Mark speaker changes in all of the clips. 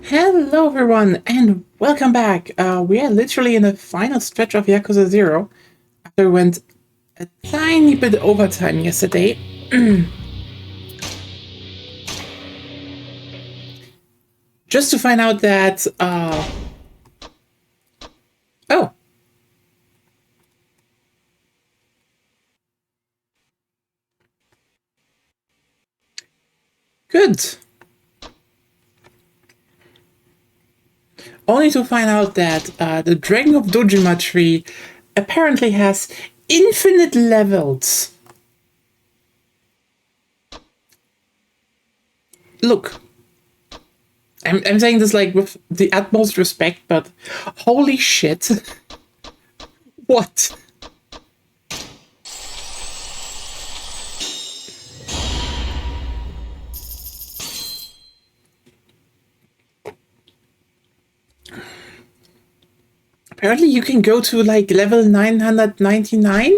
Speaker 1: Hello everyone and welcome back. We are literally in the final stretch of Yakuza 0 after we went a tiny bit overtime yesterday. Just to find out that, oh, good. Only to find out that the Dragon of Dojima tree apparently has infinite levels. Look, I'm saying this like with the utmost respect, but holy shit. What? Apparently you can go to like level 999?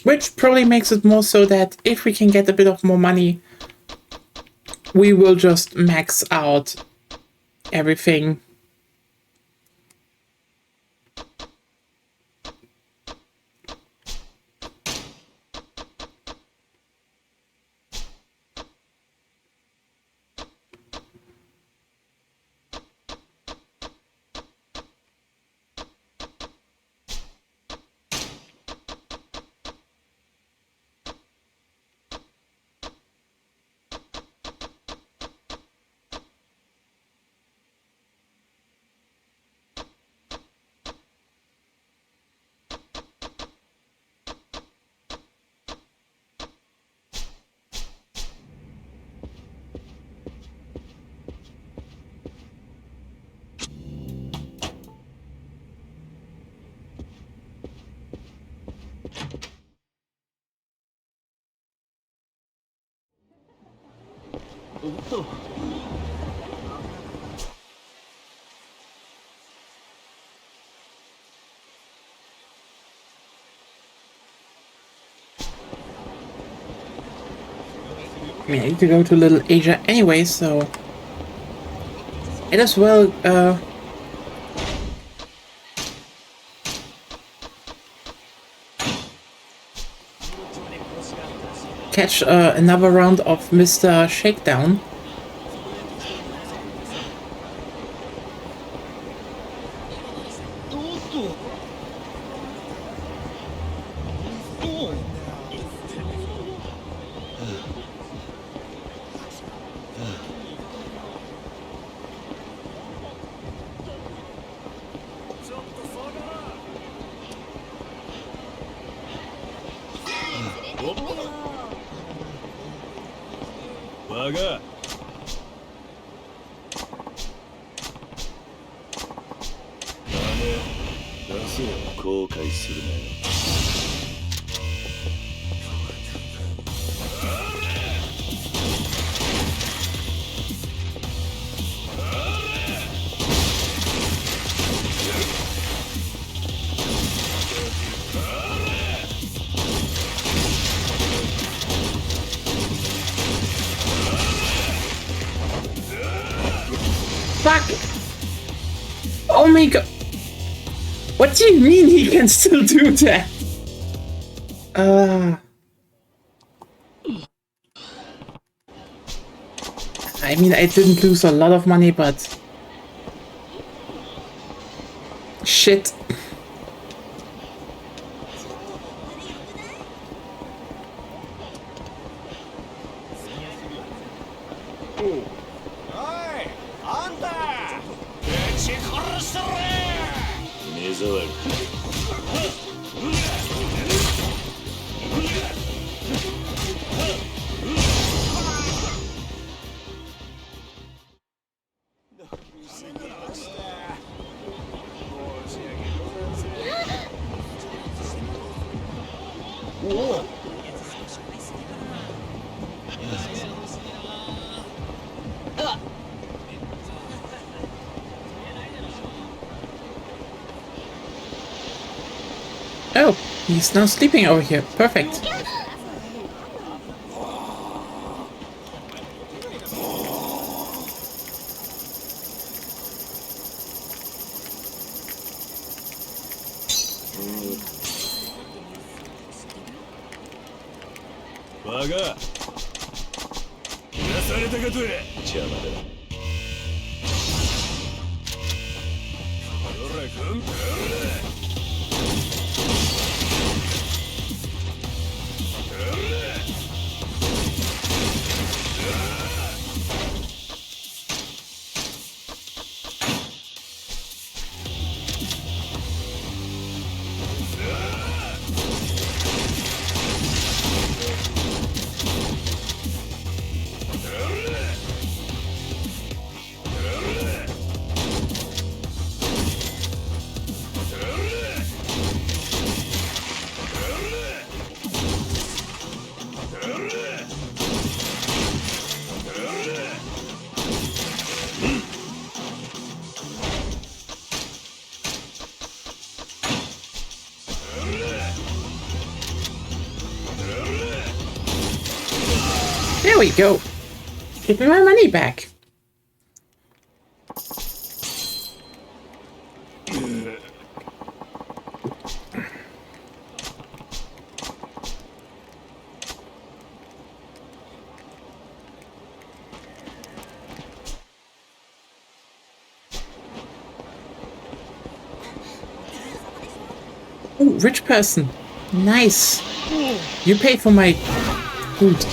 Speaker 1: Which probably makes it more so that if we can get a bit of more money, we will just max out everything. I mean, I need to go to Little Asia anyway, so might as well catch another round of Mr. Shakedown. Fuck! Oh my god! What do you mean he can still do that? I mean, I didn't lose a lot of money, but shit. Oh, he's now sleeping over here. Perfect.
Speaker 2: がされたかとや邪魔だほらこんほら
Speaker 1: There we go. Give me my money back. Ooh, rich person. Nice. You paid for my food.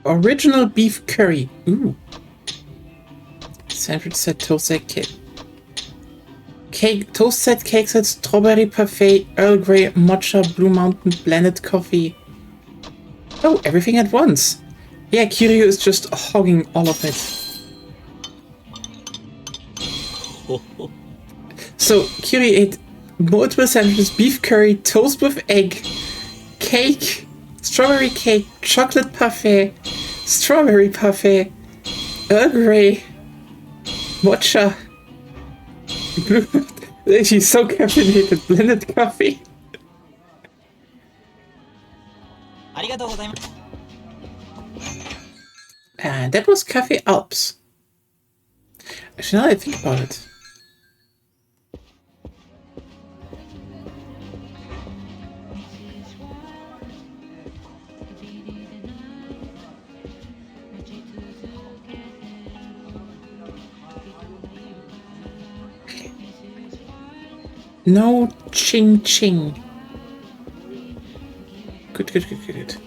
Speaker 1: Original beef curry. Ooh. Sandwich set toast set cake. Toast set cake set strawberry parfait, Earl Grey, matcha, Blue Mountain blended coffee. Oh, everything at once. Yeah, Kiryu is just hogging all of it. So Kiryu ate multiple sandwiches, beef curry, toast with egg, cake, strawberry cake, chocolate parfait, strawberry parfait, Earl Grey, matcha, blue. She's so caffeinated, blended coffee. And that was Cafe Alps. Actually, now that I think about it. Okay. No ching ching. Good, good, good, good, good.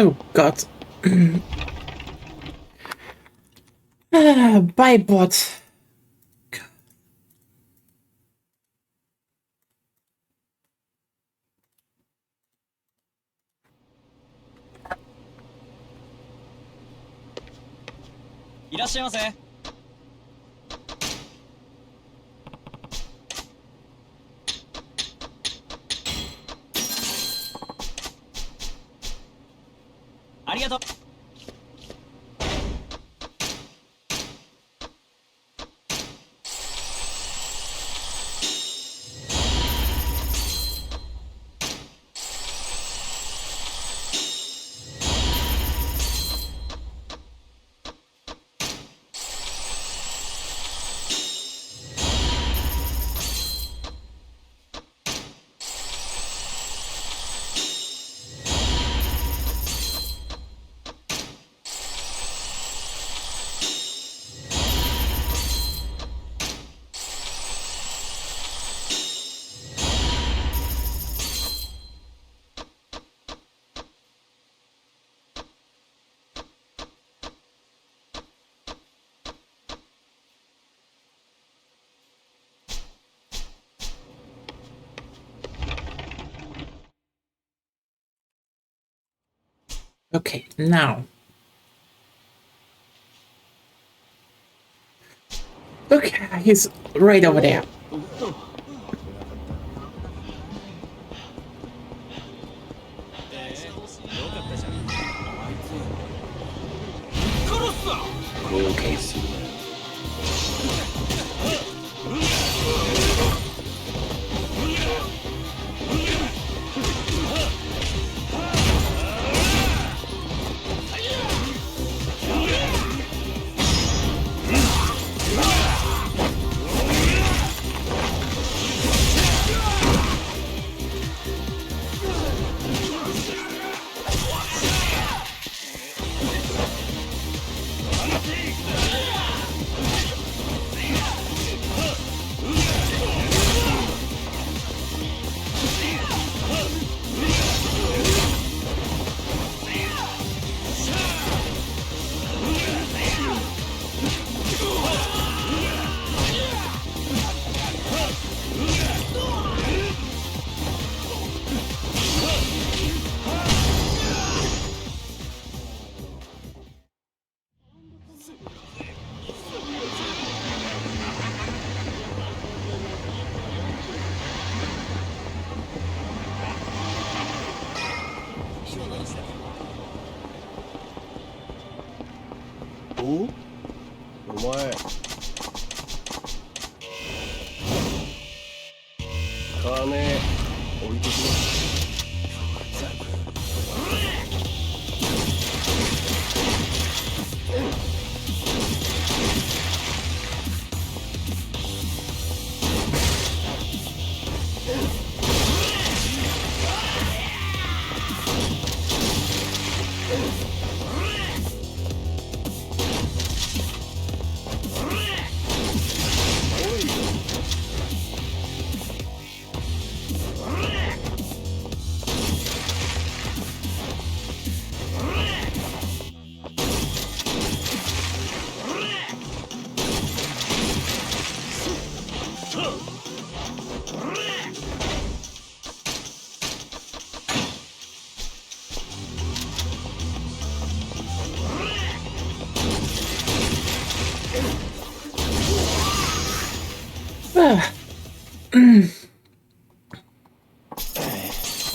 Speaker 1: Oh god. Bye, bot. Okay, now. Look, he's right over there. Okay.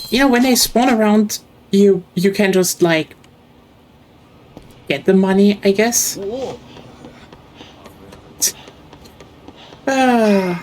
Speaker 1: You know, when they spawn around, you can just, like, get the money, I guess. Ah.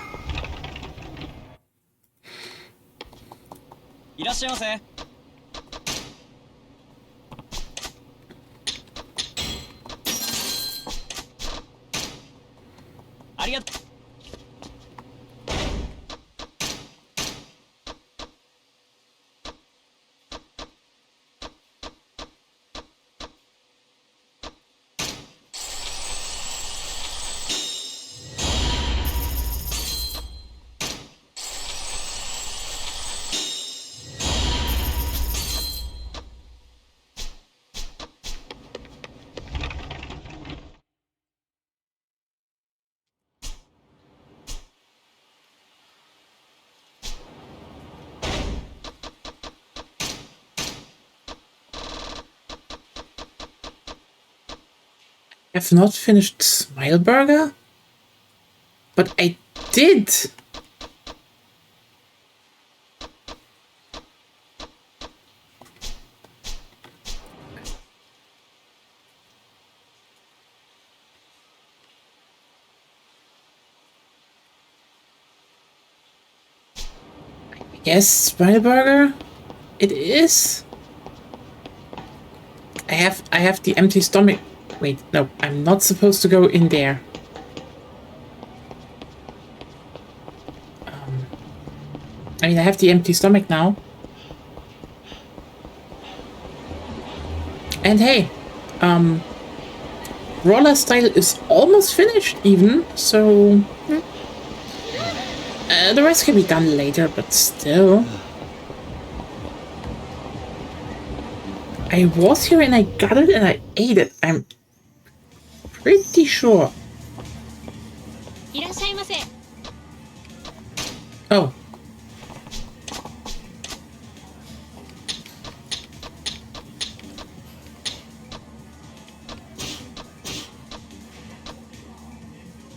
Speaker 1: I've not finished Smile Burger? But I did! Yes, Smile Burger? It is? I have the empty stomach. Wait, no, I'm not supposed to go in there. I mean, I have the empty stomach now. And hey, roller style is almost finished even, so the rest can be done later, but still. I was here and I got it and I ate it. I'm pretty sure. Oh.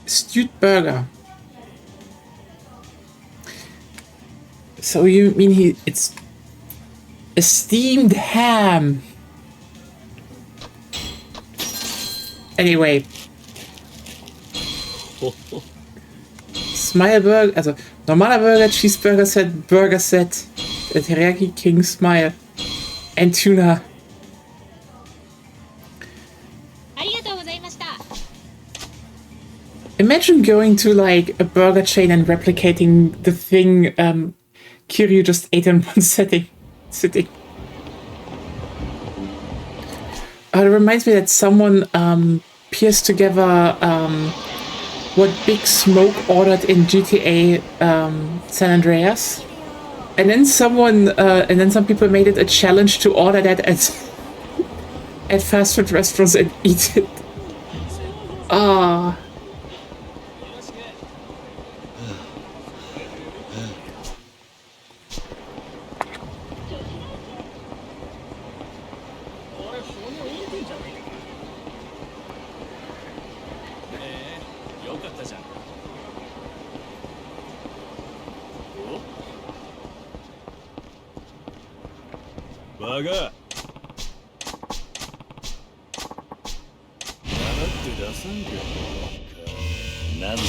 Speaker 1: Stewed burger. So you mean it's a steamed ham? Anyway. Smile Burger, also normaler Burger, Cheeseburger Set, Burger Set, der Teriyaki King Smile and Tuna. Imagine going to like a burger chain and replicating the thing Kiryu just ate in one sitting. It reminds me that someone pieced together what Big Smoke ordered in GTA San Andreas, and then some people made it a challenge to order that at fast food restaurants and eat it. Ah.
Speaker 2: Burger. なんなんだ。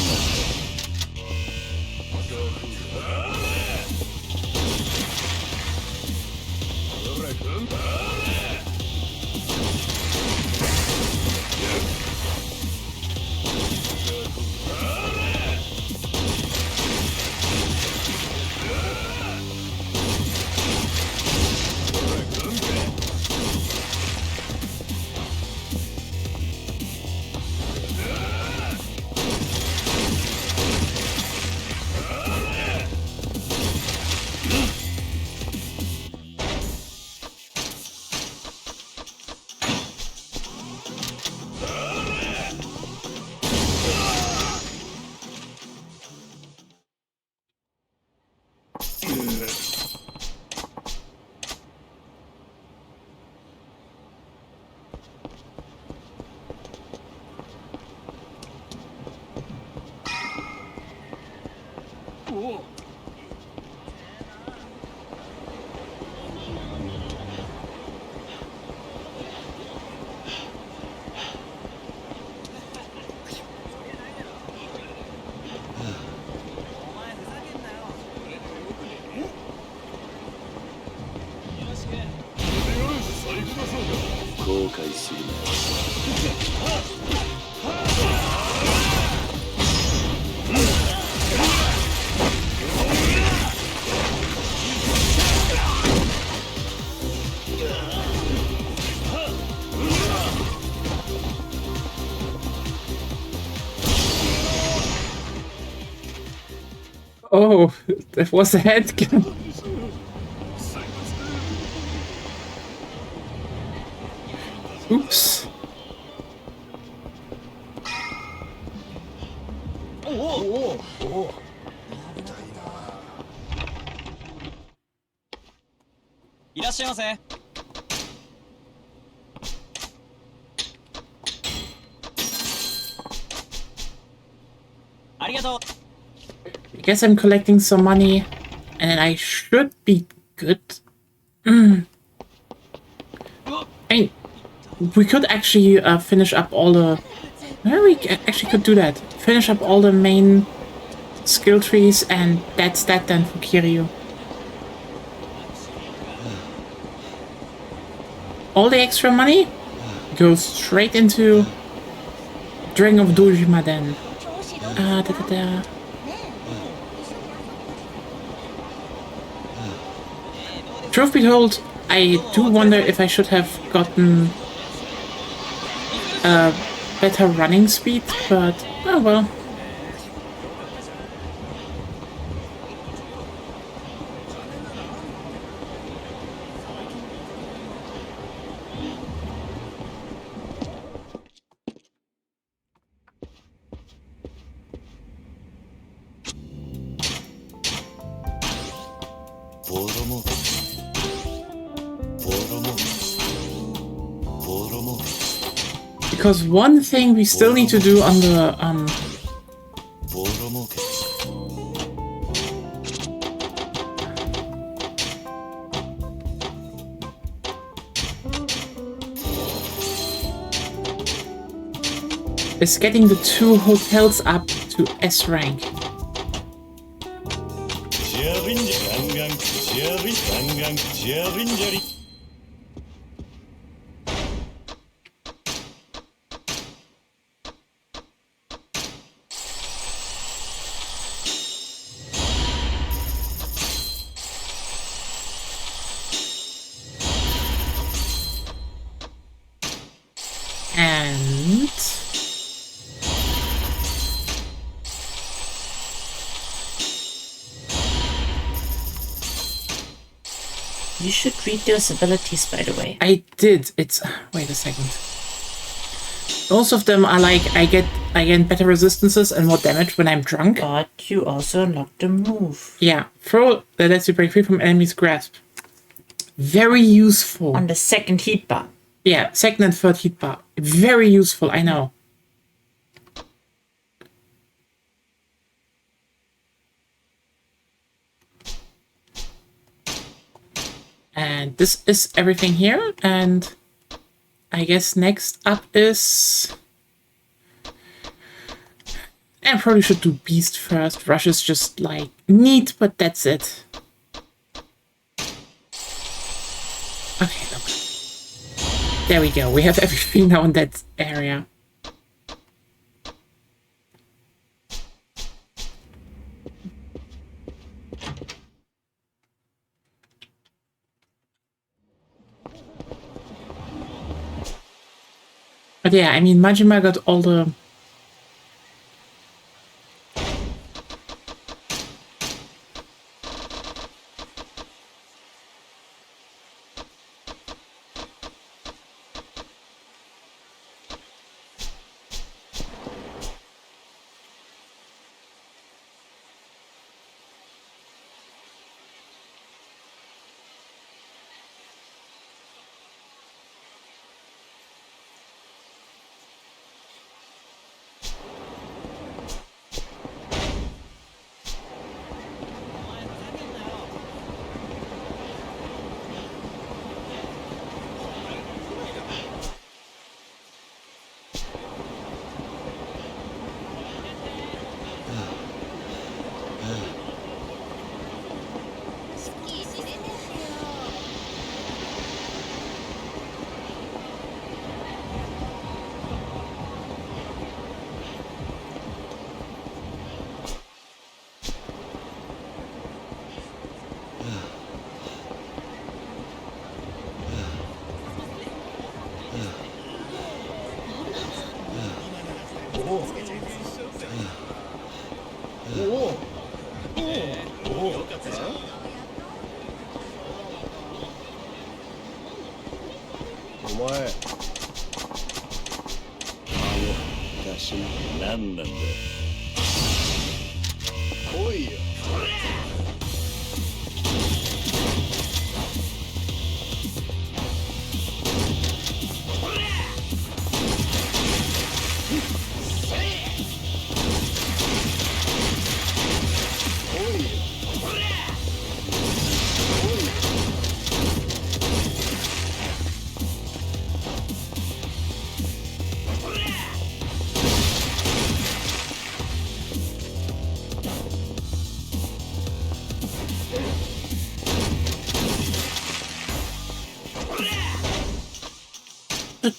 Speaker 2: 後悔するな。
Speaker 1: Oh, that was a handgun. Oops. I guess I'm collecting some money, and then I should be good. I mean, we could actually finish up all the... Well, we actually could do that. Finish up all the main skill trees, and that's that then for Kiryu. All the extra money goes straight into Dragon of Dojima then. Truth be told, I do wonder if I should have gotten better running speed, but oh well. Because one thing we still need to do on the is getting the 2 hotels up to S rank. And
Speaker 3: you should read those abilities, by the way.
Speaker 1: I did. It's wait a second. Most of them are like I get better resistances and more damage when I'm drunk.
Speaker 3: But you also unlocked the move.
Speaker 1: Yeah, throw that lets you break free from enemy's grasp. Very useful.
Speaker 3: On the second heat bar.
Speaker 1: Yeah, second and third heat bar. Very useful, I know. And this is everything here, and I guess next up is... I probably should do Beast first. Rush is just like neat, but that's it. Okay, look. There we go. We have everything now in that area. But yeah, I mean, Majima got all the...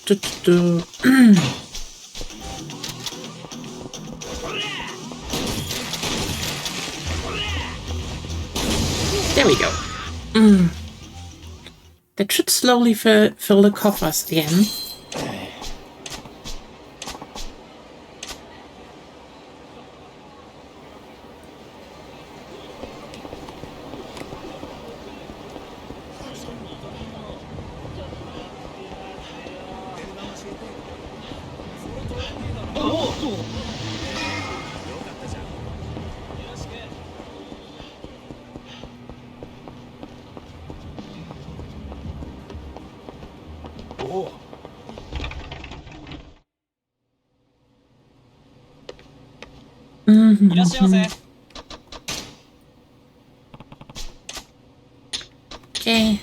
Speaker 1: There we go. That should slowly fill the coffers again. Okay.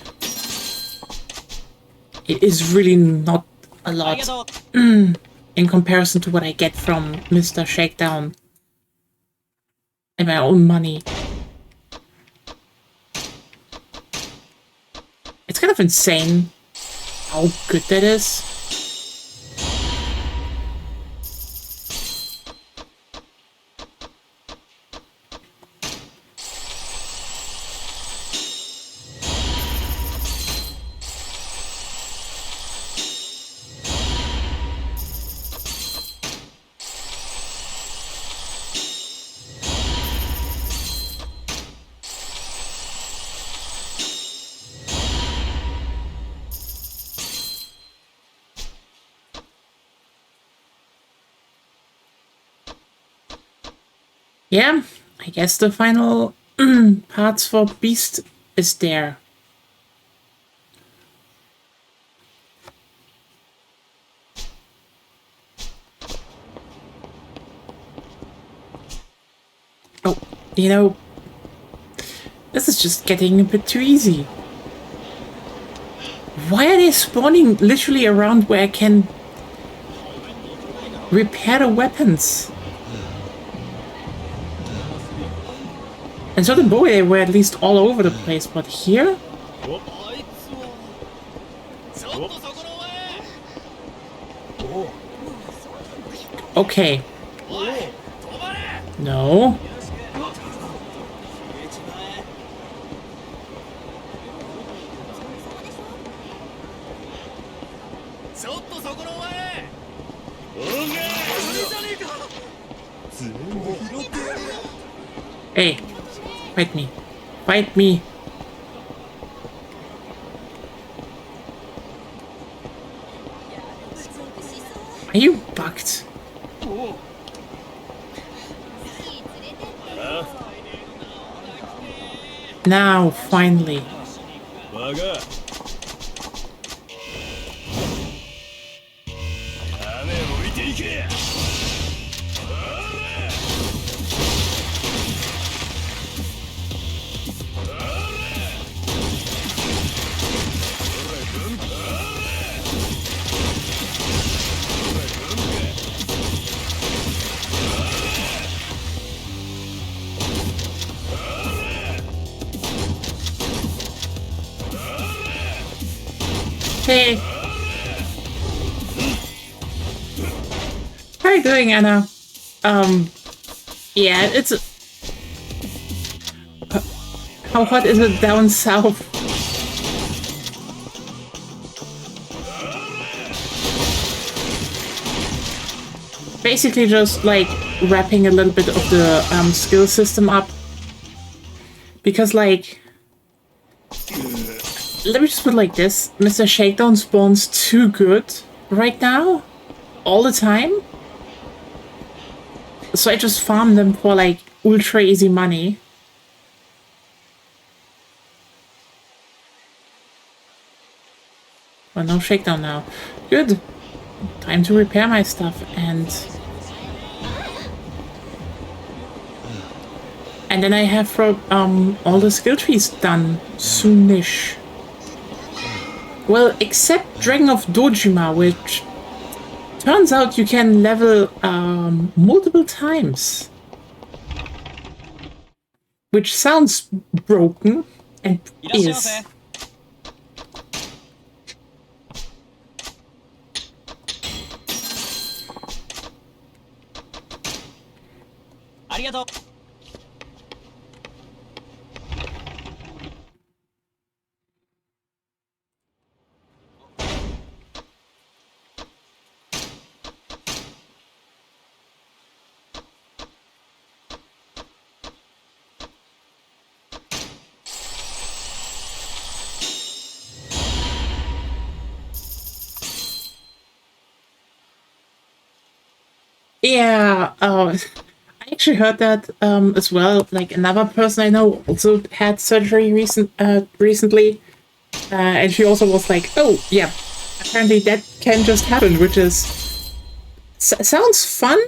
Speaker 1: It is really not a lot in comparison to what I get from Mr. Shakedown and my own money. It's kind of insane how good that is. Yeah, I guess the final parts for Beast is there. Oh, you know, this is just getting a bit too easy. Why are they spawning literally around where I can repair the weapons? And so the boy, they were at least all over the place, but here? Okay. No. Hey, fight me. Fight me. Are you bugged? Now, finally. Hey. How are you doing, Anna? Yeah, it's... How hot is it down south? Basically just, like, wrapping a little bit of the skill system up. Because, like... Let me just put it like this. Mr. Shakedown spawns too good right now. All the time. So I just farm them for like ultra easy money. Well, no Shakedown now. Good. Time to repair my stuff and then I have all the skill trees done soonish. Well, except Dragon of Dojima, which turns out you can level multiple times. Which sounds broken, and is. Yeah, I actually heard that as well. Like another person I know also had surgery recently, and she also was like, "Oh, yeah, apparently that can just happen," which is sounds fun.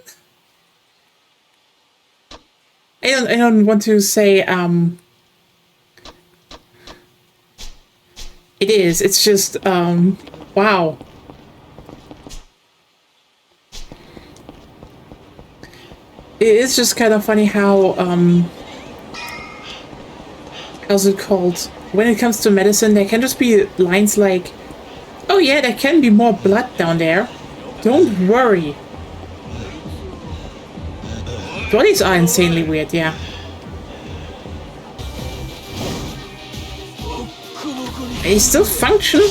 Speaker 1: I don't want to say it is. It's just wow. It is just kind of funny how how's it called? When it comes to medicine, there can just be lines like, "Oh yeah, there can be more blood down there. Don't worry." Bodies are insanely weird, yeah. They still function.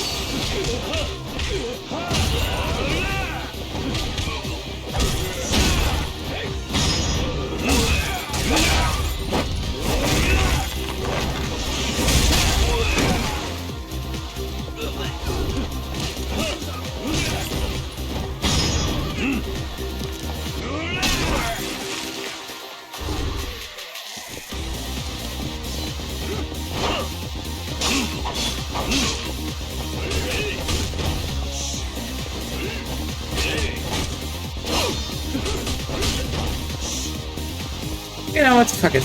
Speaker 1: You know what? Fuck it.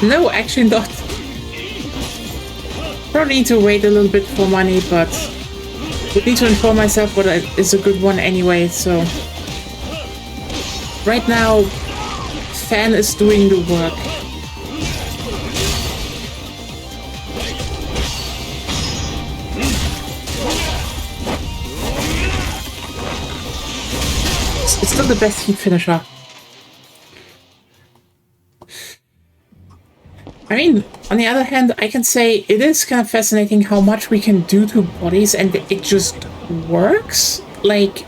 Speaker 1: No, actually not. Probably need to wait a little bit for money, but would need to inform myself what is a good one anyway, so... Right now, Fan is doing the work. It's still the best heat finisher. I mean, on the other hand, I can say it is kind of fascinating how much we can do to bodies and it just works. Like,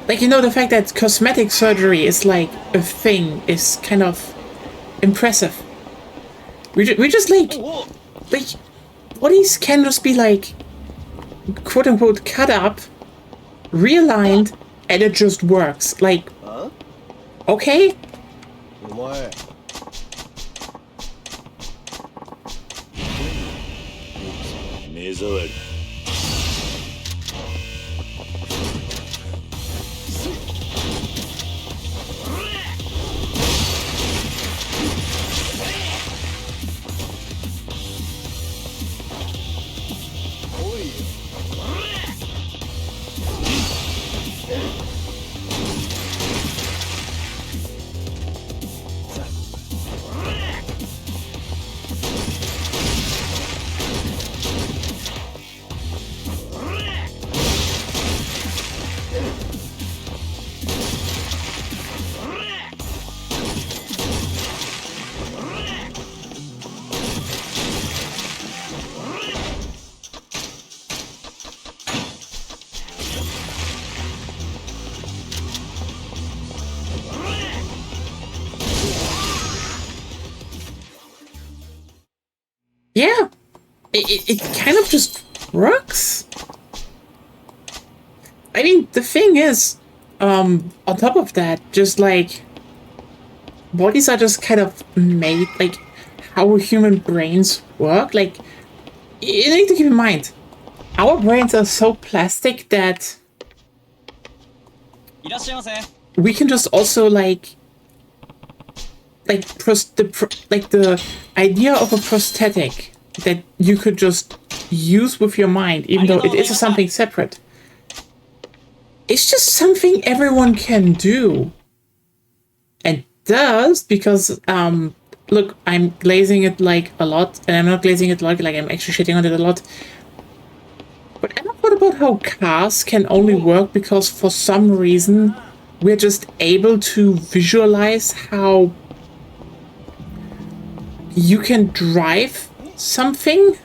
Speaker 1: like, you know, the fact that cosmetic surgery is like a thing is kind of impressive. We just like, bodies can just be like, quote unquote, cut up, realigned, and it just works. Like, okay.
Speaker 4: お前
Speaker 2: 目障り
Speaker 1: Yeah, it kind of just works. I mean, the thing is, on top of that, just like, bodies are just kind of made, like, how human brains work. Like, you need to keep in mind, our brains are so plastic that we can just also like the idea of a prosthetic that you could just use with your mind, even though it is something separate. It's just something everyone can do. And does, because, look, I'm glazing it like a lot, and I'm not glazing it like I'm actually shitting on it a lot. But ever thought about how cars can only work because for some reason we're just able to visualize how you can drive something?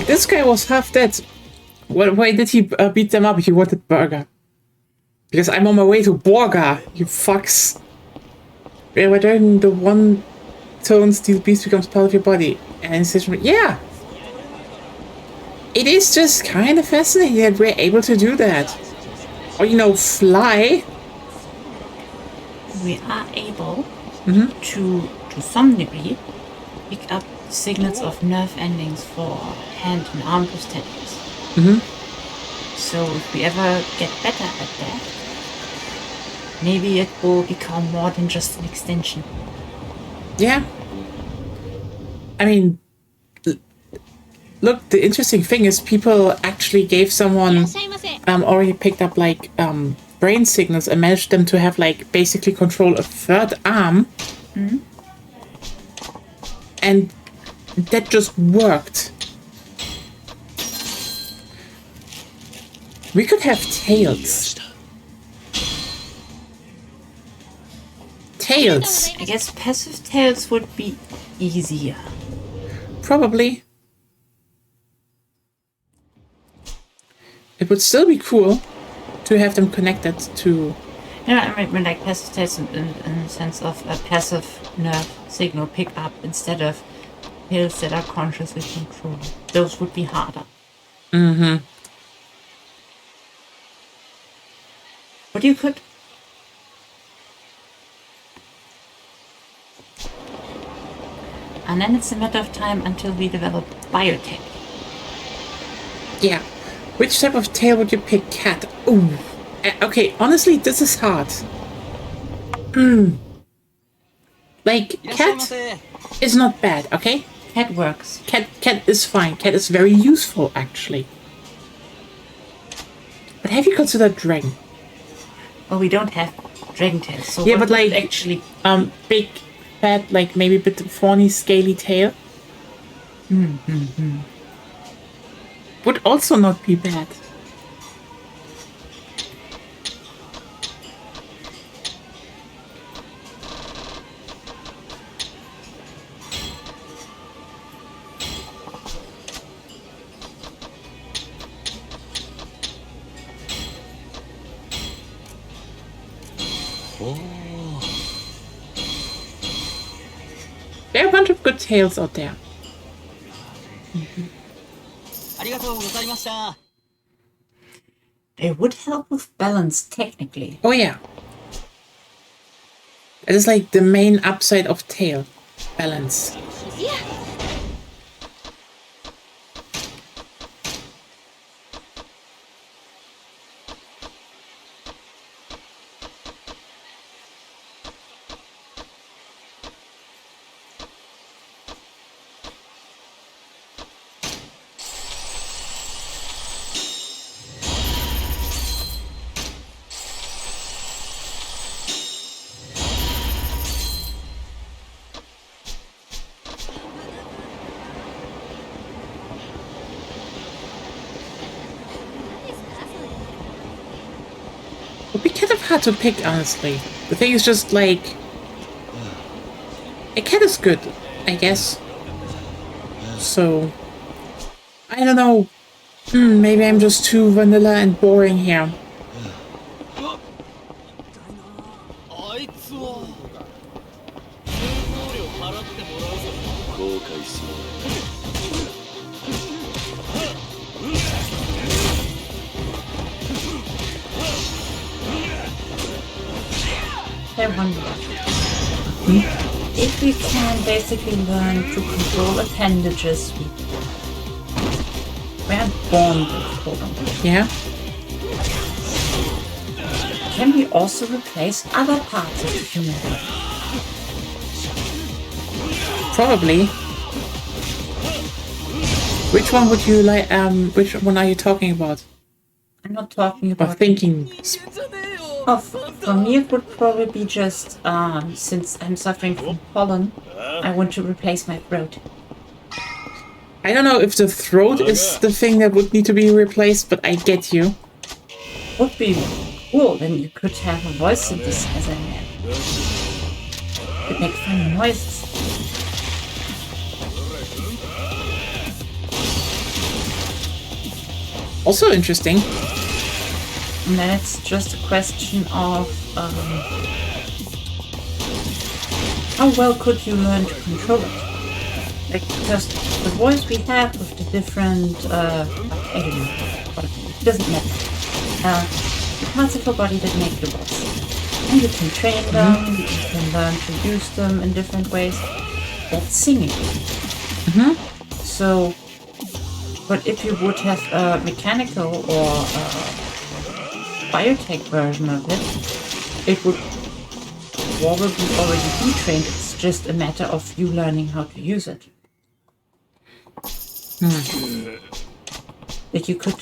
Speaker 1: This guy was half dead. Why did he beat them up? He wanted burger. Because I'm on my way to Borga, you fucks. Yeah, where then the one-tone steel beast becomes part of your body. And it says, yeah. It is just kind of fascinating that we're able to do that. Or, you know, fly.
Speaker 3: We are able to some degree, pick up signals of nerve endings for hand and arm prosthetics. So if we ever get better at that, maybe it will become more than just an extension.
Speaker 1: Yeah. I mean, look, the interesting thing is people actually gave someone already picked up like brain signals and managed them to have like basically control a third arm. And that just worked. We could have tails. Tails.
Speaker 3: I guess passive tails would be easier.
Speaker 1: Probably. It would still be cool to have them connected to...
Speaker 3: No, I mean like passive tails in the sense of a passive nerve signal pickup instead of tails that are consciously controlled. Those would be harder. But you could. And then it's a matter of time until we develop biotech.
Speaker 1: Yeah. Which type of tail would you pick? Cat. Ooh. Okay, honestly, this is hard. Like, cat is not bad, okay?
Speaker 3: Cat works.
Speaker 1: Cat is fine. Cat is very useful, actually. But have you considered dragon?
Speaker 3: Well, we don't have dragon tails, so
Speaker 1: Yeah,
Speaker 3: what
Speaker 1: but like,
Speaker 3: would actually
Speaker 1: big, fat, like maybe a bit thorny, scaly tail. Would also not be bad. There are a bunch of good tales out there.
Speaker 3: They would help with balance, technically.
Speaker 1: Oh yeah. It is like the main upside of tail. Balance. would be kind of hard to pick, honestly. The thing is just like... A cat is good, I guess. So... I don't know. Maybe I'm just too vanilla and boring here.
Speaker 3: I wonder if we can basically learn to control appendages. We are born with them.
Speaker 1: Yeah?
Speaker 3: Can we also replace other parts of the human body?
Speaker 1: Probably. Which one would you like, which one are you talking about?
Speaker 3: I'm not talking
Speaker 1: Or
Speaker 3: about...
Speaker 1: thinking?
Speaker 3: Oh, for me it would probably be just, since I'm suffering from pollen, I want to replace my throat.
Speaker 1: I don't know if the throat is the thing that would need to be replaced, but I get you.
Speaker 3: Would be cool, then you could have a voice synthesizer in there. Could make fun noises.
Speaker 1: Also interesting.
Speaker 3: And then it's just a question of how well could you learn to control it? Like, because the voice we have with the different, I don't know, it doesn't matter. The parts of your body that make the voice. And you can train them, you can learn to use them in different ways. That's singing. So, but if you would have a mechanical or biotech version of it, it would probably already be trained. It's just a matter of you learning how to use it. That you could,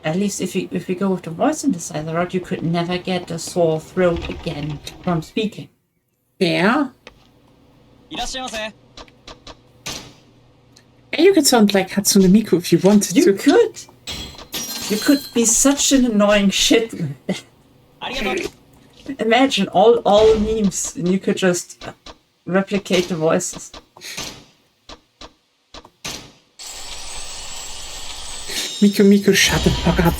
Speaker 3: at least if we go with the voice synthesizer route, you could never get a sore throat again from speaking.
Speaker 1: Yeah. And you could sound like Hatsune Miku if you wanted to.
Speaker 3: You could! You could be such an annoying shit with that. Imagine all memes and you could just replicate the voices.
Speaker 1: Miku, shut the fuck up.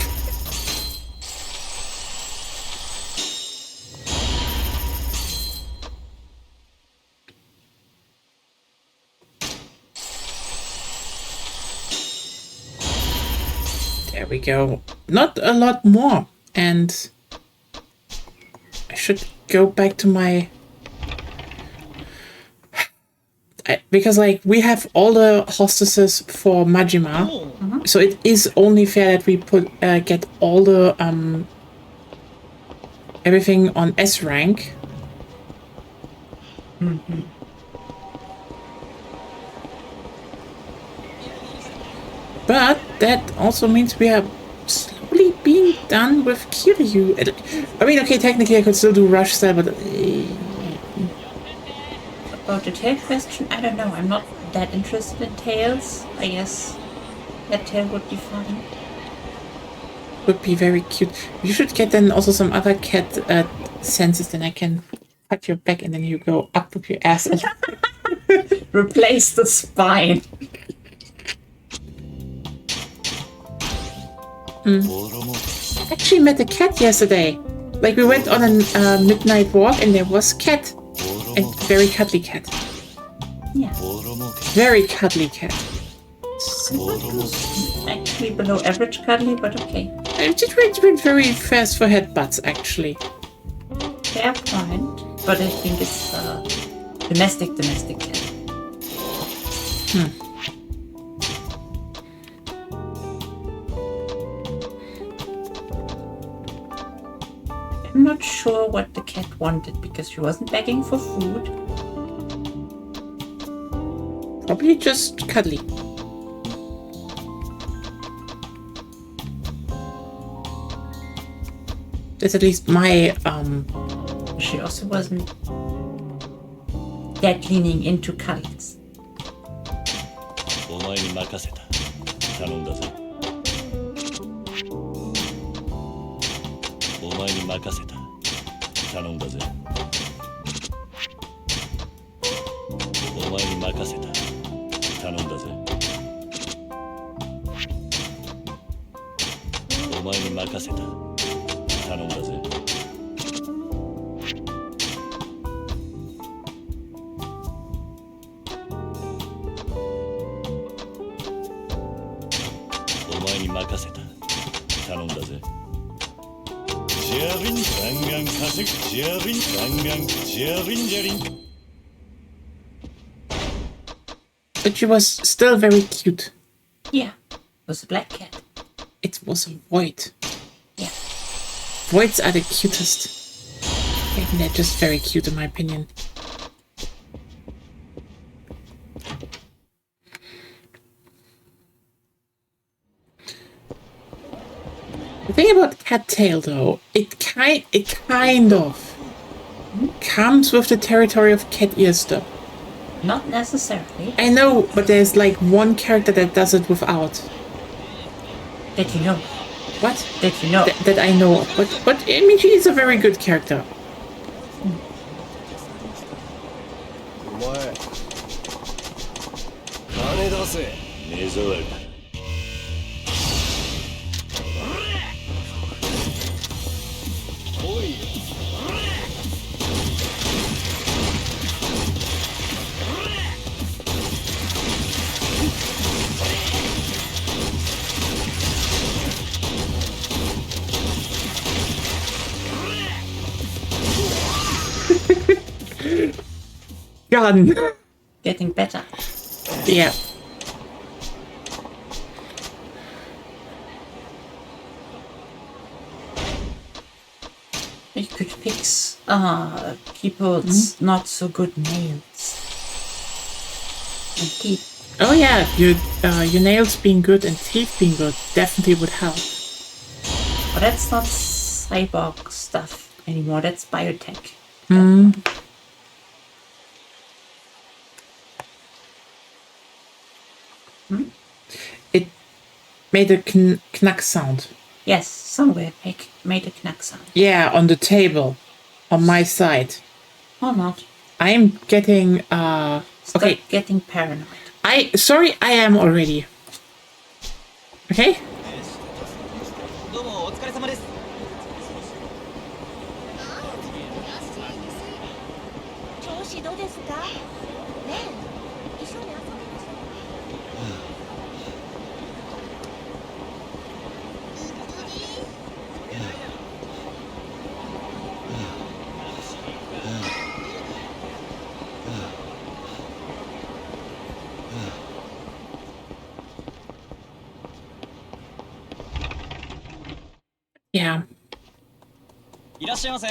Speaker 1: There we go. Not a lot more. And I should go back to my... because, like, we have all the hostesses for Majima, so it is only fair that we get all the everything on S rank. But that also means we are slowly being done with Kiryu. I mean, okay, technically I could still do Rush Style, but...
Speaker 3: About the tail question, I don't know. I'm not that interested in tails. I guess that tail would be fine.
Speaker 1: Would be very cute. You should get then also some other cat senses, then I can pat your back and then you go up with your ass. And
Speaker 3: replace the spine.
Speaker 1: Actually met a cat yesterday. Like, we went on a midnight walk and there was cat. And very cuddly cat.
Speaker 3: Yeah.
Speaker 1: Very cuddly cat.
Speaker 3: Actually below average cuddly, but okay.
Speaker 1: It went very fast for headbutts, actually.
Speaker 3: Fair point. But I think it's domestic cat. I'm not sure what the cat wanted because she wasn't begging for food.
Speaker 1: Probably just cuddly. That's at least my
Speaker 3: She also wasn't that leaning into cuddles.
Speaker 2: お前に任せた。頼んだぞ。任せた。頼んだぜ。お前に任せた。頼んだぜ。お前に任せた。頼んだぜ。お前に任せた。頼んだぜ。ジャリンガンガン稼ぐ。ジャリンガンガンジャリンジャリン。
Speaker 1: But she was still very cute.
Speaker 3: Yeah, it was a black cat.
Speaker 1: It was a void.
Speaker 3: Yeah.
Speaker 1: Voids are the cutest. I think they're just very cute in my opinion. The thing about cattail though, it kind of comes with the territory of cat ears though.
Speaker 3: Not necessarily.
Speaker 1: I know, but there's like one character that does it without.
Speaker 3: That you know.
Speaker 1: What?
Speaker 3: That you know.
Speaker 1: That I know of. But I mean, she is a very good character.
Speaker 2: お前金出せ。目障りだ。来いよ。
Speaker 1: Gun.
Speaker 3: Getting better.
Speaker 1: Yeah.
Speaker 3: You could fix people's not so good nails and teeth.
Speaker 1: Oh yeah, your nails being good and teeth being good definitely would help.
Speaker 3: But that's not cyborg stuff anymore. That's biotech.
Speaker 1: It made a knack sound.
Speaker 3: Yes, somewhere made a knack sound.
Speaker 1: Yeah, on the table, on my side.
Speaker 3: Or not.
Speaker 1: I'm getting
Speaker 3: Stop
Speaker 1: okay.
Speaker 3: getting paranoid.
Speaker 1: Sorry, I am already. Okay?
Speaker 4: どうもお疲れ様です。
Speaker 5: 調子どうですか？ねえ、一緒に遊びましょう。
Speaker 1: Yeah.
Speaker 4: いらっしゃいませ。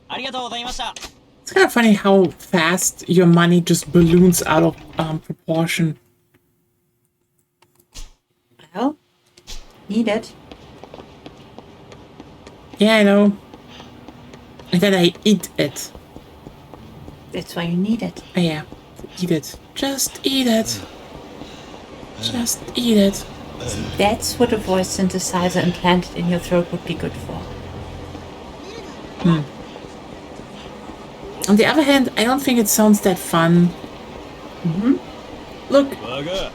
Speaker 4: ありがとうございました。
Speaker 1: It's kind of funny how fast your money just balloons out of proportion.
Speaker 3: Well, need it.
Speaker 1: Yeah, I know. And then I eat it.
Speaker 3: That's why you need it.
Speaker 1: Oh, yeah. Eat it. Just eat it. Just eat it.
Speaker 3: That's what a voice synthesizer implanted in your throat would be good for.
Speaker 1: On the other hand, I don't think it sounds that fun. Look,
Speaker 2: バカ。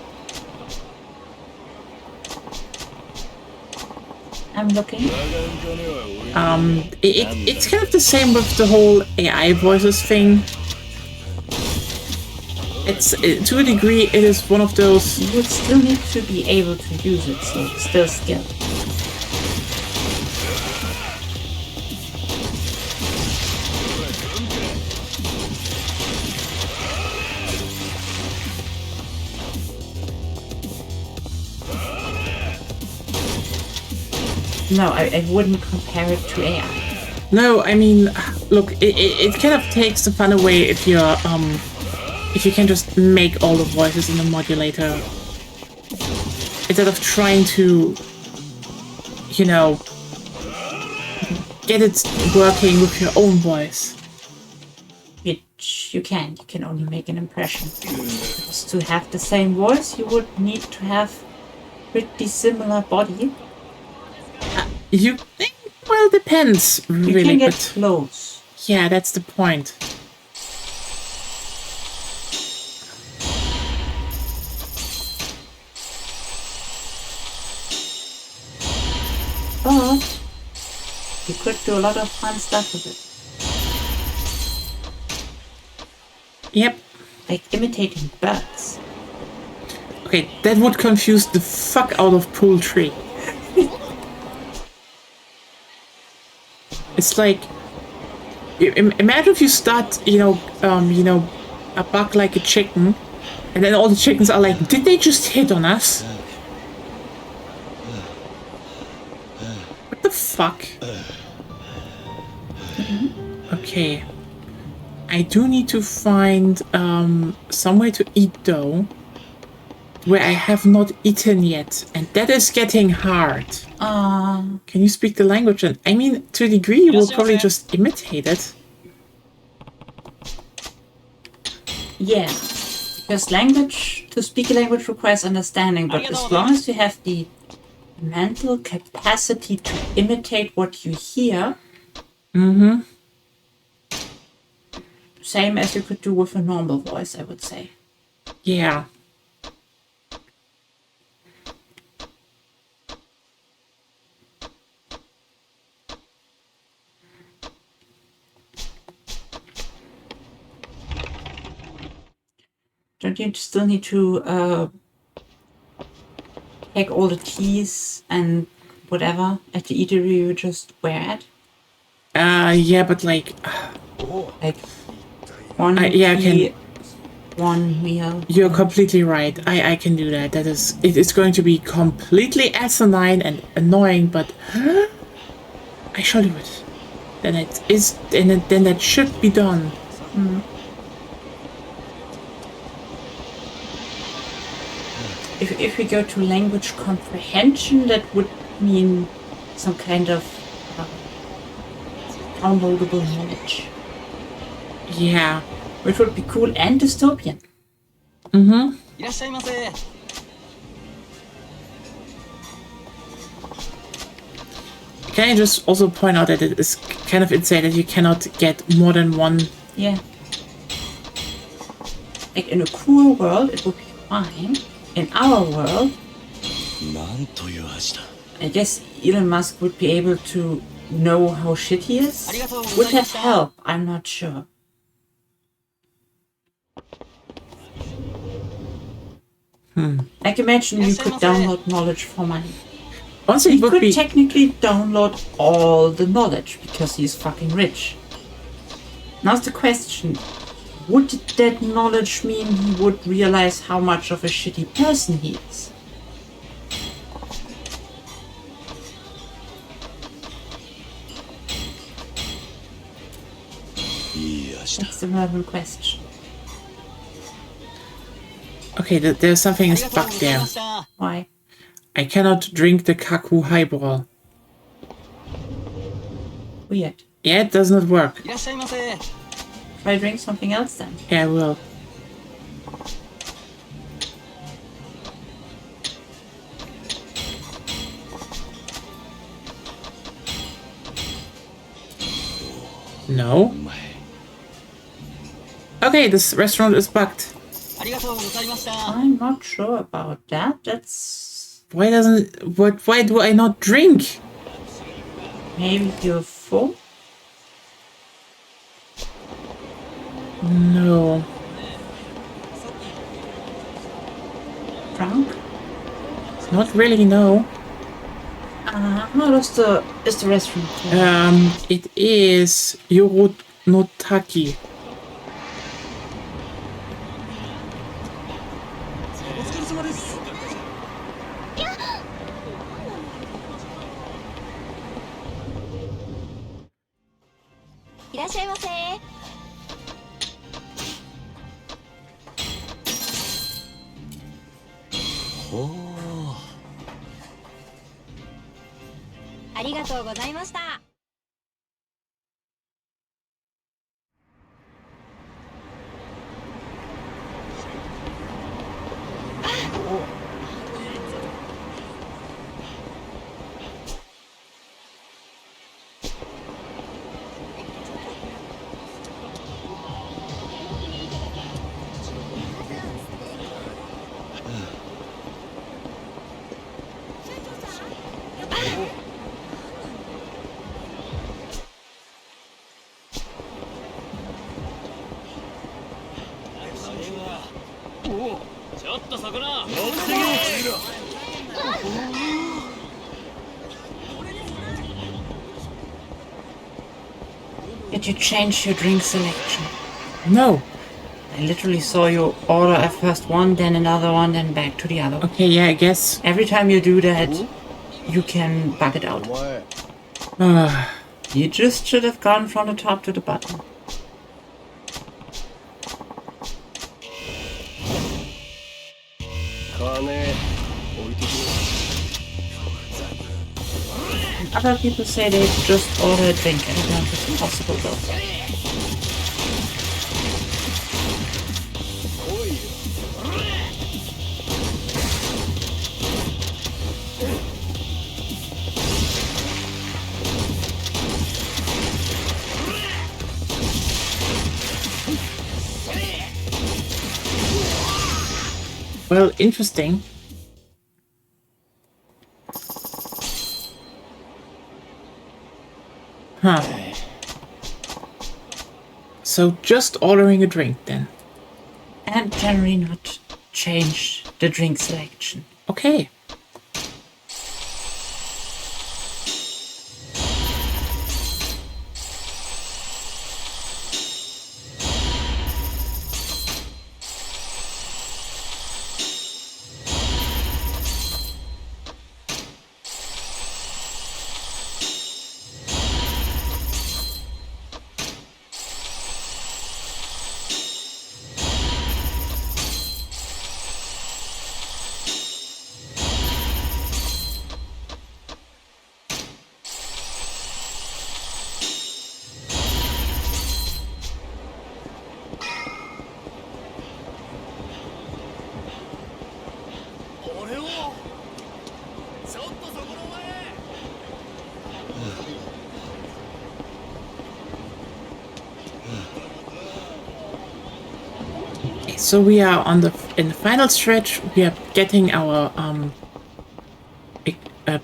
Speaker 3: I'm looking.
Speaker 2: バカん金は俺に。
Speaker 1: it's kind of the same with the whole AI voices thing. It's to a degree, it is one of those.
Speaker 3: You would still need to be able to use it, so it's still skill. No, I wouldn't compare it to AI.
Speaker 1: No, I mean, look, it kind of takes the fun away if you're if you can just make all the voices in the modulator instead of trying to, you know, get it working with your own voice.
Speaker 3: You language, you can only make an impression. Because to have the same voice, you would need to have pretty similar body.
Speaker 1: You think? Well, depends,
Speaker 3: You
Speaker 1: really.
Speaker 3: can get
Speaker 1: But
Speaker 3: close.
Speaker 1: yeah, that's the point.
Speaker 3: But you could do a lot of fun stuff with it.
Speaker 1: Yep.
Speaker 3: Like imitating birds.
Speaker 1: Okay, that would confuse the fuck out of poultry. It's like, imagine if you start, a buck like a chicken, and then all the chickens are like, did they just hit on us? What the fuck? Okay. I do need to find somewhere to eat though, where I have not eaten yet, and that is getting hard. Can you speak the language? And I mean, to a degree, you will probably just imitate it.
Speaker 3: Yeah, because to speak a language requires understanding, but as long as you have the mental capacity to imitate what you hear, same as you could do with a normal voice, I would say.
Speaker 1: Yeah.
Speaker 3: Don't you still need to take all the keys and whatever at the eatery you just wear it?
Speaker 1: Yeah, but like
Speaker 3: One
Speaker 1: yeah,
Speaker 3: key, one meal.
Speaker 1: You're completely right. I can do that. It's going to be completely asinine and annoying, but I shall do it. Then that should be done.
Speaker 3: If we go to language comprehension, that would mean some kind of downloadable knowledge.
Speaker 1: Yeah.
Speaker 3: Which would be cool and dystopian.
Speaker 1: Mm-hmm. Can I just also point out that it is kind of insane that you cannot get more than one?
Speaker 3: Yeah. Like in a cool world, it would be fine. In our world, I guess Elon Musk would be able to know how shit he is. Would that help? I'm not sure. Like imagine you could download knowledge for money.
Speaker 1: Also,
Speaker 3: He could technically download all the knowledge because he's fucking rich. Now's the question. Would that knowledge mean he would realize how much of a shitty person he is? That's the relevant question.
Speaker 1: Okay, there's something is bugged there.
Speaker 3: Why?
Speaker 1: I cannot drink the Kaku highball.
Speaker 3: Weird.
Speaker 1: Yeah, it does not work.
Speaker 3: Try drink something else then.
Speaker 1: Yeah, I will. No. Okay, this restaurant is bugged.
Speaker 3: I'm not sure about that. That's...
Speaker 1: Why do I not drink?
Speaker 3: Maybe you're full?
Speaker 1: No.
Speaker 3: Drunk?
Speaker 1: Not really, no.
Speaker 3: What is the restaurant called?
Speaker 1: It is Yoro no Taki.
Speaker 3: Did you change your drink selection?
Speaker 1: No.
Speaker 3: I literally saw you order at first one, then another one, then back to the other.
Speaker 1: Okay, yeah, I guess.
Speaker 3: Every time you do that, you can bug it out. You just should have gone from the top to the bottom. And other people say they just order a drink. I don't know if it's possible though.
Speaker 1: Well, interesting. Huh. So just ordering a drink then.
Speaker 3: And generally not change the drink selection.
Speaker 1: Okay. So we are in the final stretch. We are getting our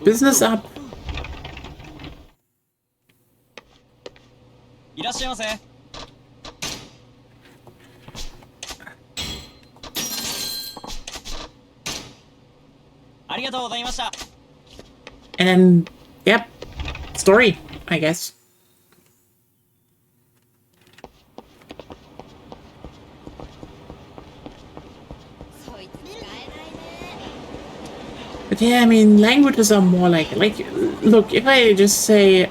Speaker 1: business up.
Speaker 4: いらっしゃいませ。ありがとうございました。
Speaker 1: And then, yep, story, I guess. But yeah, I mean, languages are more like, look, if I just say,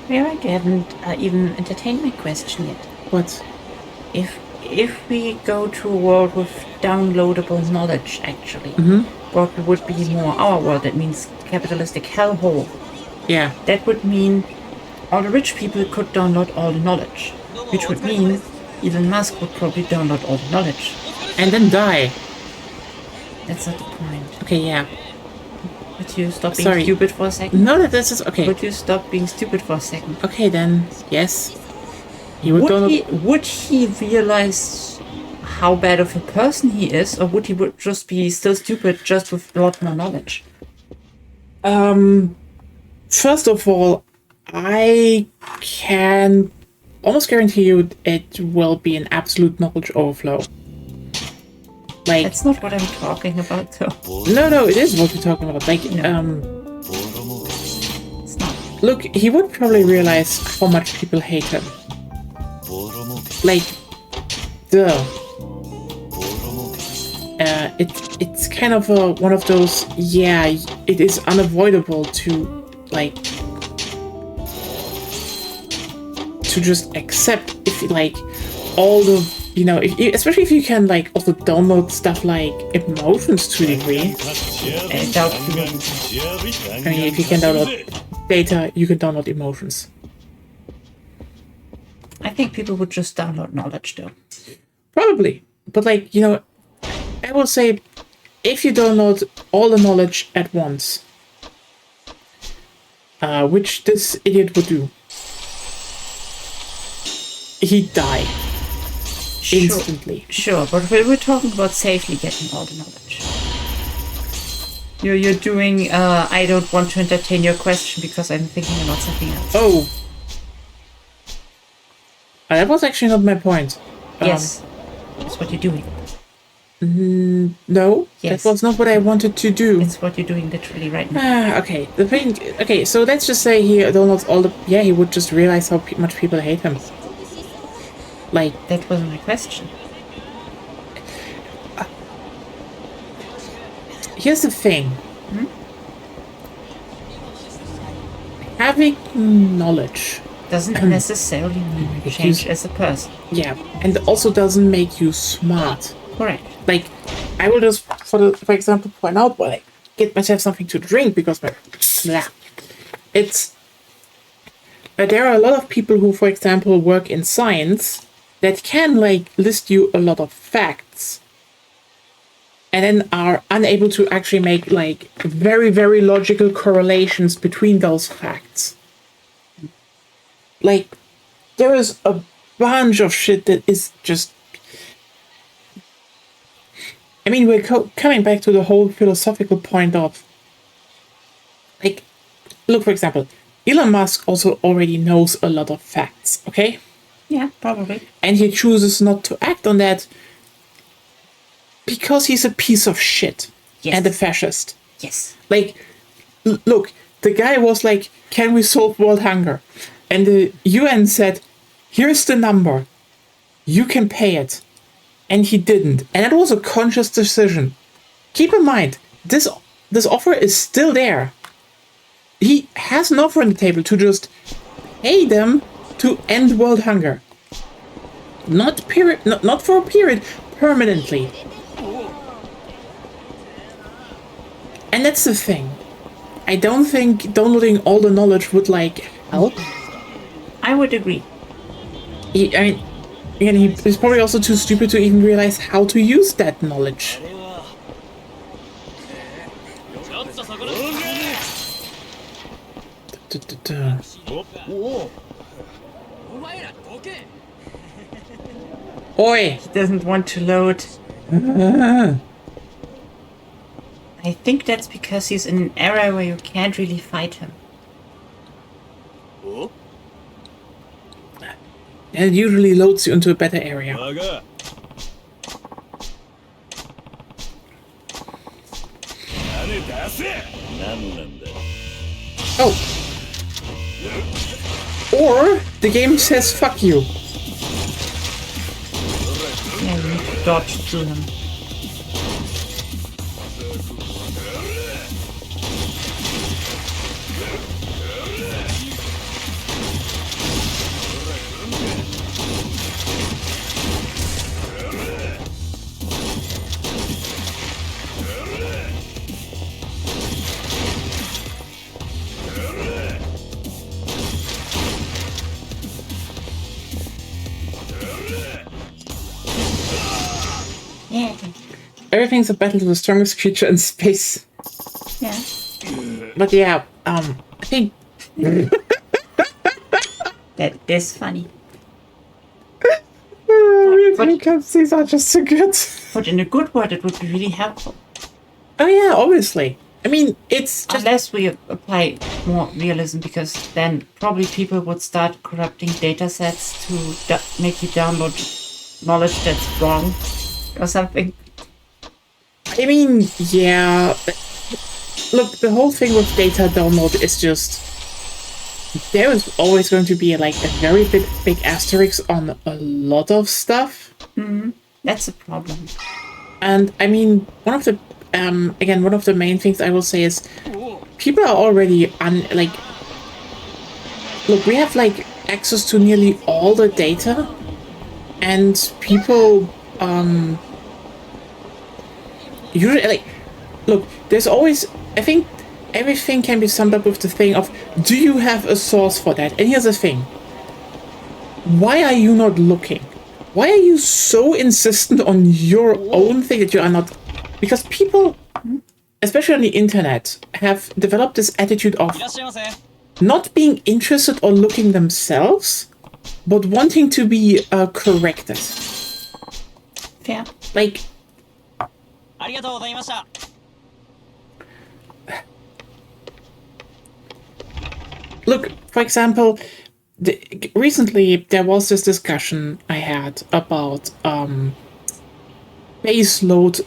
Speaker 3: Eric, you haven't even entertained my question yet.
Speaker 1: what?
Speaker 3: If we go to a world with downloadable knowledge, actually, what would be more our world? That means capitalistic hellhole.
Speaker 1: Yeah.
Speaker 3: That would mean all the rich people could download all the knowledge, which would mean Elon Musk would probably download all the knowledge.
Speaker 1: And then die.
Speaker 3: That's not the point.
Speaker 1: Okay, yeah.
Speaker 3: Would you stop being
Speaker 1: Sorry.
Speaker 3: stupid for a second?
Speaker 1: No, that's just, okay.
Speaker 3: Would you stop being stupid for a second?
Speaker 1: Okay, then, yes. He would
Speaker 3: Would he realize how bad of a person he is, or would he just be still stupid just with a lot more knowledge?
Speaker 1: First of all, I can almost guarantee you it will be an absolute knowledge overflow. Like,
Speaker 3: That's not what I'm talking about, though.
Speaker 1: no, it is what we're talking about. Like,
Speaker 3: It's not.
Speaker 1: look, he would probably realize how much people hate him. Like, duh. It's kind of one of those, yeah, it is unavoidable to, like, to just accept if, like, all the, you know, especially if you can, like, also download stuff like emotions to a degree.
Speaker 3: I doubt you would.
Speaker 1: I mean, if you can download data, you can download emotions.
Speaker 3: I think people would just download knowledge, though.
Speaker 1: Probably. But, like, you know, I will say, if you download all the knowledge at once, which this idiot would do, he'd die. Instantly.
Speaker 3: Sure, but we're talking about safely getting all the knowledge. You're doing, I don't want to entertain your question because I'm thinking about something else.
Speaker 1: Oh. That was actually not my point.
Speaker 3: Yes, that's what you're doing.
Speaker 1: No,
Speaker 3: Yes.
Speaker 1: that was not what I wanted to do.
Speaker 3: It's what you're doing literally right now.
Speaker 1: Okay. The thing. Okay, so let's just say he downloads all the. Yeah, he would just realize how much people hate him. Like,
Speaker 3: That was my question.
Speaker 1: here's the thing. Having knowledge,
Speaker 3: Doesn't necessarily mean you change as a person.
Speaker 1: yeah, and also doesn't make you smart.
Speaker 3: Correct.
Speaker 1: Like, I will just, for example, point out while I get myself something to drink because my it's. There are a lot of people who, for example, work in science that can like list you a lot of facts, and then are unable to actually make like very, very logical correlations between those facts. Like, there is a bunch of shit that is just. I mean, we're coming back to the whole philosophical point of. Like, look, for example, Elon Musk also already knows a lot of facts, okay?
Speaker 3: Yeah, probably.
Speaker 1: And he chooses not to act on that because he's a piece of shit.
Speaker 3: Yes.
Speaker 1: And a fascist.
Speaker 3: Yes.
Speaker 1: Like, look, the guy was like, can we solve world hunger? And the UN said, here's the number. You can pay it. And he didn't. And it was a conscious decision. Keep in mind, this offer is still there. He has an offer on the table to just pay them to end world hunger. Not for a period, permanently. And that's the thing. I don't think downloading all the knowledge would like help.
Speaker 3: I would agree.
Speaker 1: I mean, he's probably also too stupid to even realize how to use that knowledge. Oi!
Speaker 3: He doesn't want to load. I think that's because he's in an area where you can't really fight him.
Speaker 1: And it usually loads you into a better area.
Speaker 2: バカ 金出せ何なんだ
Speaker 1: Oh. Or the game says fuck you.
Speaker 3: Yeah, you need to dodge through him. Yeah.
Speaker 1: Everything's a battle to the strongest creature in space.
Speaker 3: Yeah.
Speaker 1: But yeah, I think
Speaker 3: That is funny.
Speaker 1: real-time cutscenes are just so good.
Speaker 3: But in a good word, it would be really helpful.
Speaker 1: Oh yeah, obviously. I mean, it's just
Speaker 3: Unless we apply more realism, because then probably people would start corrupting data sets to make you download knowledge that's wrong or something.
Speaker 1: I mean, yeah. Look, the whole thing with data download is just there is always going to be like a very big asterisk on a lot of stuff.
Speaker 3: That's a problem.
Speaker 1: And I mean, one of the main things I will say is people are already look, we have like access to nearly all the data, and people usually like look, there's always, I think everything can be summed up with the thing of, do you have a source for that? And here's the thing. Why are you not looking? Why are you so insistent on your own thing that you are not? Because people, especially on the internet, have developed this attitude of
Speaker 4: いらっしゃいませ
Speaker 1: not being interested or looking themselves, but wanting to be corrected.
Speaker 3: Fair.
Speaker 1: Like,
Speaker 4: ありがとうございました
Speaker 1: look, for example, recently there was this discussion I had about baseload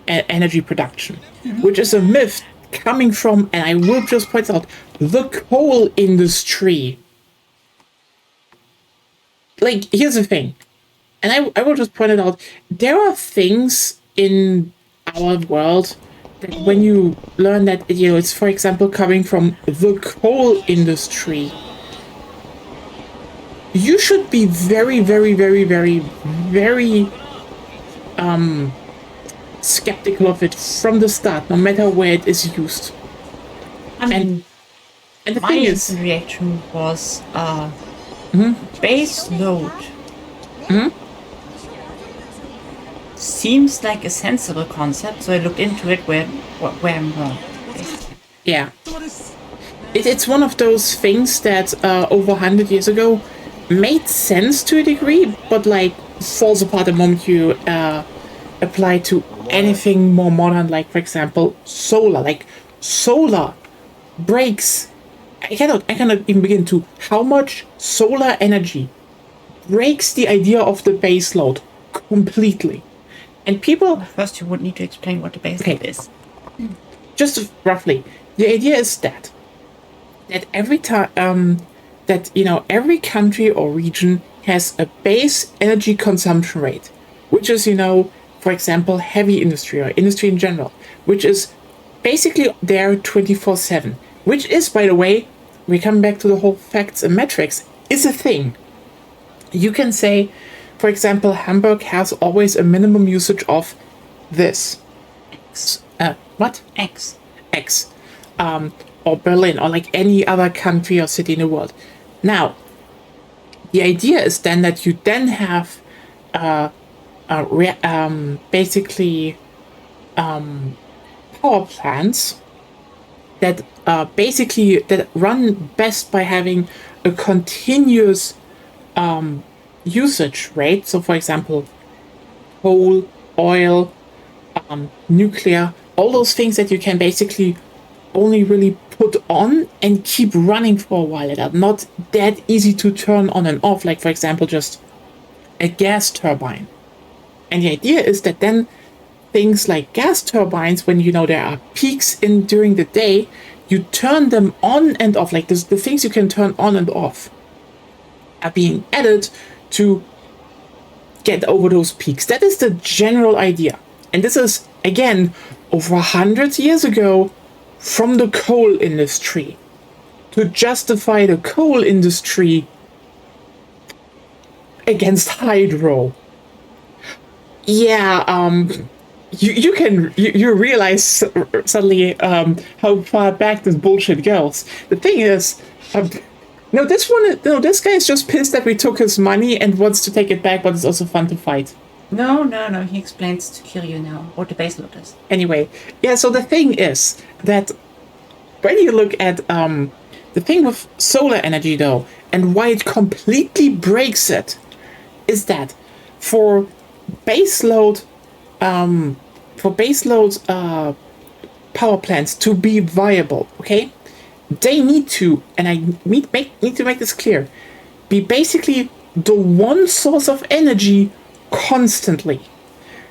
Speaker 1: energy production, which is a myth coming from, and I will just point out, the coal industry. Like, here's the thing, and I will just point it out. There are things in our world that when you learn that, it's, for example, coming from the coal industry, you should be very, very, very, very, very skeptical of it from the start, no matter where it is used.
Speaker 3: I mean,
Speaker 1: And the
Speaker 3: my
Speaker 1: thing is,
Speaker 3: instant reaction was base load. Seems like a sensible concept, so I looked into it where I'm wrong. Basically.
Speaker 1: yeah, it's one of those things that over 100 years ago made sense to a degree, but like falls apart the moment you apply to anything more modern, like for example solar. Like solar breaks. I cannot even begin to how much solar energy breaks the idea of the base load completely. And people,
Speaker 3: First, you would need to explain what the base
Speaker 1: Okay.
Speaker 3: load is.
Speaker 1: just roughly, the idea is that every time every country or region has a base energy consumption rate, which is, for example, heavy industry or industry in general, which is basically there 24/7, which is, by the way, we come back to the whole facts and metrics, is a thing. You can say, for example, Hamburg has always a minimum usage of this. What?
Speaker 3: X.
Speaker 1: X. Or Berlin, or like any other country or city in the world. Now, the idea is then that you then have basically power plants that that run best by having a continuous usage rate. So, for example, coal, oil, nuclear, all those things that you can basically only really put on and keep running for a while. That are not that easy to turn on and off, like for example just a gas turbine. And the idea is that then things like gas turbines, when there are peaks in during the day, you turn them on and off, like the things you can turn on and off are being added to get over those peaks. That is the general idea. And this is, again, over 100 years ago from the coal industry. To justify the coal industry against hydro. Yeah, you realize suddenly how far back this bullshit goes. The thing is, this guy is just pissed that we took his money and wants to take it back, but it's also fun to fight.
Speaker 3: No, he explains to Kiryu now what the base load is.
Speaker 1: Anyway, yeah, so the thing is that when you look at the thing with solar energy though, and why it completely breaks it, is that for baseload power plants to be viable, okay, they need to, and I need to make this clear, be basically the one source of energy constantly.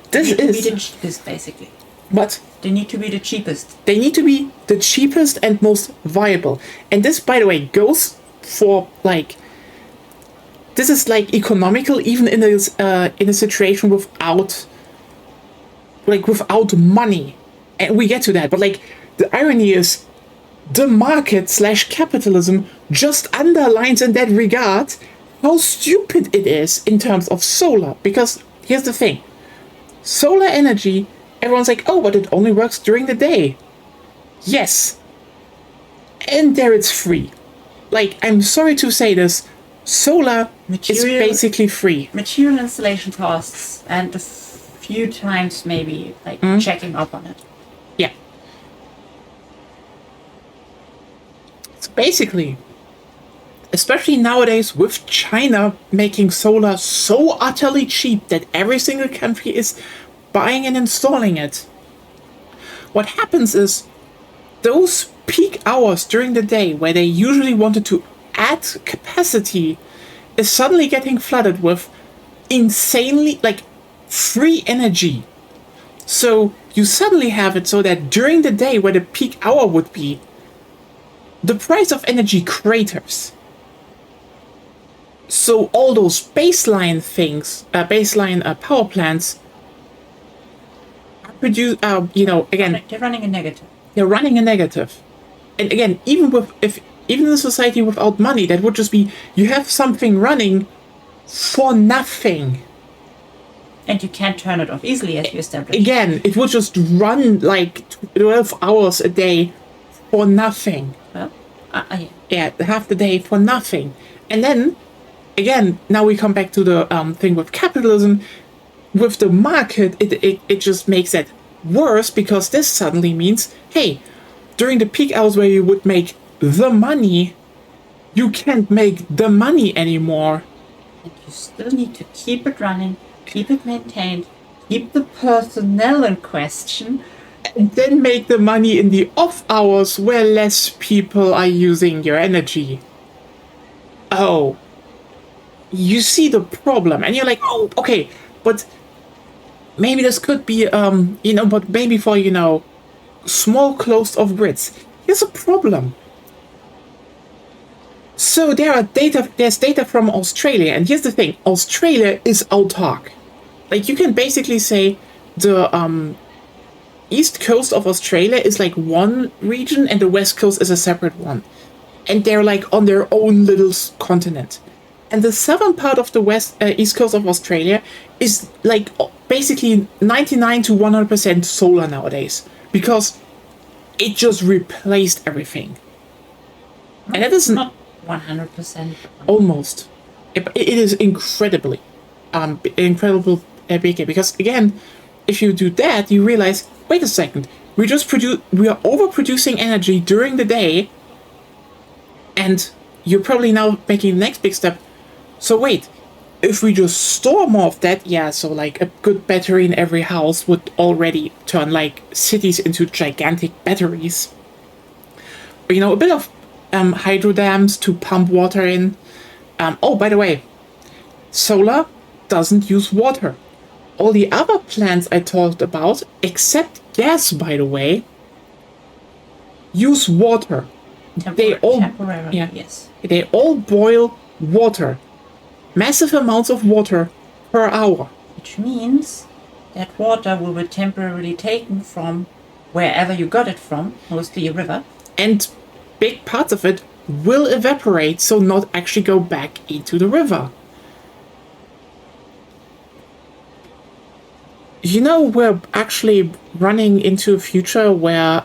Speaker 1: This
Speaker 3: They need to
Speaker 1: is
Speaker 3: be the cheapest, basically.
Speaker 1: what
Speaker 3: They need to be the cheapest.
Speaker 1: they need to be the cheapest and most viable. And this, by the way, goes for like, this is like economical even in a situation without money. And we get to that, but like the irony is the market / capitalism just underlines in that regard how stupid it is in terms of solar. Because here's the thing, solar energy, everyone's like, oh, but it only works during the day. Yes. And there it's free. Like, I'm sorry to say this, solar is basically free.
Speaker 3: Material installation costs and a few times maybe like checking up on it.
Speaker 1: Yeah. So basically, especially nowadays with China making solar so utterly cheap that every single country is buying and installing it, what happens is those peak hours during the day where they usually wanted to add capacity is suddenly getting flooded with insanely, like, free energy So you suddenly have it so that during the day where the peak hour would be, the price of energy craters. So all those baseline things, baseline power plants, produce, again,
Speaker 3: They're running a negative.
Speaker 1: they're running a negative. And again, even in a society without money, that would just be you have something running for nothing.
Speaker 3: And you can't turn it off easily, as you established.
Speaker 1: Again, it would just run like 12 hours a day for nothing.
Speaker 3: Well, yeah.
Speaker 1: Yeah, half the day for nothing. And then, again, now we come back to the thing with capitalism. With the market, it just makes it worse because this suddenly means, hey, during the peak hours where you would make the money, you can't make the money anymore.
Speaker 3: And you still need to keep it running, keep it maintained, keep the personnel in question,
Speaker 1: and then make the money in the off hours where less people are using your energy. Oh, you see the problem, and you're like, oh, okay, but maybe this could be, but maybe for, small closed off grids. Here's a problem. So there's data from Australia, and here's the thing, Australia is autark. Like, you can basically say the east coast of Australia is like one region and the west coast is a separate one. And they're like on their own little continent. And the southern part of the east coast of Australia is like basically 99 to 100% solar nowadays. Because it just replaced everything. And that is
Speaker 3: not 100%.
Speaker 1: Almost. It is incredibly big. Because again, if you do that, you realize, wait a second, we are overproducing energy during the day, and you're probably now making the next big step. So wait, if we just store more of that, so like a good battery in every house would already turn like cities into gigantic batteries. A bit of hydro dams to pump water in. Oh, by the way, solar doesn't use water. All the other plants I talked about, except gas, by the way, use water.
Speaker 3: Temporarily, yes.
Speaker 1: They all boil water. Massive amounts of water per hour.
Speaker 3: Which means that water will be temporarily taken from wherever you got it from, mostly a river.
Speaker 1: And big parts of it will evaporate, so not actually go back into the river. We're actually running into a future where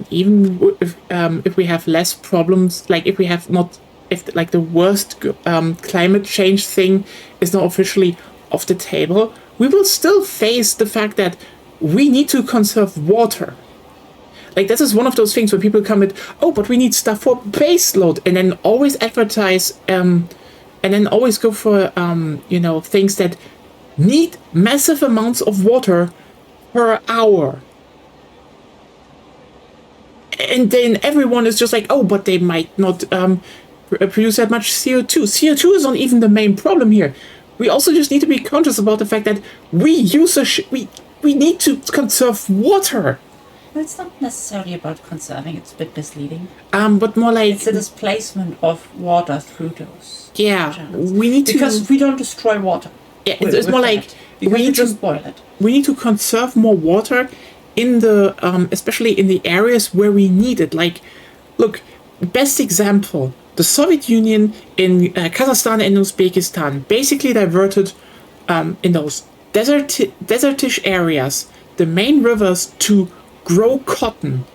Speaker 1: even if we have less problems, like if the worst climate change thing is not officially off the table, we will still face the fact that we need to conserve water. Like, this is one of those things where people come with, oh, but we need stuff for baseload, and then always advertise, and then always go for, things that need massive amounts of water per hour. And then everyone is just like, oh, but they might not produce that much CO2. CO2 is not even the main problem here. We also just need to be conscious about the fact that we need to conserve water.
Speaker 3: Well, it's not necessarily about conserving, it's a bit misleading.
Speaker 1: But more like...
Speaker 3: It's the displacement of water through those channels.
Speaker 1: We need to...
Speaker 3: Because we don't destroy water.
Speaker 1: Yeah, it's more like...
Speaker 3: We need to boil it.
Speaker 1: We need to conserve more water in the... especially in the areas where we need it. Like, look, best example, the Soviet Union in Kazakhstan and Uzbekistan basically diverted in those desertish areas the main rivers to grow cotton,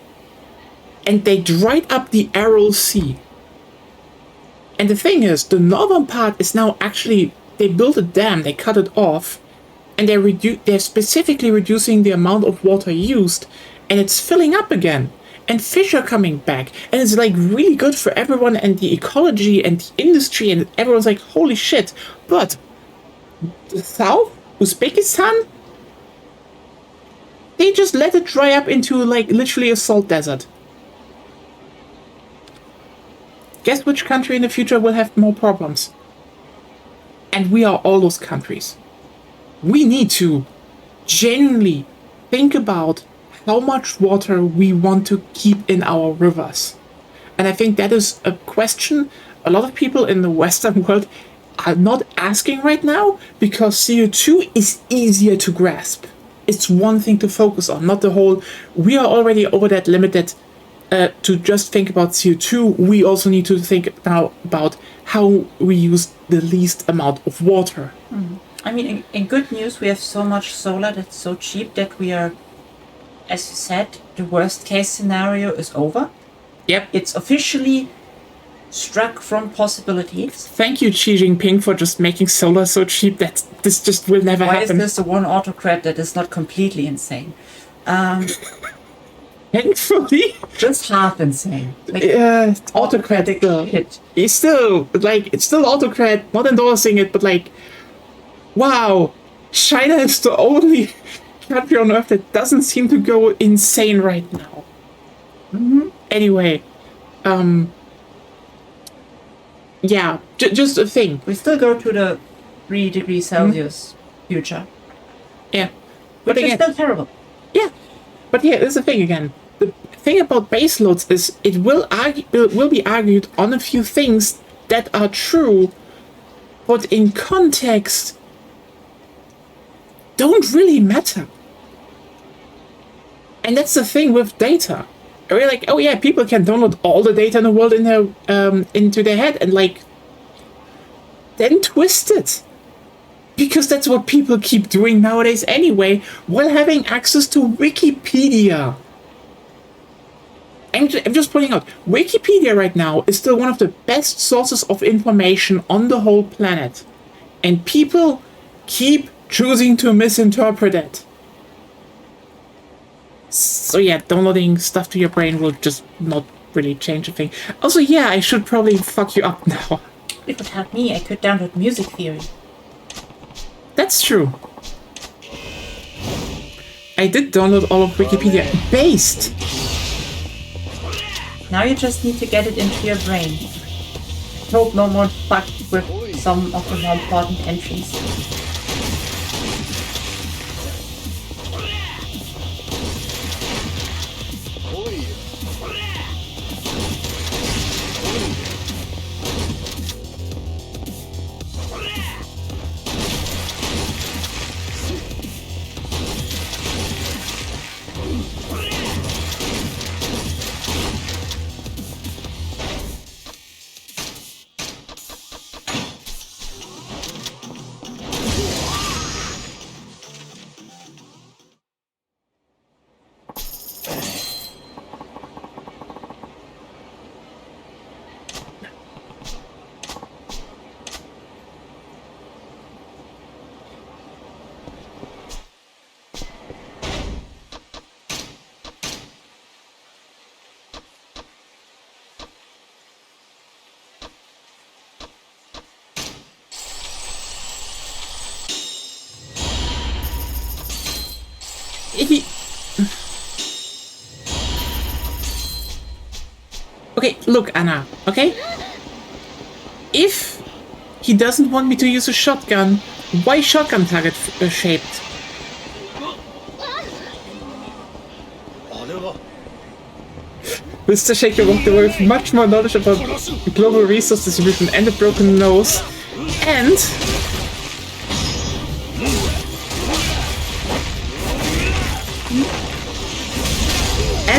Speaker 1: and they dried up the Aral Sea. And the thing is, the northern part is now actually, they built a dam, they cut it off, and they're specifically reducing the amount of water used, and it's filling up again, and fish are coming back, and it's like really good for everyone and the ecology and the industry, and everyone's like, holy shit. But the south, Uzbekistan, they just let it dry up into like literally a salt desert. Guess which country in the future will have more problems? And we are all those countries. We need to genuinely think about how much water we want to keep in our rivers. And I think that is a question a lot of people in the Western world are not asking right now, because CO2 is easier to grasp. It's one thing to focus on, not the whole, we are already over that limit that to just think about CO2, we also need to think now about how we use the least amount of water.
Speaker 3: I mean, in good news, we have so much solar that's so cheap that we are, as you said, the worst case scenario is over.
Speaker 1: Yep.
Speaker 3: It's officially struck from possibilities.
Speaker 1: Thank you, Xi Jinping, for just making solar so cheap that this just will never
Speaker 3: Why
Speaker 1: happen.
Speaker 3: is this the one autocrat that is not completely insane?
Speaker 1: Thankfully,
Speaker 3: Just half insane. Like,
Speaker 1: autocrat still.
Speaker 3: shit.
Speaker 1: It's still autocrat, not endorsing it, but like, wow, China is the only country on earth that doesn't seem to go insane right now. Anyway, yeah, just a thing.
Speaker 3: We still go to the 3 degrees Celsius future,
Speaker 1: Yeah,
Speaker 3: which is
Speaker 1: again,
Speaker 3: still terrible.
Speaker 1: yeah, but yeah, there's the thing again. The thing about baseloads is it will be argued on a few things that are true, but in context don't really matter. And that's the thing with data. We're like, oh yeah, people can download all the data in the world in their into their head and like then twist it. Because that's what people keep doing nowadays anyway, while having access to Wikipedia. I'm just pointing out, Wikipedia right now is still one of the best sources of information on the whole planet. And people keep choosing to misinterpret it. So yeah, downloading stuff to your brain will just not really change a thing. Also, yeah, I should probably fuck you up now.
Speaker 3: It would help me. I could download music theory.
Speaker 1: That's true. I did download all of Wikipedia based.
Speaker 3: Now you just need to get it into your brain. Hope no more fucked with some of the more important entries.
Speaker 1: Okay, look, Anna, okay? If he doesn't want me to use a shotgun, why shotgun target shaped? Mr. Shaker walked away with much more knowledge about global resource distribution and a broken nose, and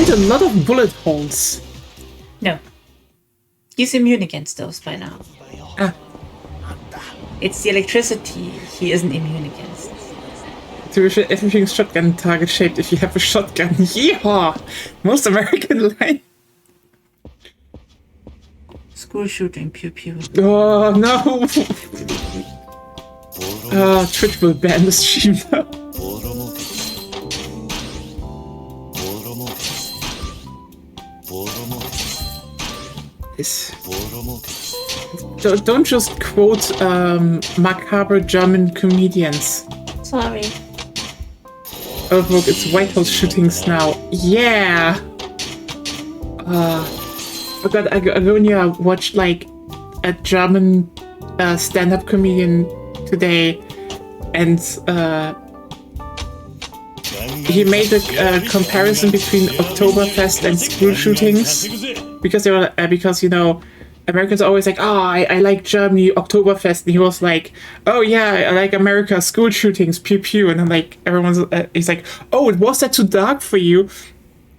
Speaker 1: a lot of bullet holes.
Speaker 3: No. He's immune against those by now.
Speaker 1: Ah.
Speaker 3: It's the electricity he isn't immune against.
Speaker 1: To be sure, everything's shotgun target shaped if you have a shotgun. Yeehaw! Most American line.
Speaker 3: School shooting, pew pew.
Speaker 1: Oh no! Twitch will ban the stream now. Don't just quote macabre German comedians.
Speaker 3: Sorry.
Speaker 1: Oh look, it's White House shootings now. Yeah! Oh god, I only watched like a German stand-up comedian today, and he made a comparison between Oktoberfest and school shootings because they were because you know Americans are always like, oh, I like Germany Oktoberfest, and he was like, oh yeah, I like America school shootings, pew pew, and I'm like, everyone's he's like, oh, was that too dark for you?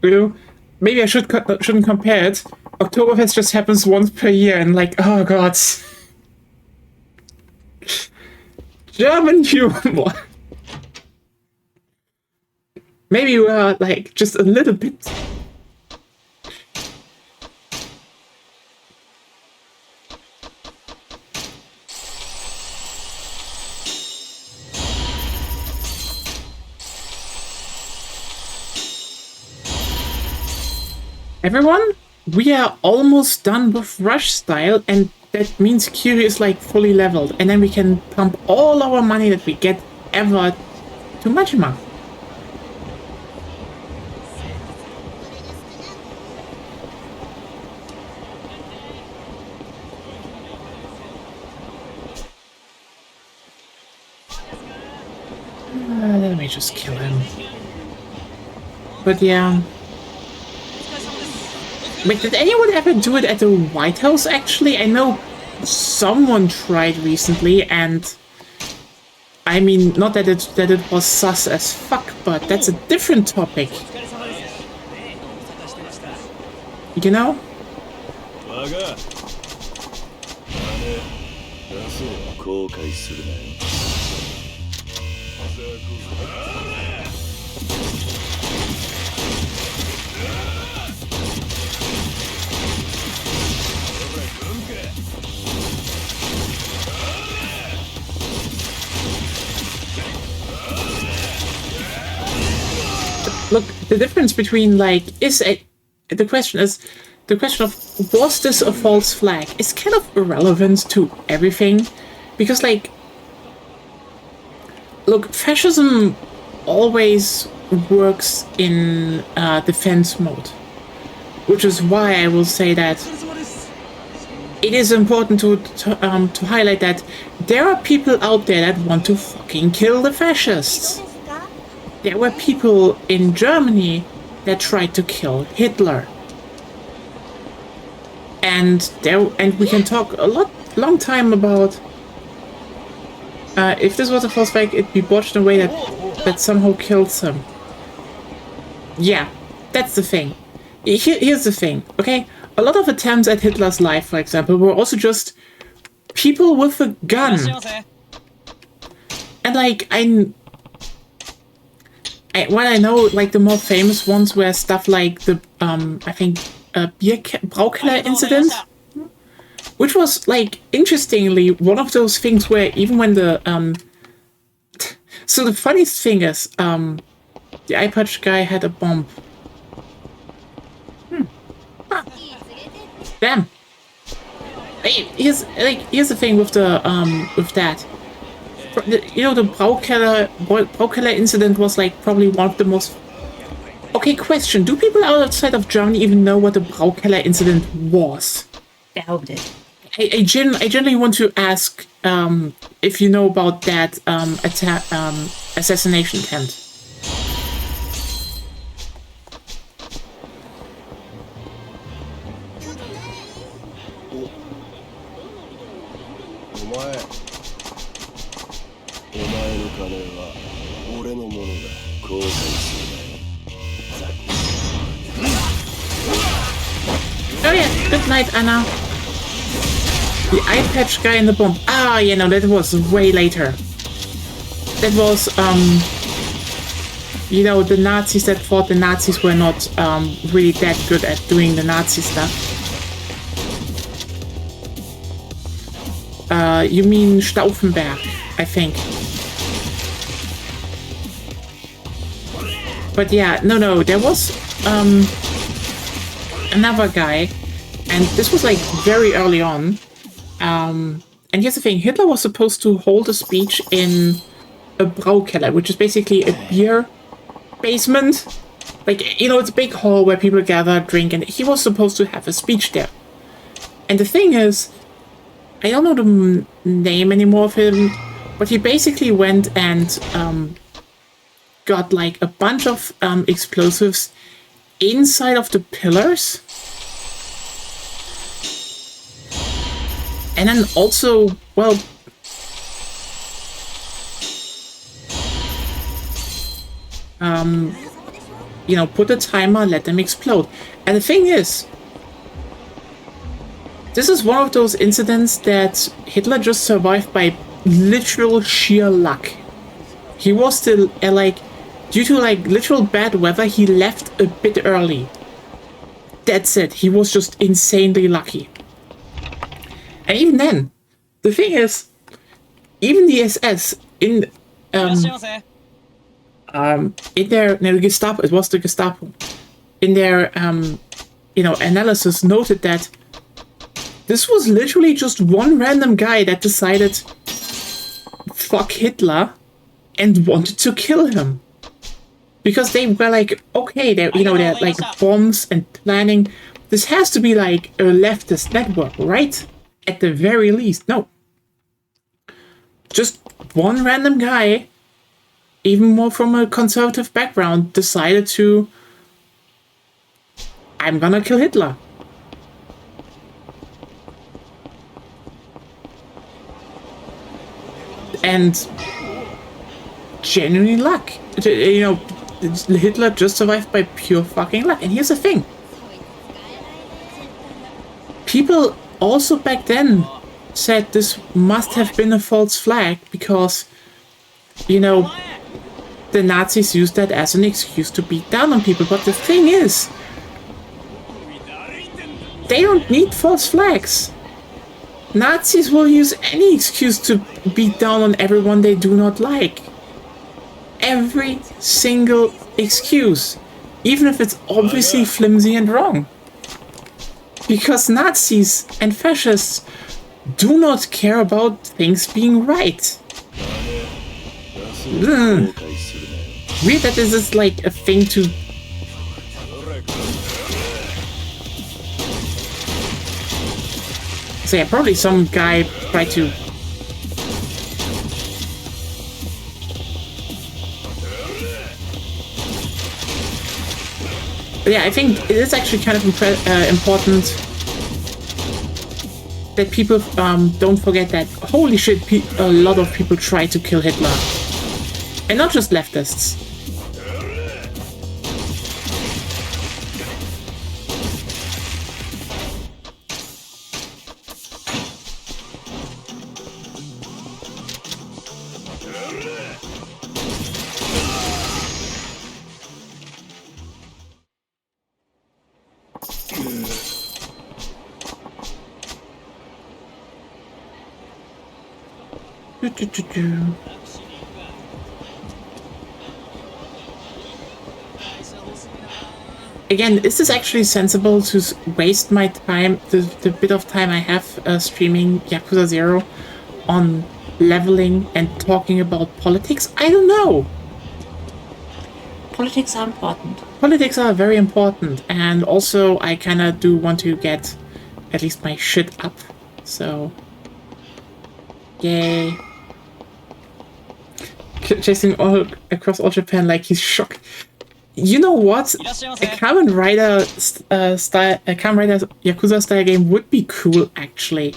Speaker 1: You know, maybe I shouldn't compare it. Oktoberfest just happens once per year, and like, oh god, German humor. Maybe we are like just a little bit. Everyone, we are almost done with Rush Style, and that means Kyrie is like fully leveled, and then we can pump all our money that we get ever to Majima. Let me just kill him. But yeah. Wait, did anyone ever do it at the White House, actually? I know someone tried recently, and... I mean, not that it was sus as fuck, but that's a different topic. You know? Look, the difference between, like, the question of, was this a false flag, is kind of irrelevant to everything, because, like, look, fascism always works in defense mode, which is why I will say that it is important to highlight that there are people out there that want to fucking kill the fascists. There were people in Germany that tried to kill Hitler. And we can talk long time about if this was a false flag, it'd be botched in a way that somehow kills him. Yeah, that's the thing. Here's the thing, okay? A lot of attempts at Hitler's life, for example, were also just people with a gun. And like, what I know, like, the more famous ones were stuff like the, I think, Braukeller incident, which was, like, interestingly, one of those things where even when the, so the funniest thing is, the eye patch guy had a bomb. Huh. Damn. Here's the thing with the, with that. You know, the Braukeller incident was like probably one of the most... Okay, question. Do people outside of Germany even know what the Braukeller incident was?
Speaker 3: Doubt it.
Speaker 1: I generally want to ask if you know about that assassination attempt. Oh yeah, good night, Anna. The eye patch guy in the bomb. Ah, yeah, no, that was way later. That was, you know, the Nazis that thought the Nazis were not really that good at doing the Nazi stuff. You mean Stauffenberg, I think. But yeah, no, there was another guy, and this was like very early on. And here's the thing, Hitler was supposed to hold a speech in a Braukeller, which is basically a beer basement. Like, you know, it's a big hall where people gather, drink, and he was supposed to have a speech there. And the thing is, I don't know the name anymore of him, but he basically went and got like a bunch of explosives inside of the pillars. And then also, well, you know, put a timer, let them explode. And the thing is, this is one of those incidents that Hitler just survived by literal sheer luck. He was still, like, due to, like, literal bad weather, he left a bit early. That's it. He was just insanely lucky. And even then, the thing is, even the SS in their, no, the Gestapo, it was the Gestapo, in their, you know, analysis noted that this was literally just one random guy that decided, fuck Hitler, and wanted to kill him. Because they were like, okay, they're, you know, they're like bombs and planning. This has to be like a leftist network, right? At the very least. No. Just one random guy, even more from a conservative background, decided to, I'm gonna kill Hitler. And genuinely luck. You know, Hitler just survived by pure fucking luck. And here's the thing. People also back then said this must have been a false flag because, you know, the Nazis used that as an excuse to beat down on people. But the thing is, they don't need false flags. Nazis will use any excuse to beat down on everyone they do not like. Every single excuse. Even if it's obviously flimsy and wrong. Because Nazis and fascists do not care about things being right. Weird that this is like a thing to... So yeah, probably some guy tried to... But yeah, I think it is actually kind of important that people don't forget that, holy shit, a lot of people try to kill Hitler. And not just leftists. Again, is this actually sensible to waste my time, the bit of time I have streaming Yakuza 0 on leveling and talking about politics? I don't know.
Speaker 3: Politics are important.
Speaker 1: Politics are very important, and also I kind of do want to get at least my shit up, so yay. Chasing all across all Japan like he's shocked. You know what? A Kamen Rider style, a Kamen Rider Yakuza style game would be cool, actually.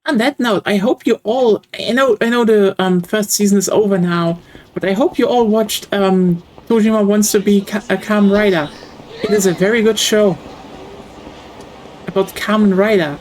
Speaker 1: On that note, I hope you all. I know the first season is over now, but I hope you all watched Tojima Wants to Be a Kamen Rider. It is a very good show about Kamen Rider.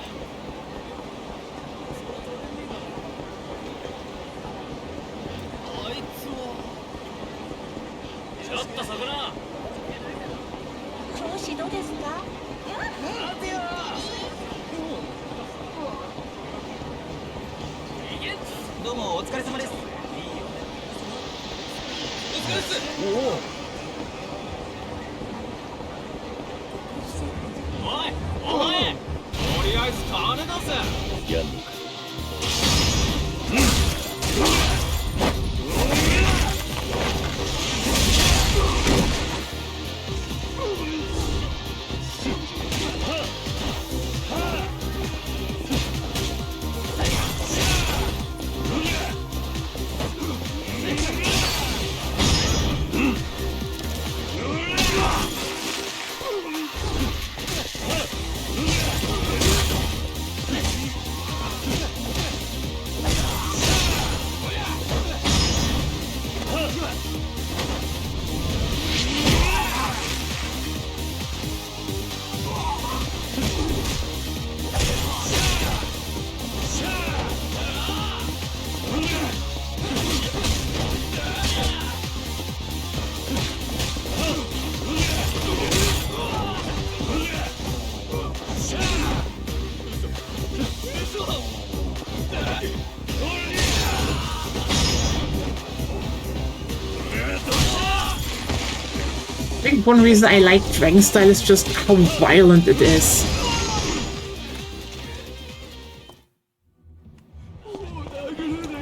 Speaker 1: think one reason I like Dragon Style is just how violent it is.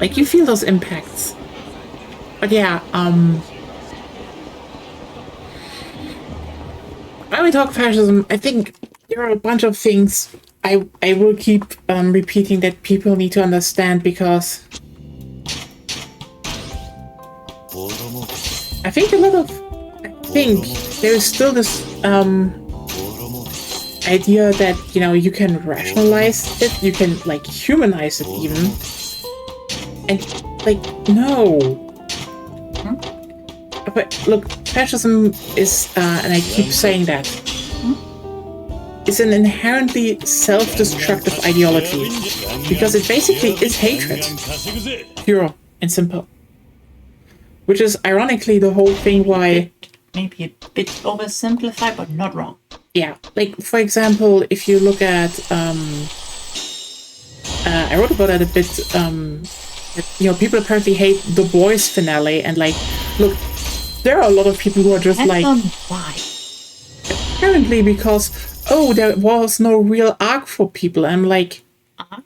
Speaker 1: Like, you feel those impacts. But yeah, when we talk fascism, I think there are a bunch of things I will keep repeating that people need to understand, because I think there is still this idea that, you know, you can rationalize it, you can like humanize it even, and like, no. But look, fascism is, and I keep saying that, it's an inherently self-destructive ideology, because it basically is hatred, pure and simple. Which is ironically the whole thing why...
Speaker 3: Maybe a bit oversimplified, but not wrong.
Speaker 1: Yeah, like, for example, if you look at... I wrote about it a bit, that, you know, people apparently hate The Boys finale, and like, look, there are a lot of people who are just like...
Speaker 3: why?
Speaker 1: Apparently because, oh, there was no real arc for people. I'm like...
Speaker 3: Arc?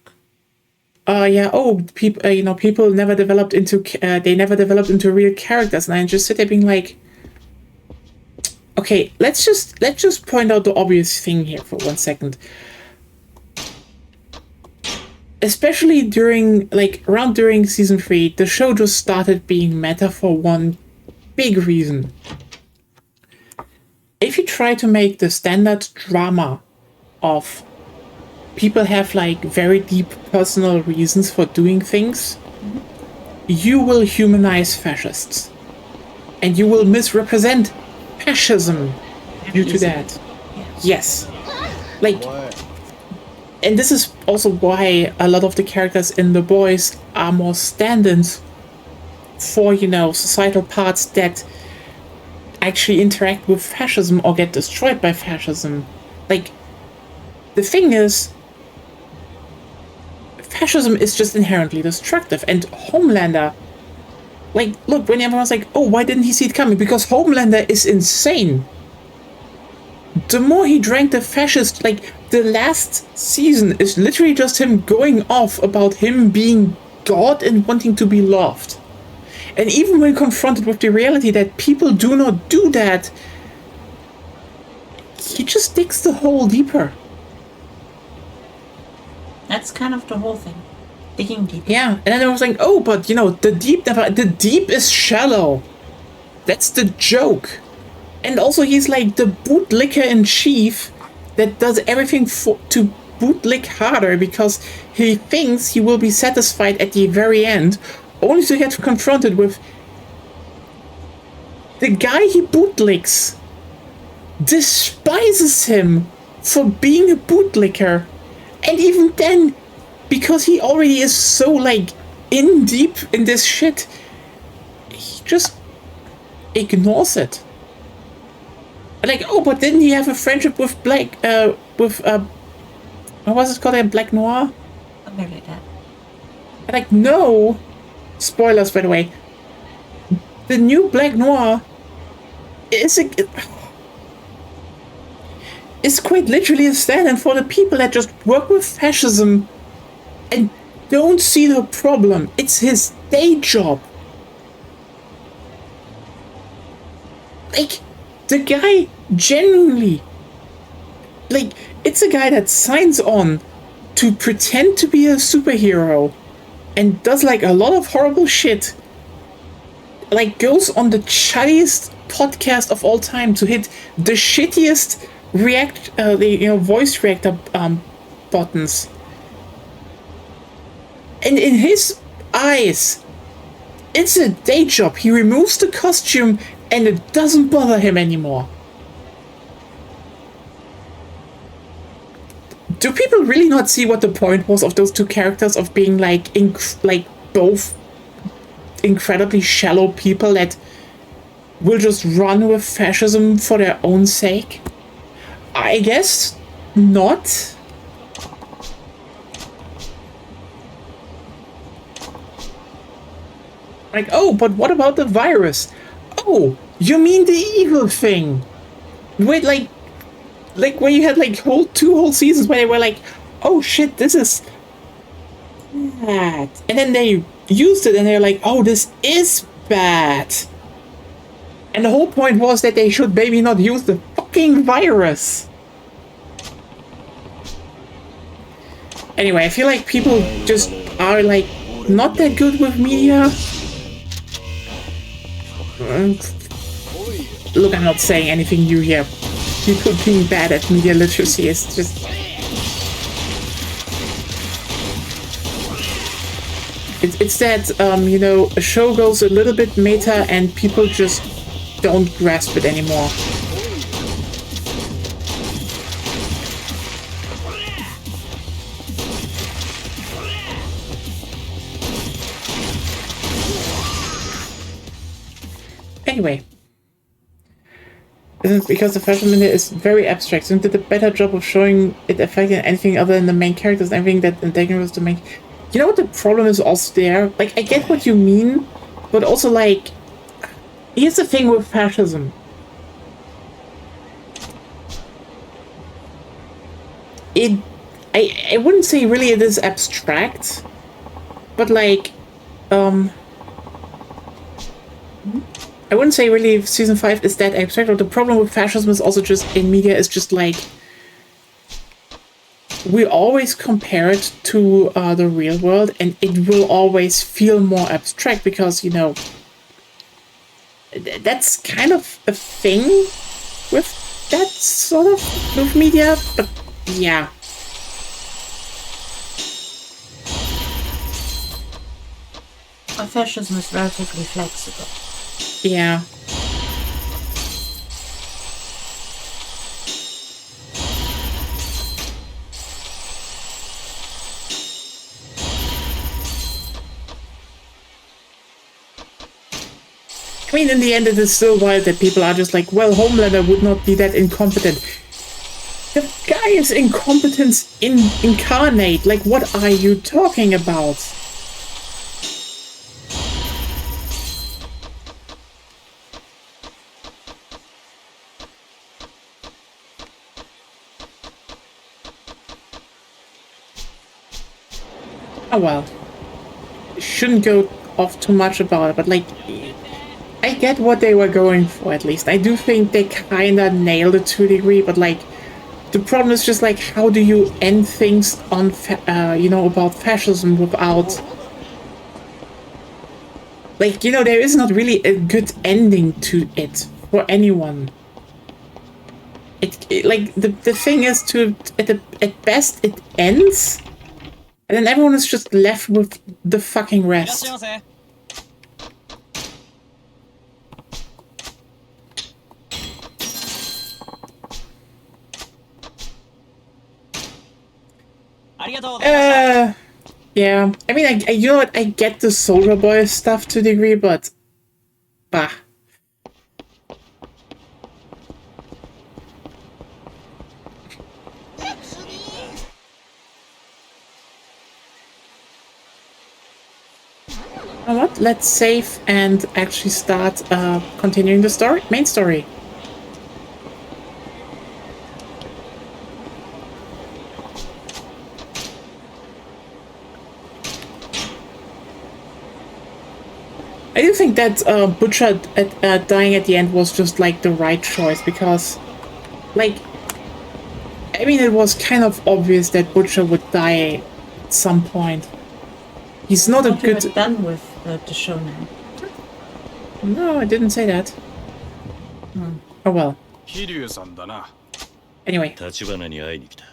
Speaker 1: Yeah, oh, people, you know, people never developed into, they never developed into real characters, and I just sit there being like, okay, let's just point out the obvious thing here for 1 second. Especially during, like, around during season 3, the show just started being meta for one big reason. If you try to make the standard drama of people have like very deep personal reasons for doing things, you will humanize fascists. And you will misrepresent fascism due to that. Yes. Like, and this is also why a lot of the characters in The Boys are more stand-ins for, you know, societal parts that actually interact with fascism or get destroyed by fascism. Like, the thing is, fascism is just inherently destructive, and Homelander, like, look, when everyone's like, oh, why didn't he see it coming? Because Homelander is insane. The more he drank the fascist, like, the last season is literally just him going off about him being God and wanting to be loved. And even when confronted with the reality that people do not do that, he just digs the hole deeper.
Speaker 3: That's kind of the whole thing. Digging deep.
Speaker 1: Yeah, and then I was like, oh, but you know, the deep is shallow. That's the joke. And also he's like the bootlicker-in-chief that does everything to bootlick harder because he thinks he will be satisfied at the very end, only to get confronted with the guy he bootlicks despises him for being a bootlicker. And even then, because he already is so, like, in deep in this shit, he just ignores it. Like, oh, but didn't he have a friendship with what was it called? Black Noir?
Speaker 3: Something like that.
Speaker 1: Like, no. Spoilers, by the way. The new Black Noir is quite literally a stand-in for the people that just work with fascism and don't see the problem. It's his day job. Like, the guy genuinely, like, it's a guy that signs on to pretend to be a superhero and does, like, a lot of horrible shit. Like, goes on the childiest podcast of all time to hit the shittiest voice reactor buttons. And in his eyes, it's a day job. He removes the costume and it doesn't bother him anymore. Do people really not see what the point was of those two characters of being like both incredibly shallow people that will just run with fascism for their own sake? I guess not. Like, oh, but what about the virus? Oh, You mean the evil thing? Wait, like where you had like two whole seasons where they were like, oh shit, this is bad. And then they used it and they're like, oh, this is bad. And the whole point was that they should maybe not use the fucking virus. Anyway, I feel like people just are like not that good with media. Look, I'm not saying anything new here. People being bad at media literacy is just... It's that, you know, a show goes a little bit meta and people just don't grasp it anymore. Anyway. Because the fashion media is very abstract, so it did a better job of showing it affecting anything other than the main characters and everything that antagonist to make. You know what the problem is also there? Like, I get what you mean, but also, like, here's the thing with fascism. I wouldn't say really it is abstract, but like, I wouldn't say really season 5 is that abstract. But the problem with fascism is also just in media is just like, we always compare it to the real world, and it will always feel more abstract because, you know, that's kind of a thing with that sort of with media, but yeah.
Speaker 3: Fascism is relatively flexible.
Speaker 1: Yeah. I mean, in the end, it is still wild that people are just like, well, Homelander would not be that incompetent. The guy is incompetence incarnate. Like, what are you talking about? Oh well. Shouldn't go off too much about it, but like, I get what they were going for, at least. I do think they kinda nailed it to a degree, but like, the problem is just like, how do you end things on, you know, about fascism without... Like, you know, there is not really a good ending to it for anyone. It like, the thing is to, at best, it ends, and then everyone is just left with the fucking rest. Yeah. I mean, I you know what? I get the Soldier Boy stuff to a degree, but... Bah. You know what? Let's save and actually start continuing the story, main story. I do think that Butcher dying at the end was just like the right choice because, like, I mean, it was kind of obvious that Butcher would die at some point. He's not a good.
Speaker 3: We're done with the show now.
Speaker 1: No, I didn't say that. Oh well. Anyway.
Speaker 2: 立花に会いに来た。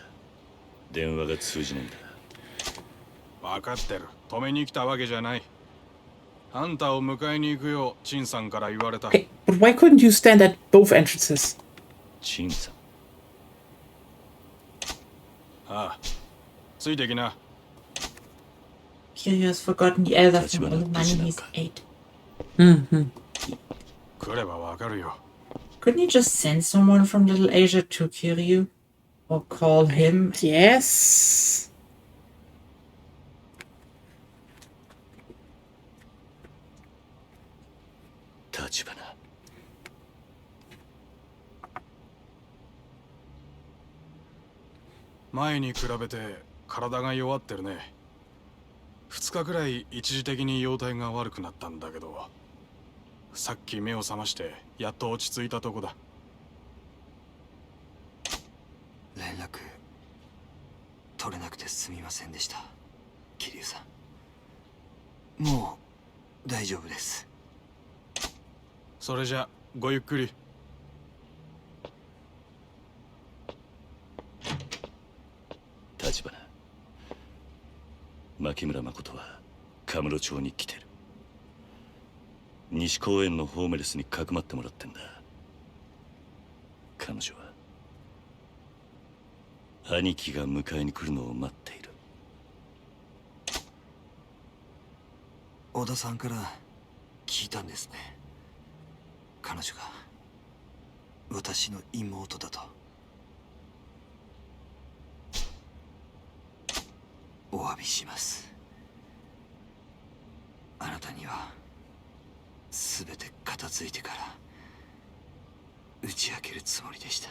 Speaker 2: 電話が通じねえんだ。
Speaker 6: 分かってる。止めに来たわけじゃない。あんたを迎えに行くよう陳さんから言われた。
Speaker 1: Okay, but why couldn't you stand at both entrances?
Speaker 2: 陳さん。
Speaker 6: ああ、ついてきな。
Speaker 3: Kiryu has forgotten the elder from all the money he's ate.
Speaker 6: 来ればわかるよ。
Speaker 3: Couldn't he just send someone from Little Asia to Kiryu? Or call him?
Speaker 1: Yes.
Speaker 6: 前に比べて体が弱ってるね。2日くらい一時的に容体が悪くなったんだけど、さっき目を覚ましてやっと落ち着いたとこだ。
Speaker 7: 連絡取れなくてすみませんでした、桐生さん。もう大丈夫です。
Speaker 6: それじゃごゆっくり。
Speaker 2: 立花、牧村誠はカムロ町に来てる。西公園のホームレスにかくまってもらってんだ。彼女は兄貴が迎えに来るのを待っている。
Speaker 7: 小田さんから聞いたんですね。彼女が私の妹だと。お詫びします。あなたには全て片付いてから打ち明けるつもりでした。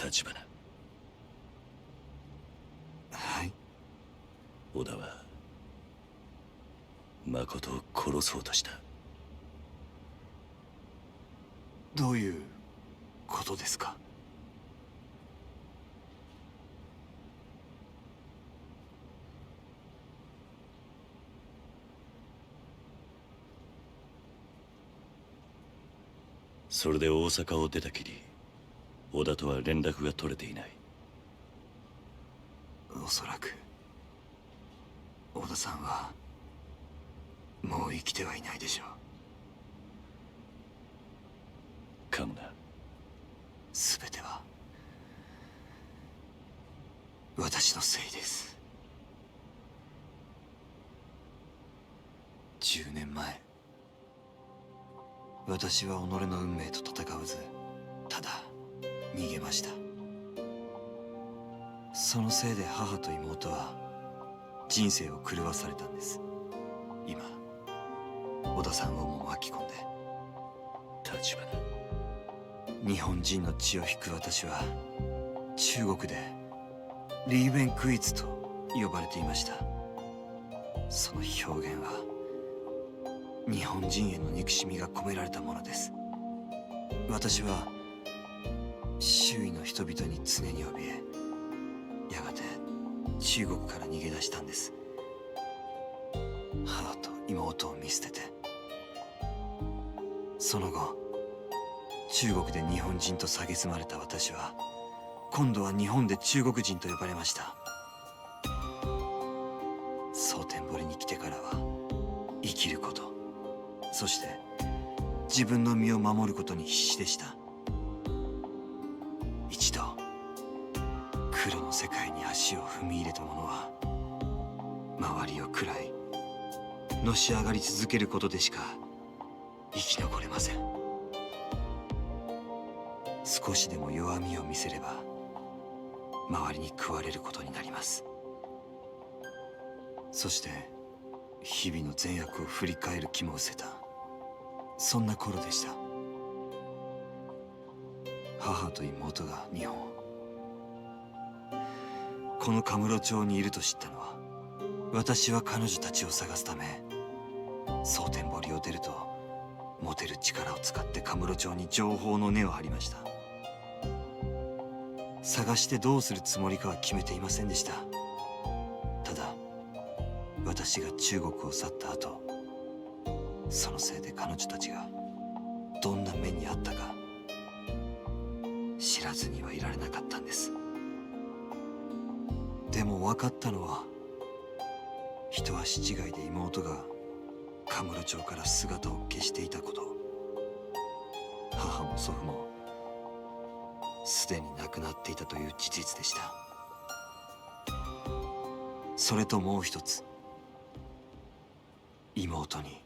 Speaker 2: 立花、
Speaker 7: はい。
Speaker 2: 小田は誠を殺そうとした。
Speaker 7: どういうことですか？
Speaker 2: それで大阪を出たきり、小田とは連絡が取れていない。
Speaker 7: おそらく小田さんはもう生きてはいないでしょう。
Speaker 2: かもな。
Speaker 7: 全ては私のせいです。10年前、私は己の運命と戦わず、ただ逃げました。そのせいで母と妹は人生を狂わされたんです。今小田さんをも巻き込んで。
Speaker 2: 立花、
Speaker 7: 日本人の血を引く私は中国でリーベンクイツと呼ばれていました。その表現は日本人への憎しみが込められたものです。私は周囲の人々に常に怯え、やがて中国から逃げ出したんです。母と妹を見捨てて。その後、中国で日本人と蔑まれた私は、今度は日本で中国人と呼ばれました。蒼天堀に来てからは生きること、そして自分の身を守ることに必死でした。一度黒の世界に足を踏み入れた者は、周りを喰らいのし上がり続けることでしか生き残れません。少しでも弱みを見せれば周りに食われることになります。そして日々の善悪を振り返る気も失せた、そんな頃でした。母と妹が日本、このカムロ町にいると知ったのは、私は彼女たちを探すため蒼天堀を出ると、持てる力を使ってカムロ町に情報の根を張りました。探してどうするつもりかは決めていませんでした。ただ私が中国を去った後、そのせいで彼女たちがどんな目にあったか知らずにはいられなかったんです。でも分かったのは、一足違いで妹がカムロ町から姿を消していたこと。母も祖父もすでに亡くなっていたという事実でした。それともう一つ、妹に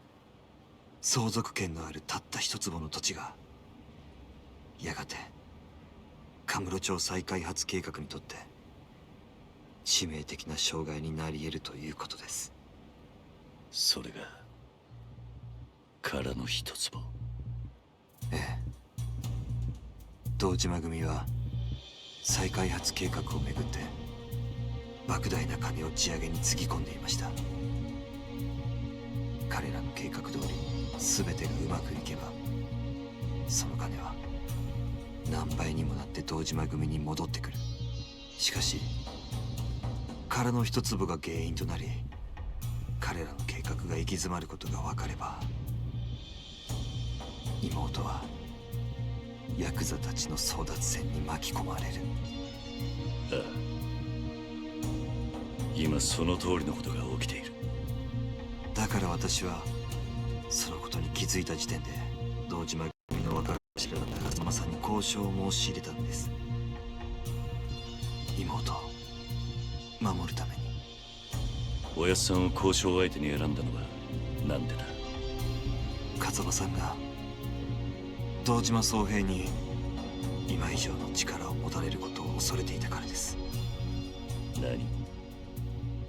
Speaker 7: 相続権のあるたった一坪の土地が、やがてカムロ町再開発計画にとって致命的な障害になり得るということです。
Speaker 2: それが殻の一坪。
Speaker 7: ええ、堂島組は再開発計画をめぐって莫大な金を地上げにつぎ込んでいました。彼らの計画通り全てがうまくいけば、その金は何倍にもなって堂島組に戻ってくる。しかし殻の一粒が原因となり、彼らの計画が行き詰まることが分かれば、妹はヤクザたちの争奪戦に巻き込まれる。
Speaker 2: ああ、今その通りのことが起きている。
Speaker 7: だから私はそのことに気づいた時点で堂島組の若頭だった風間さんに交渉を申し入れたんです。妹を守るために。
Speaker 2: おやっさんを交渉相手に選んだのはなんでだ。
Speaker 7: 風間さんが堂島宗平に今以上の力を持たれることを恐れていたからです。
Speaker 2: 何？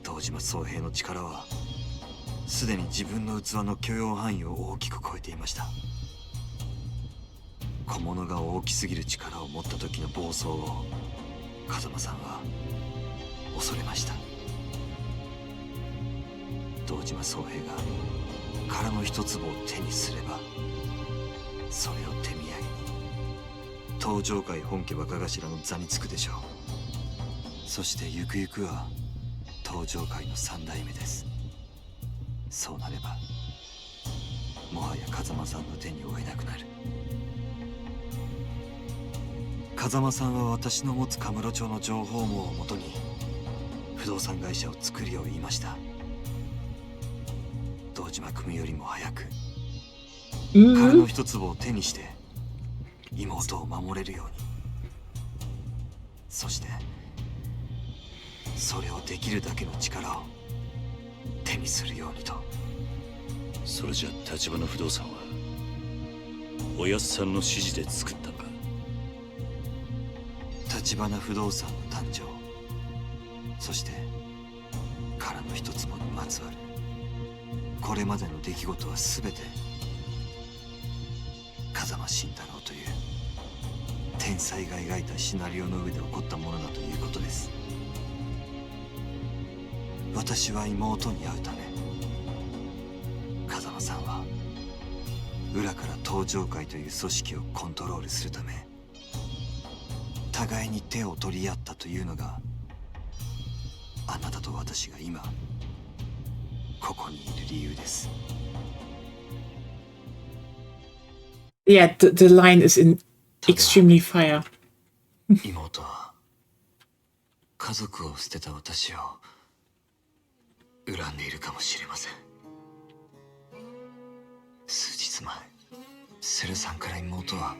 Speaker 7: 堂島宗平の力はすでに自分の器の許容範囲を大きく超えていました。小物が大きすぎる力を持った時の暴走を風間さんは恐れました。堂島宗平が殻の一粒を手にすれば、それを手土産に東上界本家若頭の座につくでしょう。そしてゆくゆくは東上界の三代目です。そうなればもはや風間さんの手に負えなくなる。風間さんは私の持つカムロ町の情報網をもとに不動産会社を作るよう言いました。堂島組よりも早く殻の一粒を手にして妹を守れるように、そしてそれをできるだけの力を手にするようにと。
Speaker 2: それじゃ立花不動産はおやっさんの指示で作ったのか。
Speaker 7: 立花不動産の誕生、そして殻の一粒にまつわるこれまでの出来事は全て風間慎太郎という天才が描いたシナリオの上で起こったものだということです。私は妹に会うため、風間さんは裏から東上界という組織をコントロールするため互いに手を取り合ったというのが、あなたと私が今ここにいる理由です。
Speaker 1: Yeah, the line is in extremely fire.
Speaker 7: 妹は家族を捨てた私を恨んでいるかもしれません。数日前、セルさんから妹は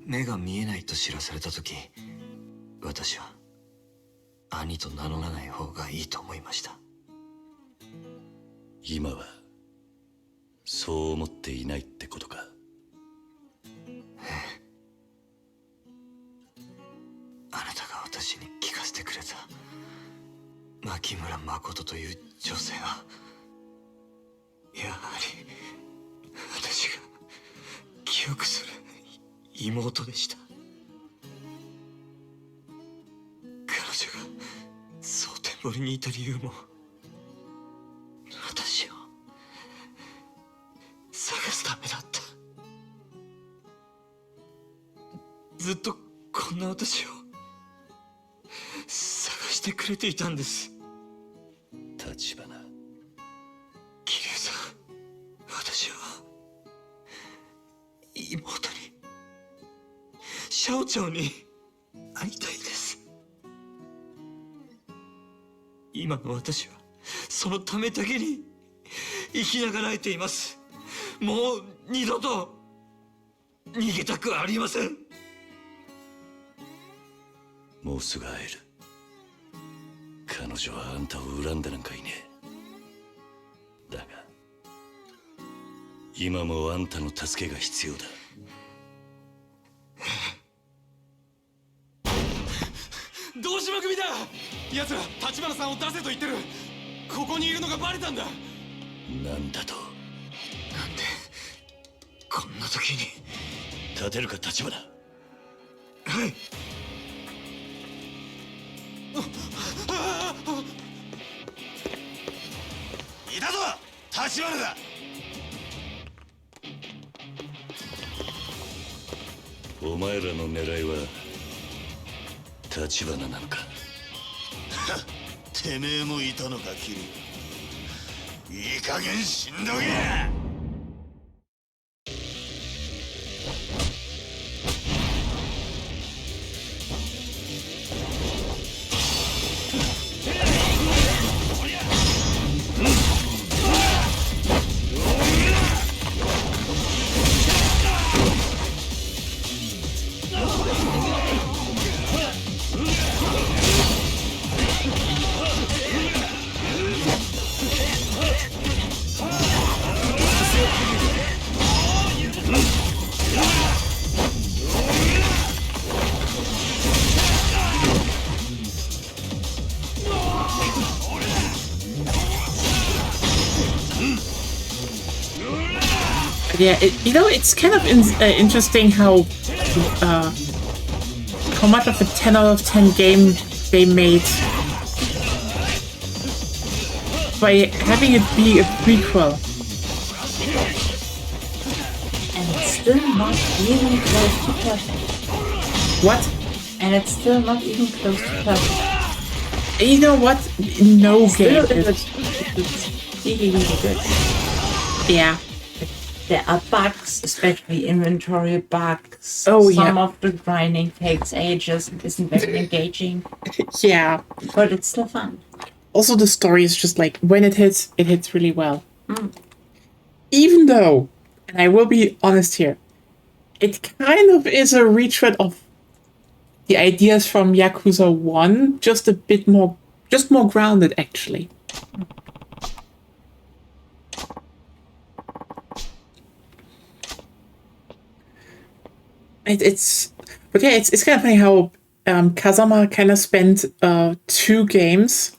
Speaker 7: 目が見えないと知らされた時、私は兄と名乗らない方がいいと思いました。
Speaker 2: 今はそう思っていないってことか。
Speaker 7: あなたが私に聞かせてくれた牧村誠という女性は、やはり私が記憶する妹でした。彼女が蒼天堀にいた理由も、私を探すためだった。ずっとこんな私を探してくれていたんです。
Speaker 2: 立花、
Speaker 7: 桐生さん、私は妹に、シャオちゃんに会いたいです。今の私はそのためだけに生きながらえています。もう二度と逃げたくありません。
Speaker 2: もうすぐ会える。彼女はあんたを恨んでなんかいねえ。だが今もあんたの助けが必要だ。
Speaker 6: 堂島組だ。奴ら立花さんを出せと言ってる。ここにいるのがバレたんだ。
Speaker 2: なんだと。
Speaker 7: なんでこんな時に。
Speaker 2: 立てるか立花。
Speaker 7: はい。いたぞ、立花だ。
Speaker 2: お前らの狙いは立花なのか。
Speaker 7: てめえもいたのか、キリ。いい加減死んどけ。
Speaker 1: Yeah, it's kind of interesting how much of a 10 out of 10 game they made by having it be a prequel.
Speaker 3: And it's still not even close to perfect.
Speaker 1: What?
Speaker 3: And it's still not even close to perfect.
Speaker 1: You know what? No game.
Speaker 3: It's really, really good.
Speaker 1: Yeah.
Speaker 3: There are bugs, especially inventory bugs.
Speaker 1: Oh,
Speaker 3: Some
Speaker 1: yeah.
Speaker 3: of the grinding takes ages and isn't very engaging.
Speaker 1: Yeah.
Speaker 3: But it's still fun.
Speaker 1: Also, the story is just like, when it hits really well. Even though, and I will be honest here, it kind of is a retread of the ideas from Yakuza 1, just a bit more, just more grounded, actually. But yeah, it's kind of funny how Kazama kind of spent 2 games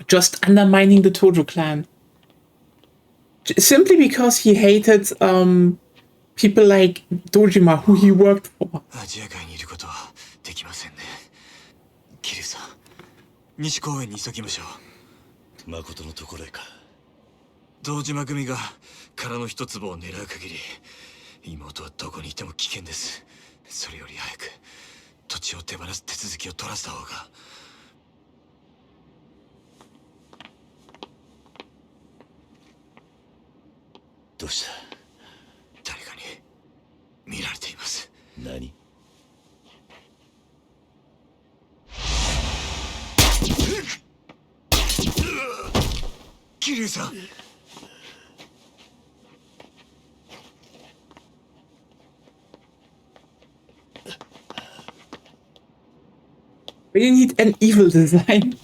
Speaker 1: just undermining the Tojo clan. Simply because he hated people like Dojima, who he worked for.
Speaker 7: アジア界にいることはできませんね。キリさん、西公園に急ぎましょう。
Speaker 2: 誠のところへか。
Speaker 7: 堂島組が殻の一粒を狙う限り、妹はどこにいても危険です。それより早く土地を手放す手続きを取らせた方が。
Speaker 2: どうした？
Speaker 7: 誰かに見られています。
Speaker 2: 何？
Speaker 7: 桐生さん。
Speaker 1: We need an evil design.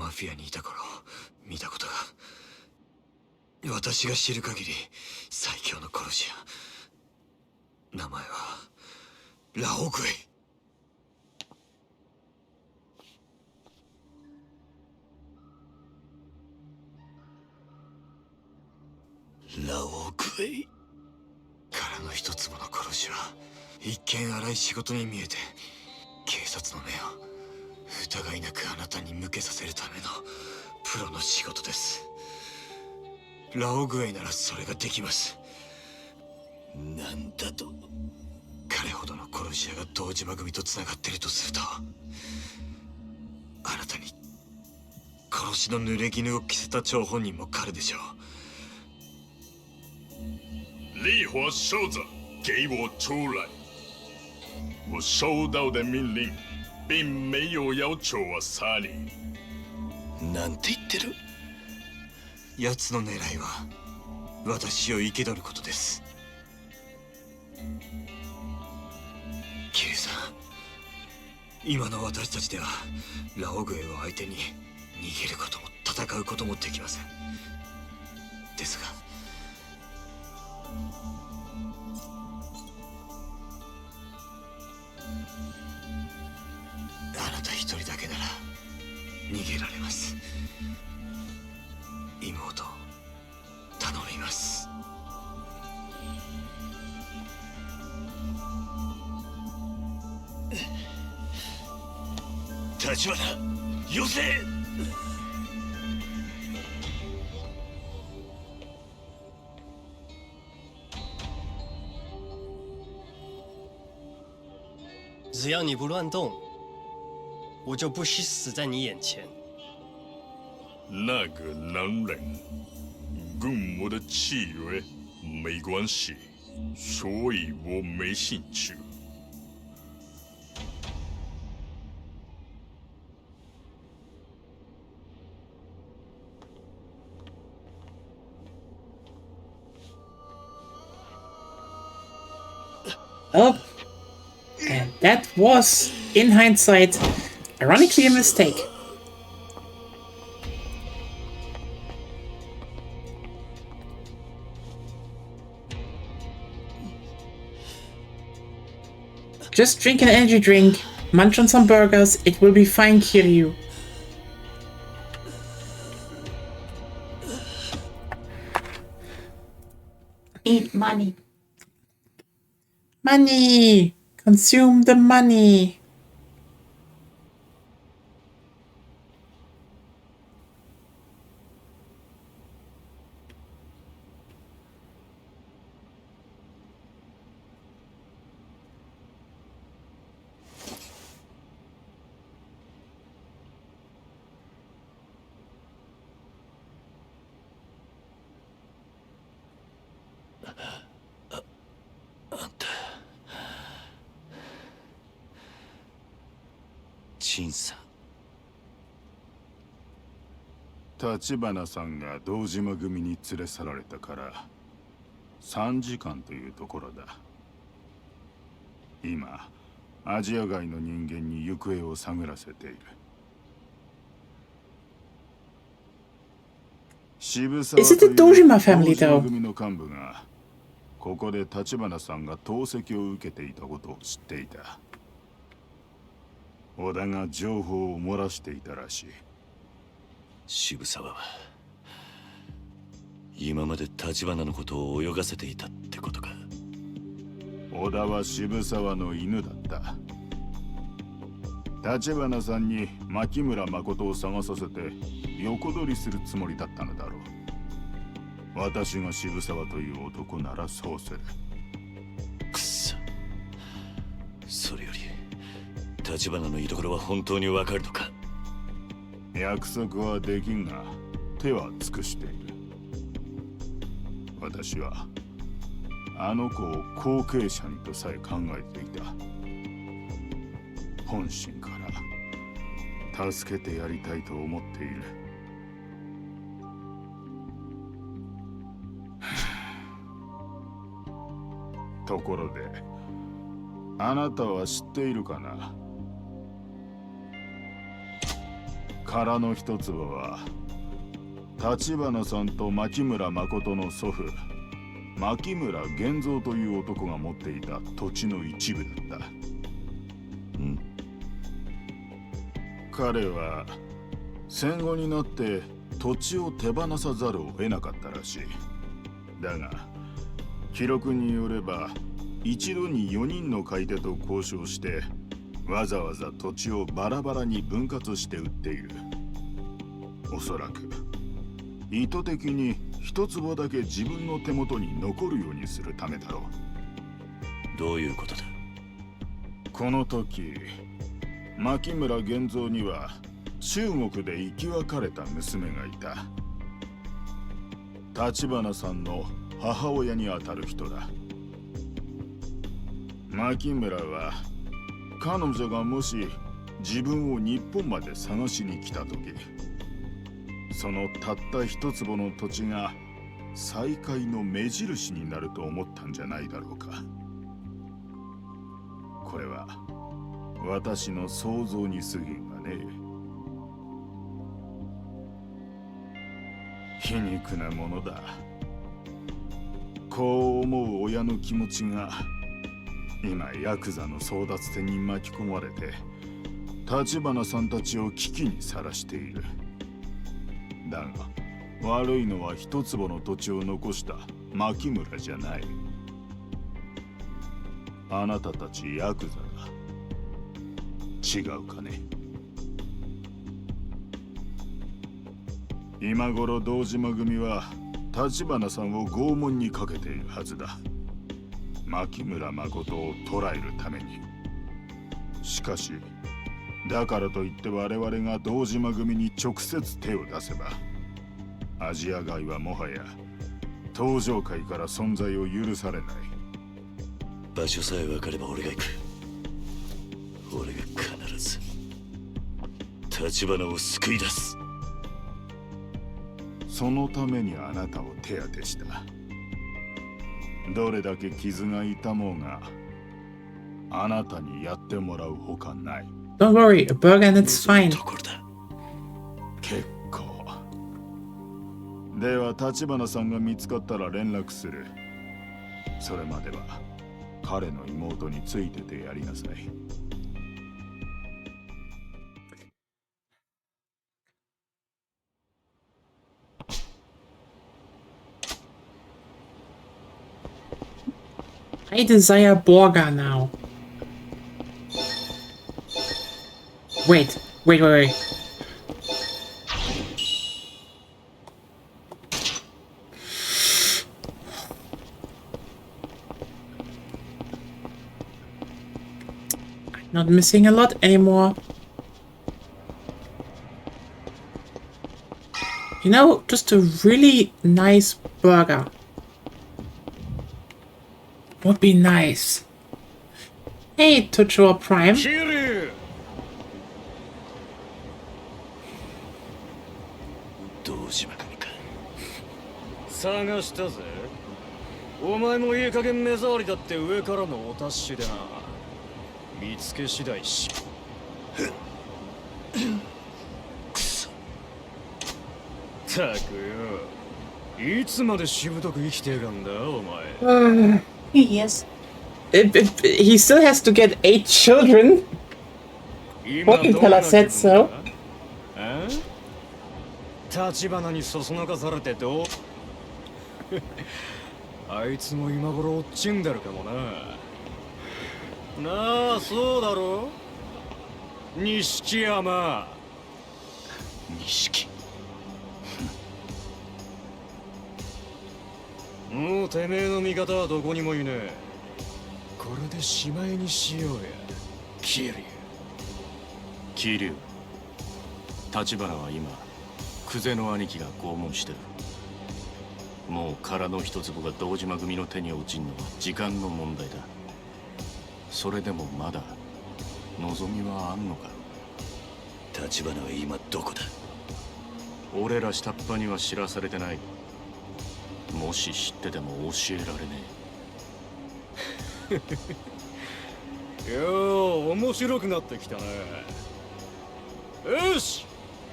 Speaker 7: フィアにいた頃見たことが。私が知る限り最強の殺し屋。名前はラオグエイ。ラオグエイ。殻の一粒の殺しは一見荒い仕事に見えて、警察の目を疑いなくあなたに向けさせるためのプロの仕事です。ラオグエイならそれができます。なんだと？彼ほどの殺し屋が堂島組とつながっているとすると、あなたに殺しの濡れ衣を着せた張本人も彼でしょ
Speaker 8: う。烈火收着，给我出来！我收到的命令，并没有要求我杀你。
Speaker 2: なんて言ってる？
Speaker 7: 奴の狙いは私を生け取ることです。キリさん、今の私たちではラオグエを相手に逃げることも戦うこともできません。ですがあなた一人だけなら逃げられます。妹、頼みます。立花、よせ。
Speaker 9: 只要你不乱动，我就不惜死在你眼前。
Speaker 8: 那个男人跟我的契约没关系，所以我没兴趣。
Speaker 1: Oh, and that was, in hindsight, ironically a mistake. Just drink an energy drink, munch on some burgers, it will be fine, Kiryu.
Speaker 3: Eat money.
Speaker 1: Money! Consume the money!
Speaker 8: 立花さんが堂島組に連れ去られたから3時間というところだ。今アジア外の人間に行方を探らせている。渋沢
Speaker 1: Is it the
Speaker 8: という
Speaker 1: Dojima family
Speaker 8: 堂島
Speaker 1: though?
Speaker 8: 組の幹部がここで立花さんが投石を受けていたことを知っていた。織田が情報を漏らしていたらしい。
Speaker 2: 渋沢は今まで立花のことを泳がせていたってことか。
Speaker 8: 織田は渋沢の犬だった。立花さんに牧村誠を探させて横取りするつもりだったのだろう。私が渋沢という男ならそうする。
Speaker 2: くっそ。それより立花の居所は本当にわかるのか。
Speaker 8: 約束はできんが手は尽くしている。私はあの子を後継者にとさえ考えていた。本心から助けてやりたいと思っている。ところであなたは知っているかな。殻の一粒は立花さんと牧村誠の祖父牧村源三という男が持っていた土地の一部だった。彼は戦後になって土地を手放さざるを得なかったらしい。だが記録によれば一度に4人の買い手と交渉してわざわざ土地をバラバラに分割して売っている。おそらく意図的に一坪だけ自分の手元に残るようにするためだろ
Speaker 2: う。どういうことだ。
Speaker 8: この時牧村源三には中国で生き別れた娘がいた。立花さんの母親にあたる人だ。牧村は彼女がもし自分を日本まで探しに来た時、そのたった一坪の土地が再会の目印になると思ったんじゃないだろうか。これは私の想像に過ぎんがね。皮肉なものだ。こう思う親の気持ちが今ヤクザの争奪戦に巻き込まれて立花さんたちを危機にさらしている。だが悪いのは一坪の土地を残した牧村じゃない。あなたたちヤクザだ。違うかね。今頃堂島組は立花さんを拷問にかけているはずだ。牧村誠を捕らえるために。しかしだからといって我々が堂島組に直接手を出せばアジア街はもはや東上界から存在を許されない。
Speaker 2: 場所さえ分かれば俺が行く。俺が必ず立花を救い出す。
Speaker 8: そのためにあなたを手当てした。どれだけ傷が痛もうがあなたにやってもらうほかない。
Speaker 1: Don't worry, a burger and it's fine.
Speaker 2: ところだ。
Speaker 8: 結構。では立花さんが見つかったら連絡する。それまでは彼の妹についててやりなさい。
Speaker 1: I desire burger now. Wait. I'm not missing a lot anymore. You know, just a really nice burger would be nice. Hey, Tuchua Prime.
Speaker 2: 堂島組か。
Speaker 9: 探したぜ。お前もいい加減目障りだって上からのお達しでな。見つけ次第し。
Speaker 2: くそ。
Speaker 9: たくよ。いつまでしぶとく生きていかんだお前。
Speaker 3: Yes.
Speaker 1: He still has to get 8 children. Fortune teller said so.
Speaker 9: 立花にそそのかされてどうあいつも今頃落ちんだるかもな。なあ、そうだろ錦山。
Speaker 2: 錦。
Speaker 9: もうてめえの味方はどこにもいねえ。これでしまいにしようや。桐生。立花は今久世の兄貴が拷問してる。もう殻の一粒が堂島組の手に落ちんのは時間の問題だ。それでもまだ望みはあんのか。
Speaker 2: 立花は今どこだ。
Speaker 9: 俺ら下っ端には知らされてない。もし知ってても教えられねえ。よう面白くなってきたね。よし、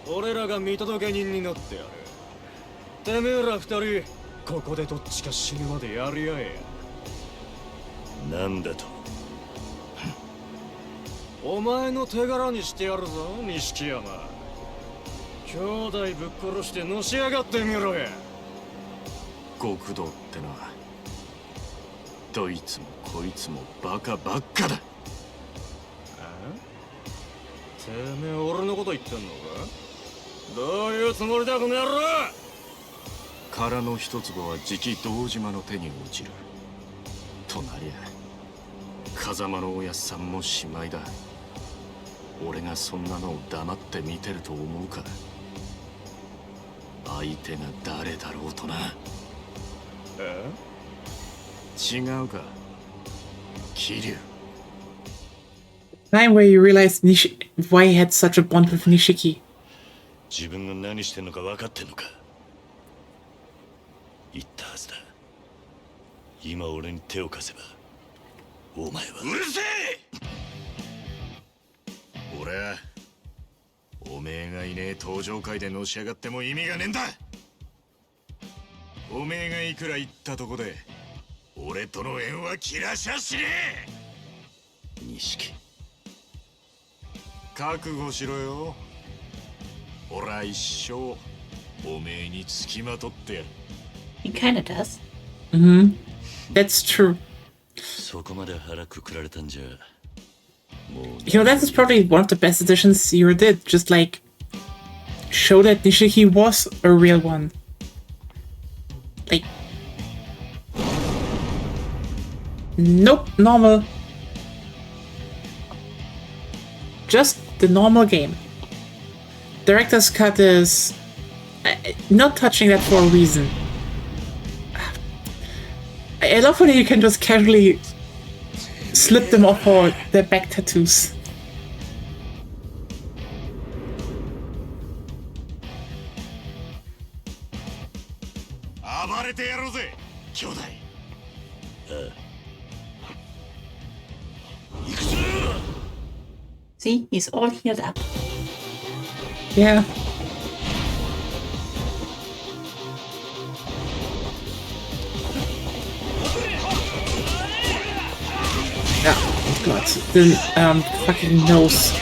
Speaker 9: 俺らが見届け人になってやる。てめえら二人ここでどっちか死ぬまでやり合え
Speaker 2: や。なんだと。
Speaker 9: お前の手柄にしてやるぞ錦山。兄弟ぶっ殺してのし上がってみろや。極道ってのはどいつもこいつもバカばっかだ。てめえ俺のこと言ってんのか。どういうつもりだこの野郎。殻の一粒はじき堂島の手に落ちるとなりゃ風間のおやっさんもしまいだ。俺がそんなのを黙って見てると思うか。相手が誰だろうとな。違うか桐生。
Speaker 1: Time where you realized why he had such a bond with Nishiki.
Speaker 2: 自分が何してんのか分かってんのか。言ったはずだ。今俺に手を貸せばお前は。うるせえ。
Speaker 8: 俺はおめえがいねえ登場会でのし上がっても意味がねえんだ。おめえがいくら言ったとこで俺との縁は切らしゃしねえ。
Speaker 2: 錦、
Speaker 8: 覚悟しろよ。俺は一生おめえにつきまとってやる。
Speaker 3: He kinda does.
Speaker 1: That's true.
Speaker 2: そこまで腹くくられたんじゃもう。
Speaker 1: You know, that is probably one of the best additions Zero did. Just like show that Nishiki was a real one. Like, nope, normal. Just the normal game. Director's cut is not touching that for a reason. I love when you can just casually slip them off for their back tattoos.
Speaker 8: 暴れてやろうぜ兄弟。
Speaker 3: See, he's all healed up.
Speaker 1: Yeah. Yeah, oh god, the fucking nose.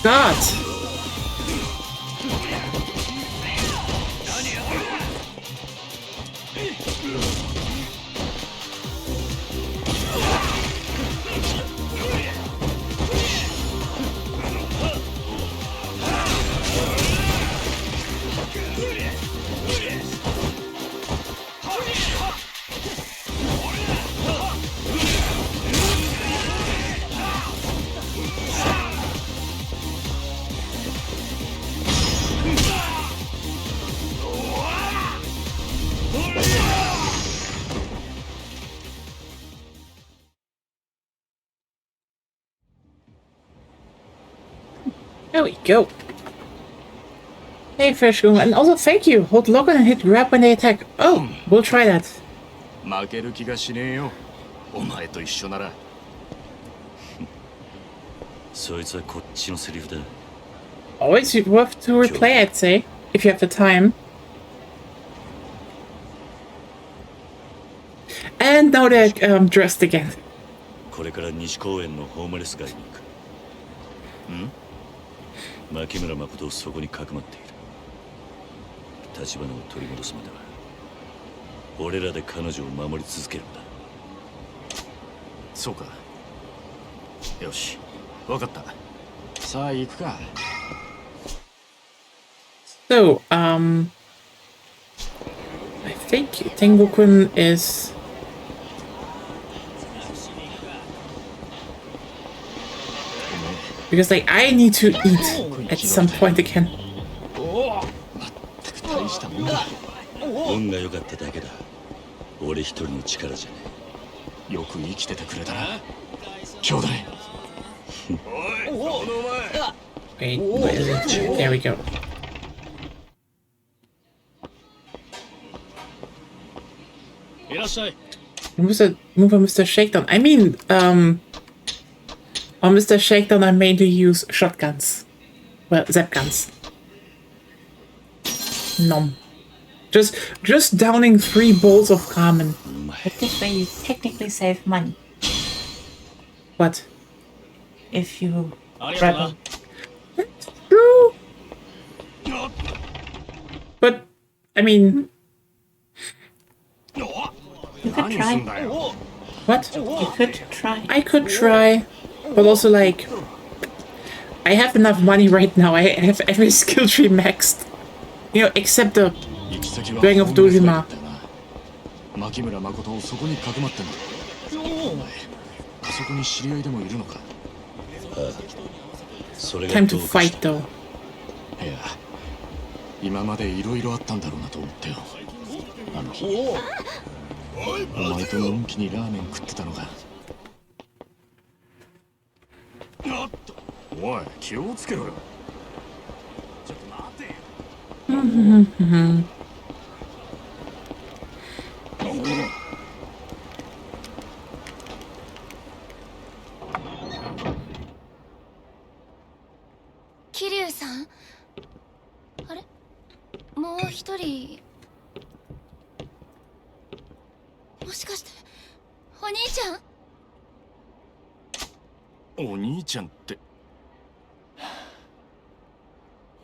Speaker 1: God! There we go. Hey, Fish Room, and also thank you. Hold lock and hit grab when they attack. Oh, we'll try that.
Speaker 8: 負ける気がしねえよ。お前と一緒なら。
Speaker 2: そいつはこっちのセリフだ。
Speaker 1: Always worth to replay, I'd say, if you have the time. And now they're dressed again.
Speaker 2: これから西公園のホームレス街に行く。牧村誠をそこにかくまっている。立花を取り戻すまでは俺らで彼女を守り続けるんだ。
Speaker 8: そうか。よし、わかった。さあ行くか。
Speaker 1: So, I think Tengu-kun is... Because, like, I need to eat at some point again.
Speaker 2: 運が良かっただけだ。俺一人の力じゃね
Speaker 9: よく生きててくれたな兄弟。
Speaker 1: Wait, where is it? There we go. Move on Mr. Shakedown. I mean, on Mr. Shakedown I mainly use shotguns. Well, zap guns. Nom. Just downing 3 bolts of Carmen.
Speaker 3: But this way you technically save money.
Speaker 1: What?
Speaker 3: If you travel.
Speaker 1: That's true. But, I mean...
Speaker 3: You could try.
Speaker 1: What?
Speaker 3: You could try.
Speaker 1: I could try, but also like... I have enough money right now, I have every skill tree maxed. You know, except the Ring of Dojima.
Speaker 9: 牧村誠をそこにかくまってんだ。お前、あそこに知り合いでもいるのか。
Speaker 2: それが
Speaker 1: Time to fight though.
Speaker 9: いや、今までいろいろあったんだろうなと思ってよ。あの日、お前とのんきにラーメン食ってたのが。おい、気をつけろよ。ちょっと待てよ。
Speaker 5: 桐生さん、あれ、もう一人、もしかしてお兄ちゃん？
Speaker 9: お兄ちゃんって。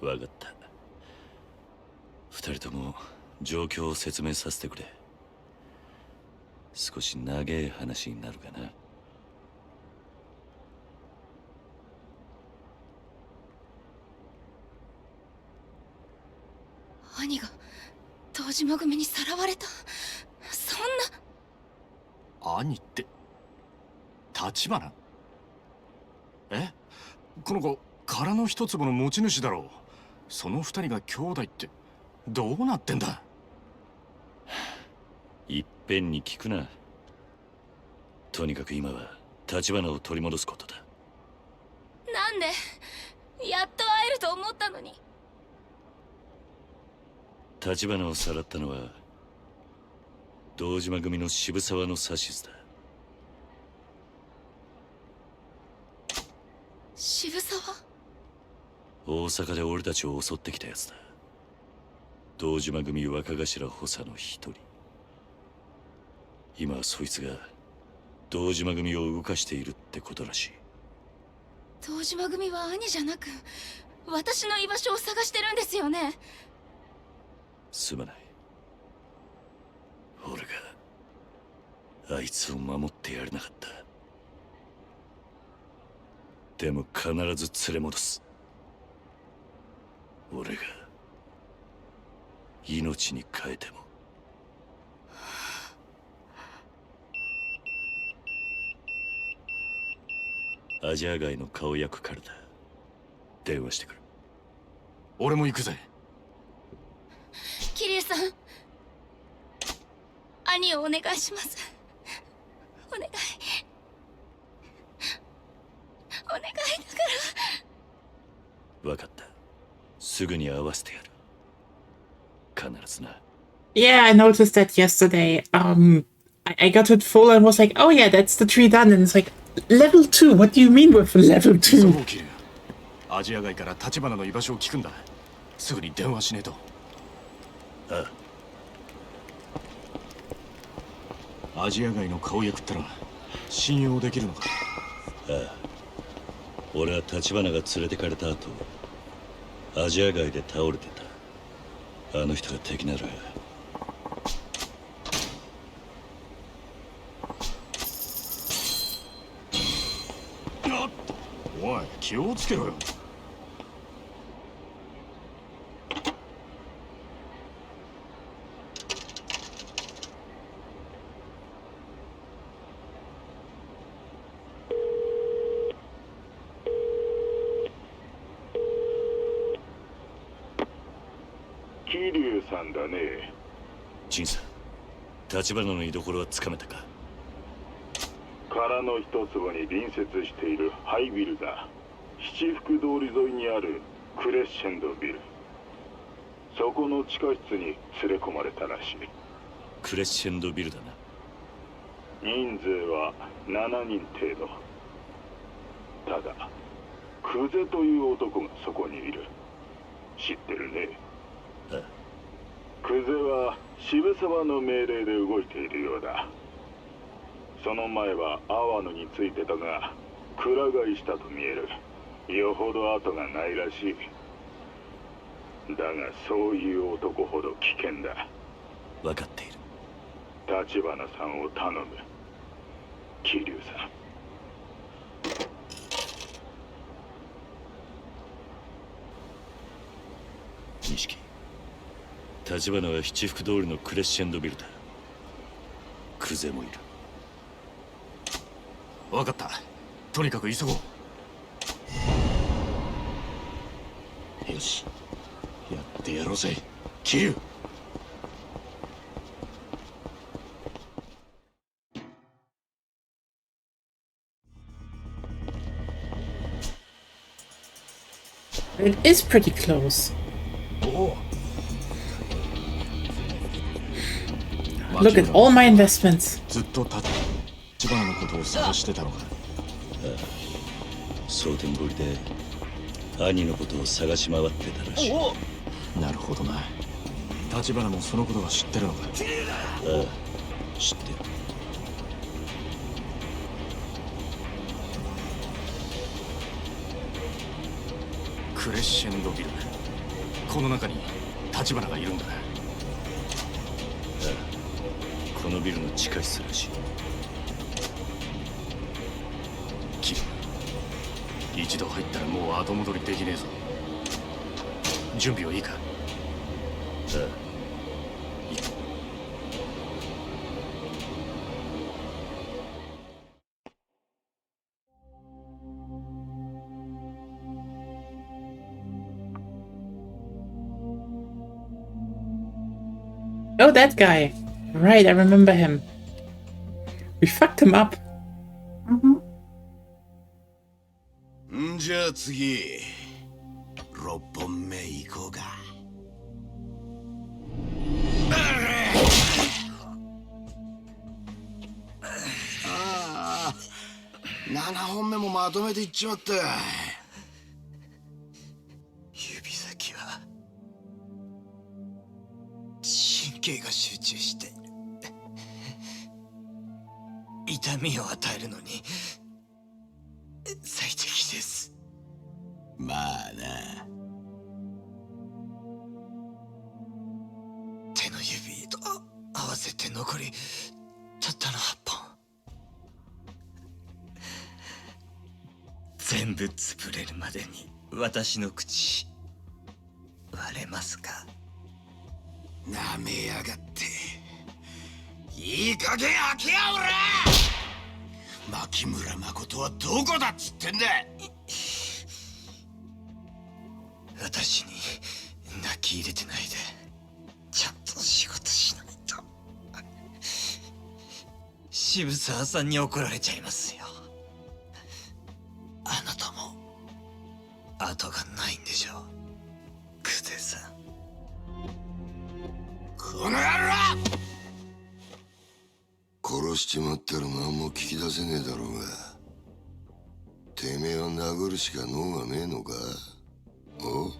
Speaker 2: わかった。二人とも状況を説明させてくれ。少し長い話になるかな。
Speaker 5: 兄が堂島組にさらわれた。そんな。
Speaker 9: 兄って立花？え、この子殻の一粒の持ち主だろう。その二人が兄弟ってどうなってんだ。
Speaker 2: いっぺんに聞くな。とにかく今は立花を取り戻すことだ。
Speaker 5: なんでやっと会えると思ったのに。
Speaker 2: 立花をさらったのは堂島組の渋沢の指図だ。
Speaker 5: 渋沢？
Speaker 2: 大阪で俺たちを襲ってきたやつだ。堂島組若頭補佐の一人。今はそいつが堂島組を動かしているってことらしい。
Speaker 5: 堂島組は兄じゃなく私の居場所を探してるんですよね。
Speaker 2: すまない。俺があいつを守ってやれなかった。でも必ず連れ戻す。俺が命に変えても。アジア街の顔役からだ。電話してくる。
Speaker 9: 俺も行くぜ。
Speaker 5: 桐生さん、兄をお願いします。お願い、お願いだから。
Speaker 2: 分かった。すぐに合わせてやる。必ずな。
Speaker 1: Yeah, I noticed that yesterday. I got it full and was like, oh yeah, that's the tree done. And it's like, level 2? What do you mean with level 2?
Speaker 9: アジア街から立花の居場所を聞くんだ。すぐに電話しねえと。
Speaker 2: あ
Speaker 9: あ。アジア街の顔役ったら信用できるのか。
Speaker 2: ああ。俺は立花が連れてかれた後、アジア街で倒れてた。あの人が敵なら。
Speaker 9: おい、気をつけろよ。
Speaker 8: 桐生さんだね。
Speaker 2: 陳さん、立花の居所はつかめたか？
Speaker 8: 殻の一坪に隣接しているハイビルだ。七福通り沿いにあるクレッシェンドビル。そこの地下室に連れ込まれたらしい。
Speaker 2: クレッシェンドビルだな。
Speaker 8: 人数は7人程度。ただクゼという男がそこにいる。知ってるね。
Speaker 2: ああ、
Speaker 8: クゼは渋沢の命令で動いているようだ。その前はアワヌについてたがくら替えしたと見える。よほど後がないらしい。だがそういう男ほど危険だ。
Speaker 2: 分かっている。
Speaker 8: 立花さんを頼む、桐生さん。
Speaker 2: 錦、立花は七福通りのクレッシェンドビルだ。クゼもいる。
Speaker 9: 分かった。とにかく急ごう。よし、やってやろうぜ、桐生。
Speaker 1: It is pretty close. Look at all my investments.
Speaker 9: ずっと立花のことを探してたのか。
Speaker 2: 蒼天堀で兄のことを探し回ってたらしい。
Speaker 9: なるほどな。立花もそのことは知ってるのか。
Speaker 2: ああ、知ってる。
Speaker 9: クレッシェンドビル、この中に立花がいるんだ。
Speaker 2: ああ、このビルの地下室らしい。
Speaker 9: キル、一度入ったらもう後戻りできねえぞ。準備はいいか？
Speaker 2: ああ、
Speaker 1: Oh, that guy. Right, I remember him. We fucked him up.
Speaker 10: んじゃあ次、6本目行こうか。ああ、7本目もまとめていっちまった。指先は神経が集中して痛みを与えるのに最適です。まあな。手の指と合わせて残りたったの8本。全部潰れるまでに私の口割れますか？なめやがって。いい加減開けやおら！牧村誠はどこだっつってんだ。私に泣き入れてないでちゃんと仕事しないと渋沢さんに怒られちゃいますよ。あなたも後がないんでしょう、クゼさん。この野郎！殺しちまったら何も聞き出せねえだろうが、てめえを殴るしか能がねえのか？お？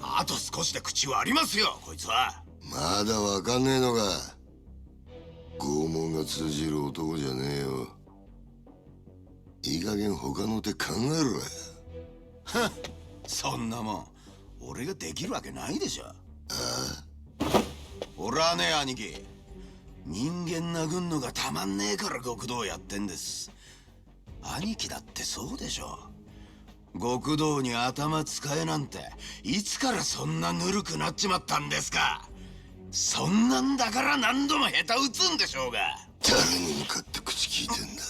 Speaker 10: あと少しで口割りますよ、こいつは。まだわかんねえのか？拷問が通じる男じゃねえよ。いい加減他の手考えろや。はっ、そんなもん俺ができるわけないでしょ。ああ、俺はね、兄貴、人間殴んのがたまんねえから極道やってんです。兄貴だってそうでしょ。極道に頭使えなんていつからそんなぬるくなっちまったんですか？そんなんだから何度も下手打つんでしょうが。誰に向かって口聞いてんだ。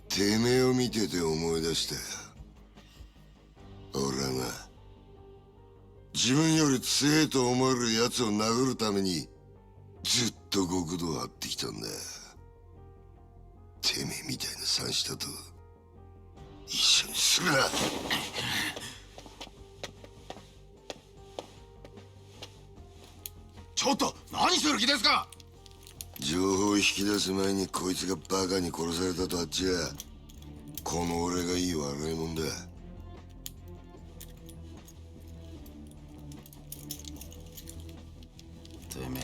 Speaker 10: てめえを見てて思い出したよ。俺はな、自分より強えと思える奴を殴るためにずっと極道を張ってきたんだ。てめえみたいな三下と一緒にするな。ちょっと何する気ですか。情報を引き出す前にこいつがバカに殺されたとあっちゃこの俺がいい笑いもんだ。
Speaker 7: てめえ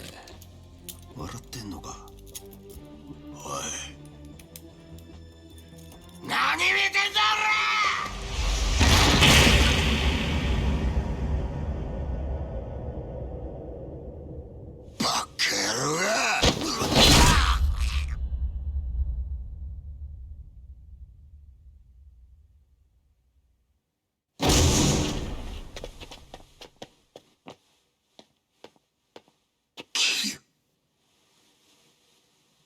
Speaker 7: 笑ってんのか。
Speaker 10: おい何見てんだ俺。バカ野郎が。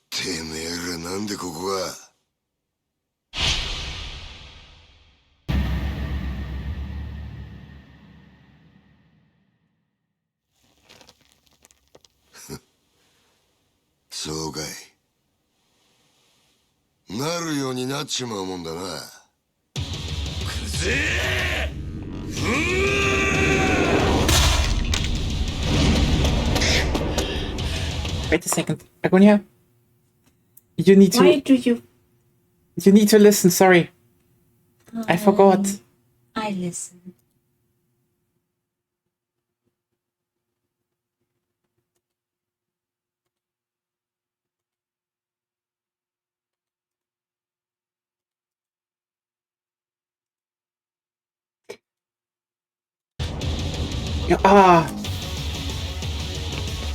Speaker 10: てめえらなんでここが。そうかい。なるようになっちまうもんだな。くぜ
Speaker 1: Wait a second. Agonia? You need
Speaker 3: Why
Speaker 1: to...
Speaker 3: do you...
Speaker 1: You need to listen, sorry. I forgot.
Speaker 3: I listen.
Speaker 1: Ah.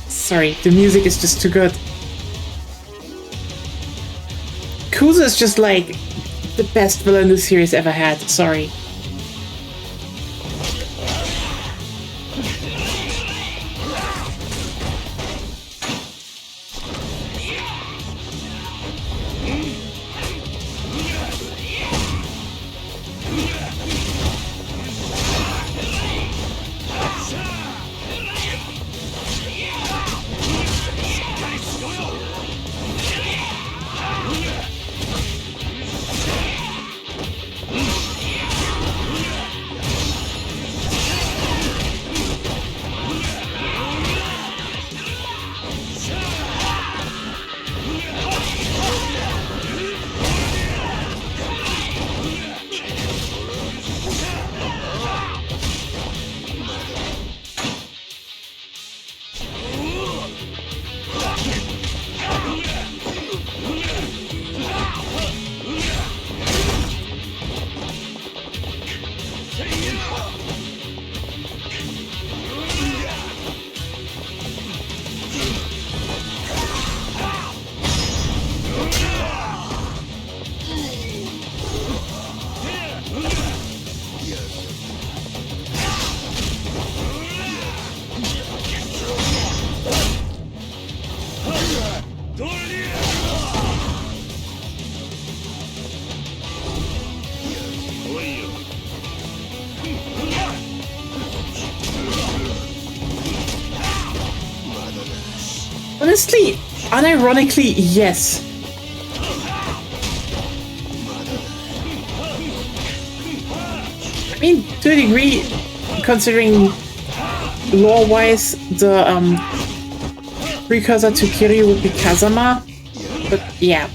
Speaker 1: Sorry, the music is just too good. Yakuza is just like the best villain this series ever had. Sorry. Honestly, unironically, yes. I mean, to a degree, considering lore-wise, the precursor to Kiryu would be Kazama, but yeah.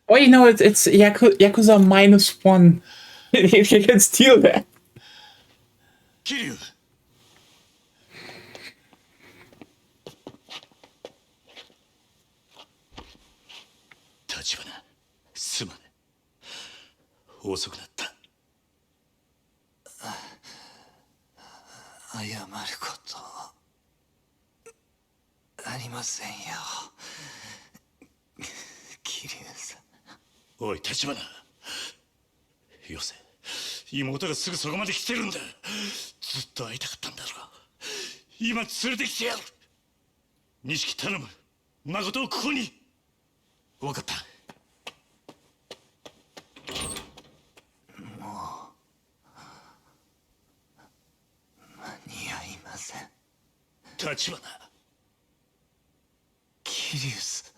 Speaker 1: Oh, you know, it's Yakuza -1. You can steal that.
Speaker 10: 桐生
Speaker 2: 橘遅くなった。
Speaker 7: 謝ることありませんよ、桐生さん。
Speaker 2: おい立花、よせ、妹がすぐそこまで来てるんだ。ずっと会いたかったんだろう。今連れてきてやる。錦頼む、誠をここに。分かった。
Speaker 7: 間に合いません。
Speaker 2: 立花、
Speaker 7: 桐生さ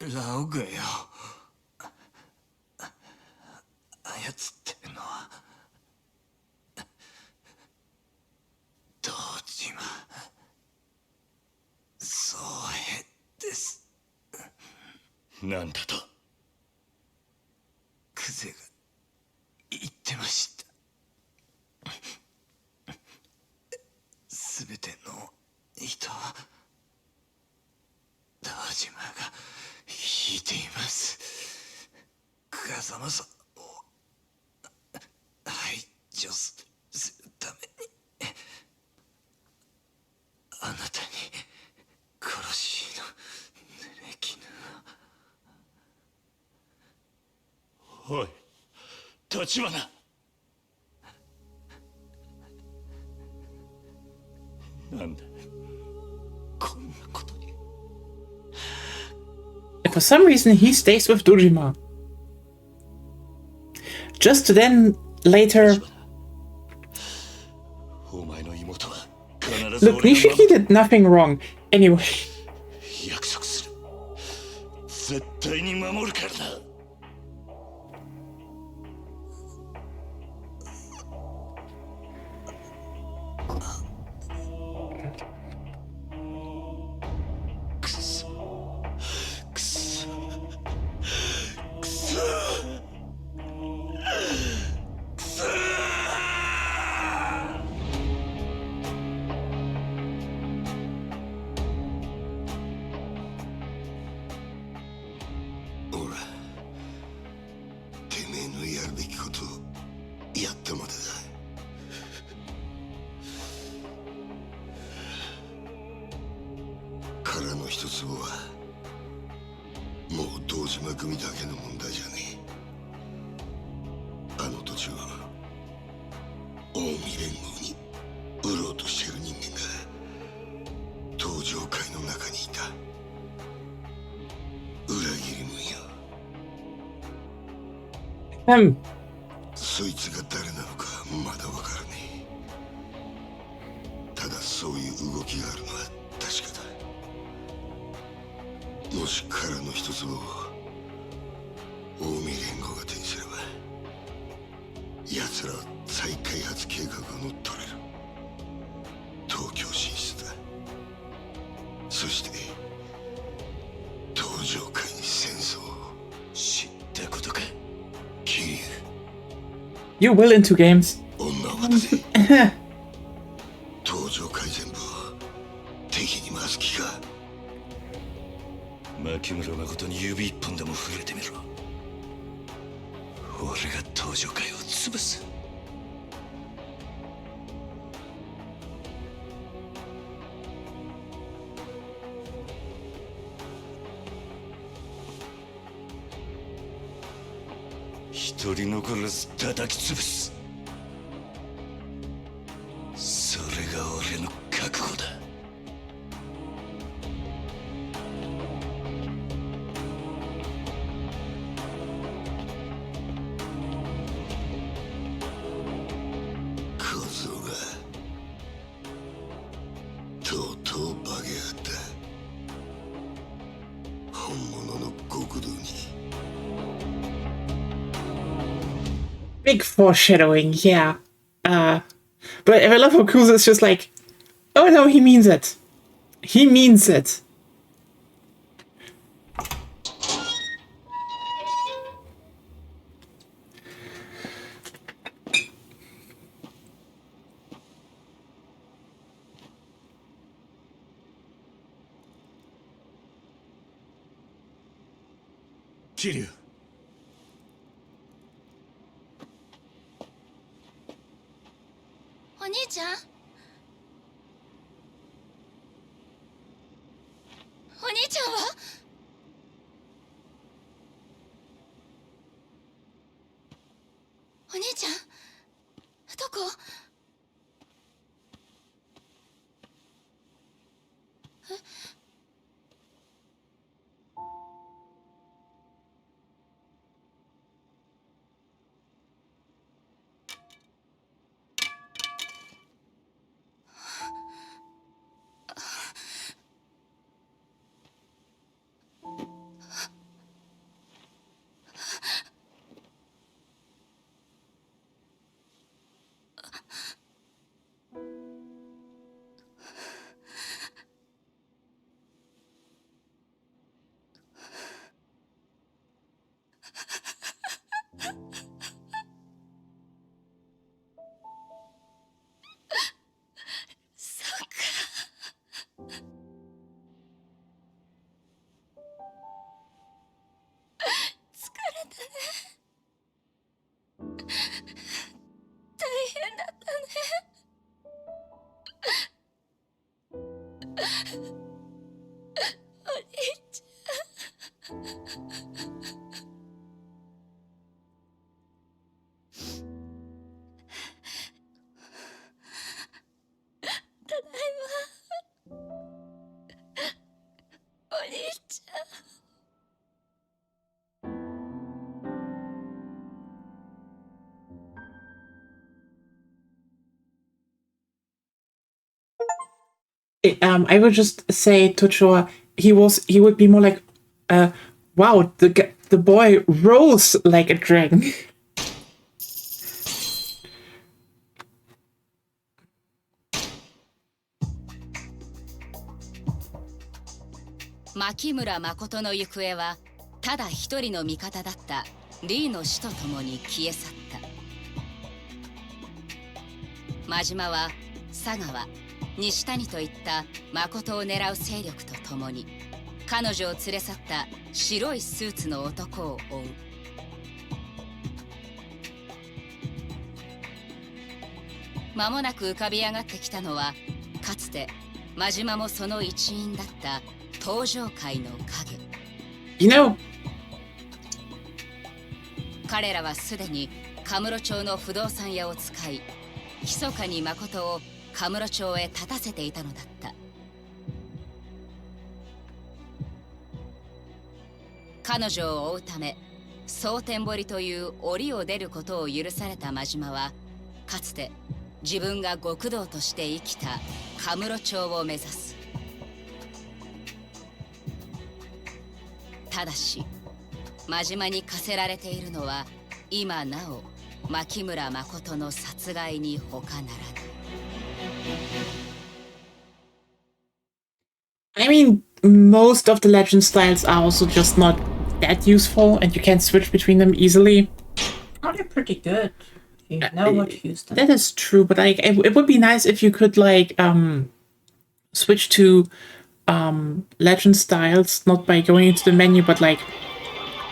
Speaker 7: ん、ラオグよ。操ってるのは堂島宗平です。
Speaker 2: なんだと。
Speaker 7: クゼが言ってました。すべての人は堂島が引いています。風間さんを排除するために、あなたに殺しの濡れ衣
Speaker 2: おい立花、なんだこんなことに。
Speaker 1: And for some reason, he stays with Dojima. Just to then later.
Speaker 2: お前の妹は必ず
Speaker 1: Look,
Speaker 2: 俺が守
Speaker 1: Nishiki
Speaker 2: る。
Speaker 1: did nothing wrong. Anyway.
Speaker 2: 約束する。絶対に守るからな。くそくそくそくそ。
Speaker 10: ほら、てめえのやるべきことをやったまでだ。殻の一つはもう堂島組だけの問題じゃねえ。あの土地は近江連合に売ろうとしてる人間が登場会の中にいた。裏切り者よ。そいつが誰なのかまだわからねえ。ただそういう動きがあるのは確かだ。もし殻の一つを近江連合が手にすれば、奴らは再開発計画を乗っ取れる。東京進出だ。そして登場界に戦争を。
Speaker 2: 知ったことか
Speaker 10: 桐生。
Speaker 1: You will in 2 games.
Speaker 10: 女を渡せ。登場界全部を敵に回す気か。
Speaker 2: 牧村誠に指一本でも触れてみろ。俺が登場界を潰す。一人残らず叩き潰す。それが俺の覚悟だ。
Speaker 10: 小僧がとうとう化けやがった。本物の極道に。
Speaker 1: Big foreshadowing, yeah. But I love how Yakuza is just like, oh no, he means it. He means it.
Speaker 2: 桐生、
Speaker 5: ちゃん、お兄ちゃんは？お兄ちゃん、どこ？I
Speaker 1: would just say to Choa, he would be more like, wow, the boy rolls like a dragon.
Speaker 11: 牧村誠の行方はただ一人の味方だったリーの死とともに消え去った。真島は佐川、西谷といった誠を狙う勢力とともに彼女を連れ去った白いスーツの男を追う。間もなく浮かび上がってきたのは、かつて真島もその一員だった登場界の影。
Speaker 1: You know,
Speaker 11: 彼らはすでにカムロ町の不動産屋を使い、密かに誠をカムロ町へ立たせていたのだった。彼女を追うため、蒼天堀という檻を出ることを許された真島は、かつて自分が極道として生きたカムロ町を目指す。ただし真島に課せられているのは今なお牧村誠の殺害に他ならない。
Speaker 1: I mean, most of the legend styles are also just not that useful, and you can't switch between them easily.
Speaker 3: Oh, they're pretty good. You know what to use them.
Speaker 1: That is true, but like it would be nice if you could like switch to legend styles, not by going into the menu, but like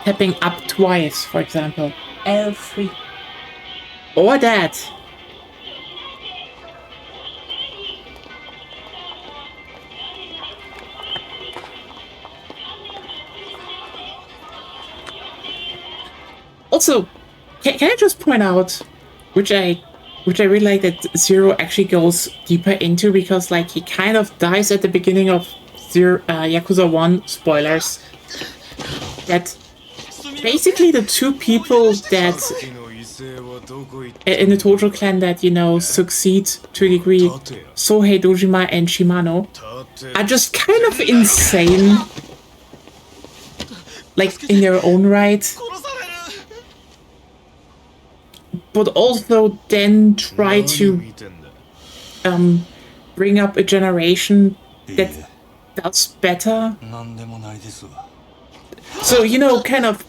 Speaker 1: tapping up twice, for example.
Speaker 3: L3.
Speaker 1: Or that. Also, can I just point out, which I really like, that Zero actually goes deeper into, because like he kind of dies at the beginning of Yakuza 1, spoilers, that basically the two people that in the Tojo clan that, you know, succeed to a degree, Sohei, Dojima, and Shimano, are just kind of insane, like in their own right. But also then try to bring up a generation that does better. So, you know, kind of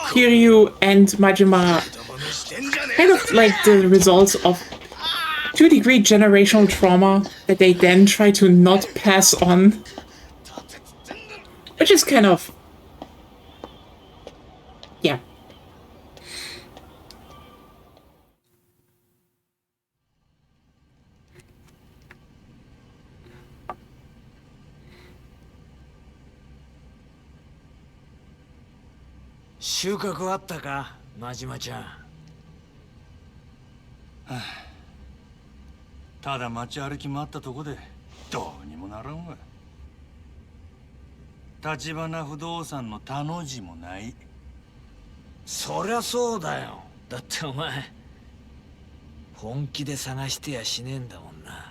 Speaker 1: Kiryu and Majima, kind of like the results of, to a degree, generational trauma that they then try to not pass on. Which is kind of, yeah.
Speaker 12: 収穫あったか、真島ちゃん。
Speaker 2: ただ街歩き回ったとこでどうにもならんわ。橘不動産の他の字もない。
Speaker 12: そりゃそうだよ。だってお前本気で探してやしねえんだもんな。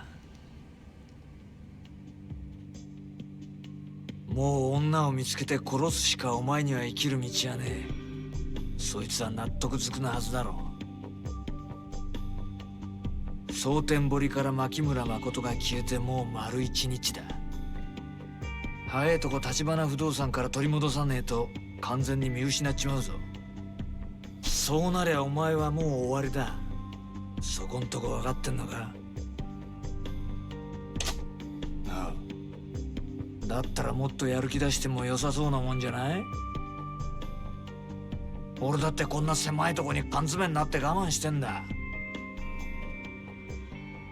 Speaker 12: もう女を見つけて殺すしかお前には生きる道はねえ。そいつは納得づくなはずだろう。蒼天堀から牧村誠が消えてもう丸1日だ。早いとこ橘不動産から取り戻さねえと完全に見失っちまうぞ。そうなりゃお前はもう終わりだ。そこんとこ分かってんのか？
Speaker 2: ああ。
Speaker 12: だったらもっとやる気出しても良さそうなもんじゃない？俺だってこんな狭いとこに缶詰になって我慢してんだ。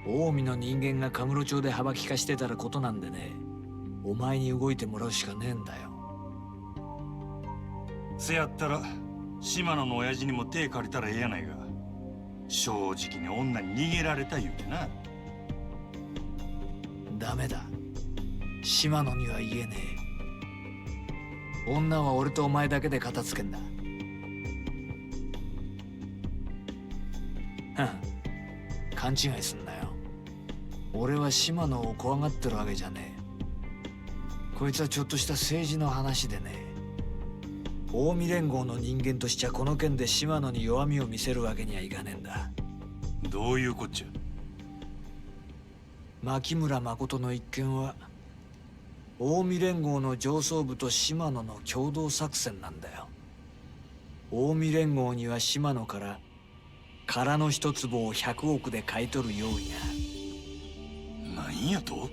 Speaker 12: 近江の人間がカムロ町で幅利かしてたらことなんでね、お前に動いてもらうしかねえんだよ。
Speaker 2: せやったら島野の親父にも手借りたらええやないか。正直に女に逃げられた言うてな。
Speaker 12: ダメだ、島野には言えねえ。女は俺とお前だけで片付けんだ。勘違いすんなよ。俺は島野を怖がってるわけじゃねえ。こいつはちょっとした政治の話でね。近江連合の人間としちゃこの件で島野に弱みを見せるわけにはいかねえんだ。
Speaker 2: どういうこっちゃ。
Speaker 12: 牧村誠の一件は近江連合の上層部と島野の共同作戦なんだよ。近江連合には島野から空の一坪を100億で買い取る用意がある。
Speaker 2: なんやと？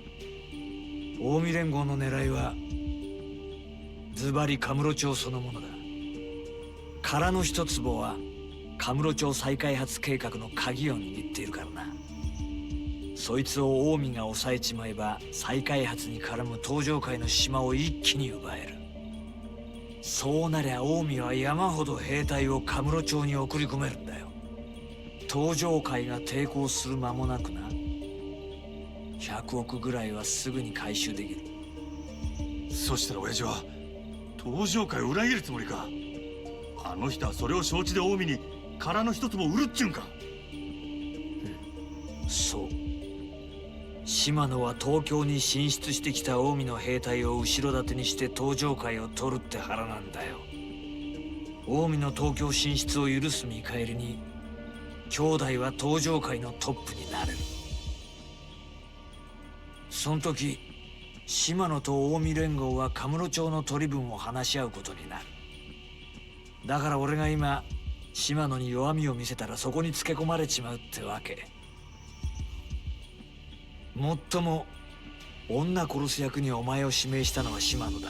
Speaker 12: 近江連合の狙いはズバリカムロ町そのものだ。空の一坪はカムロ町再開発計画の鍵を握っているからな。そいつを近江が抑えちまえば再開発に絡む東上界の島を一気に奪える。そうなりゃ近江は山ほど兵隊をカムロ町に送り込めるんだよ。東上界が抵抗する間もなくな。100億ぐらいはすぐに回収できる。
Speaker 2: そしたら親父は東上界を裏切るつもりか。あの人はそれを承知で近江に空の一つも売るっちゅうんか。
Speaker 12: そう。島野は東京に進出してきた近江の兵隊を後ろ盾にして東上界を取るって腹なんだよ。近江の東京進出を許す見返りに兄弟は東上界のトップになれる。その時島野と近江連合はカムロ町の取り分を話し合うことになる。だから俺が今島野に弱みを見せたらそこにつけ込まれちまうってわけ。もっとも女殺す役にお前を指名したのは島野だ。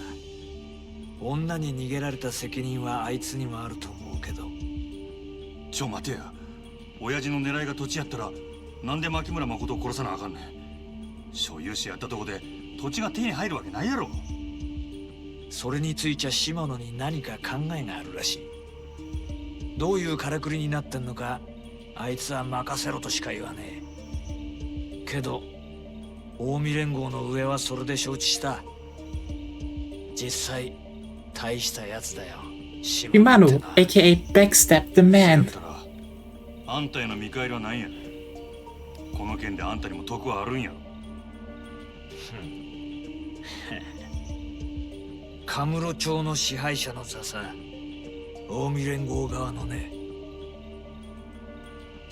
Speaker 12: 女に逃げられた責任はあいつにもあると思うけど。
Speaker 2: ちょ待てや。親父の狙いが土地やったらなんで牧村誠を殺さなあかんねん。所有者やったとこで土地が手に入るわけないやろ。
Speaker 12: それについちゃ島野に何か考えがあるらしい。どういうからくりになってんのかあいつは任せろとしか言わねえ。けど近江連合の上はそれで承知した。実際大したやつだよ。
Speaker 1: Shimano, aka Backstab the Man。
Speaker 2: あんたへの見返りは何や。この件であんたにも得はあるんやろ。
Speaker 12: カムロ町の支配者の座さ。近江連合側のね。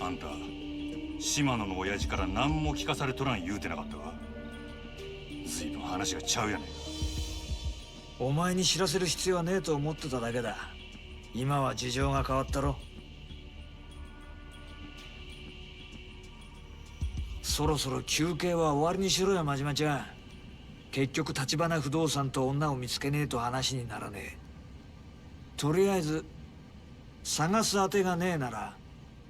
Speaker 2: あんた島野の親父から何も聞かされとらん言うてなかったか。随分話がちゃうやねん。
Speaker 12: お前に知らせる必要はねえと思ってただけだ。今は事情が変わったろ。そろそろ休憩は終わりにしろよ、真島ちゃん。結局橘不動産と女を見つけねえと話にならねえ。とりあえず探す当てがねえなら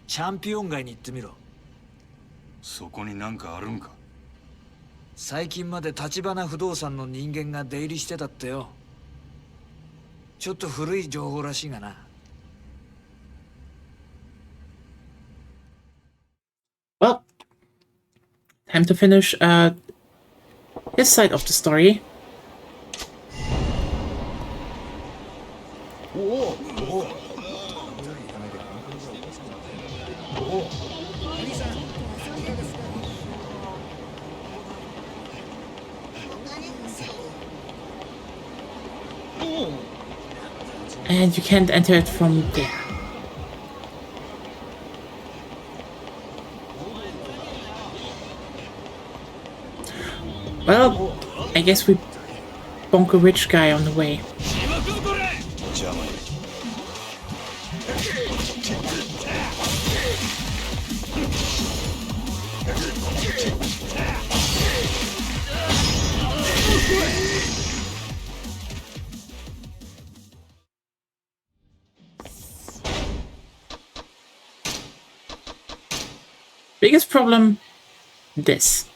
Speaker 12: チャンピオン街に行ってみろ。
Speaker 2: そこになんかあるんか。
Speaker 12: 最近まで橘不動産の人間が出入りしてたってよ。ちょっと古い情報らしいがな。
Speaker 1: Time to finish his side of the story. And you can't enter it from there. Well, I guess we bonk a rich guy on the way. Biggest problem, this.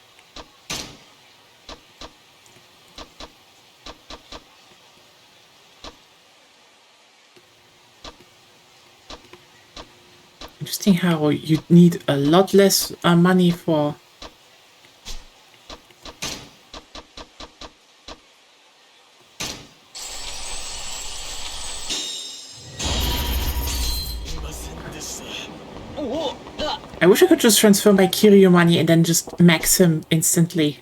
Speaker 1: Interesting how you need a lot less money for... I wish I could just transfer my Kiryu money and then just max him instantly.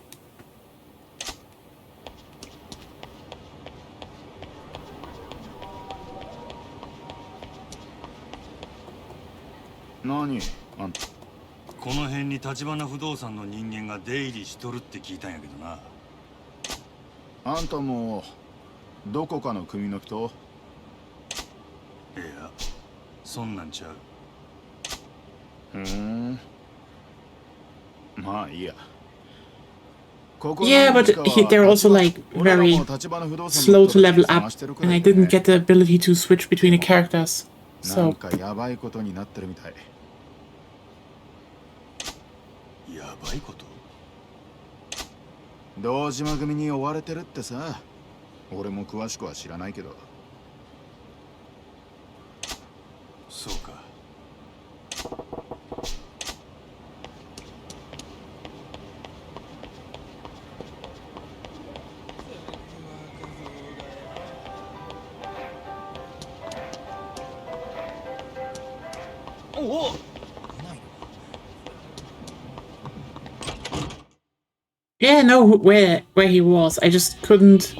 Speaker 2: Nani? この辺に橘不動産の人間が出入りしとるって聞いたんやけどな。
Speaker 8: あんたもどこかの組の人？
Speaker 2: いや、そんなんちゃう。
Speaker 8: まあいいや。
Speaker 1: Yeah, but they're also like very slow to level up, and I didn't get the ability to switch between the characters. So.
Speaker 8: やばいことになってるみたい。
Speaker 2: やばいこと？
Speaker 8: 堂島組に追われてるってさ。俺も詳しくは知らないけど。
Speaker 2: そうか。
Speaker 1: Yeah, I know where he was. I just couldn't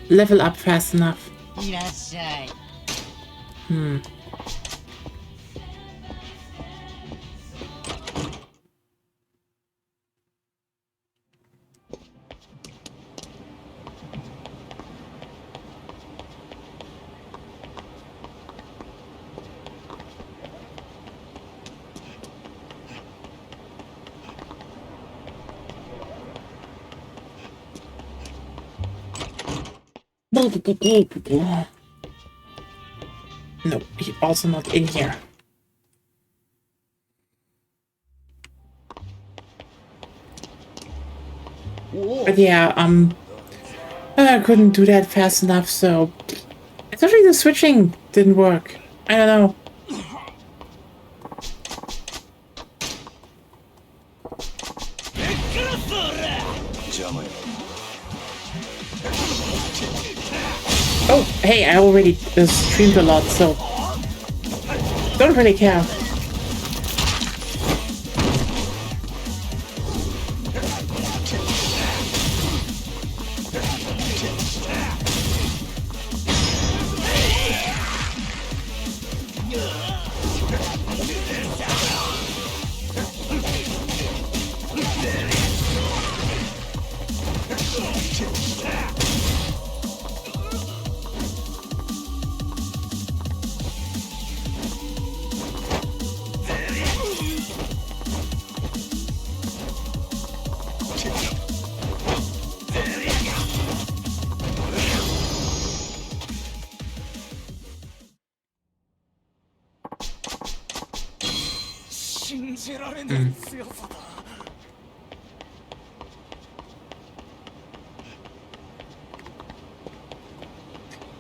Speaker 1: level up fast enough. No, he's also not in here. But yeah, I couldn't do that fast enough, so especially the switching didn't work. I don't know. Oh, hey, I already streamed a lot, so don't really care.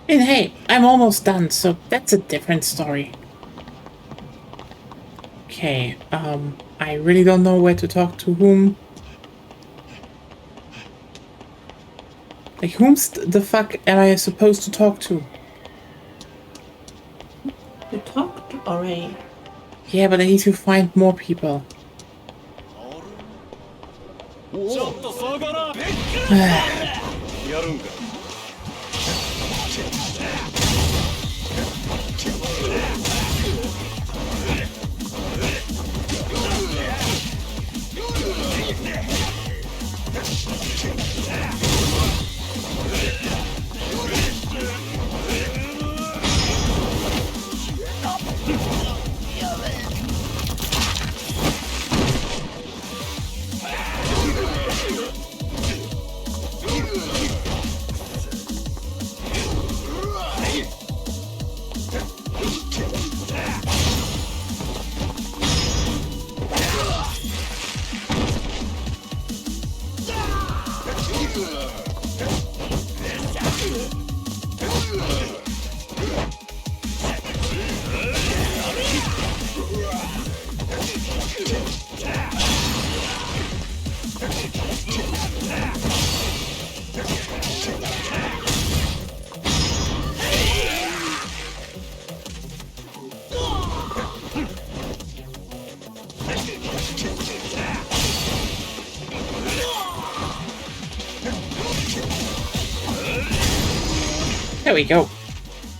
Speaker 1: And hey, I'm almost done, so that's a different story. Okay, I I really don't know where to talk to whom. Like, whom's the fuck am I supposed to talk to?
Speaker 3: You talked already.
Speaker 1: Yeah, but I need to find more people.
Speaker 9: ちょっとそこらやるんか
Speaker 1: There we go.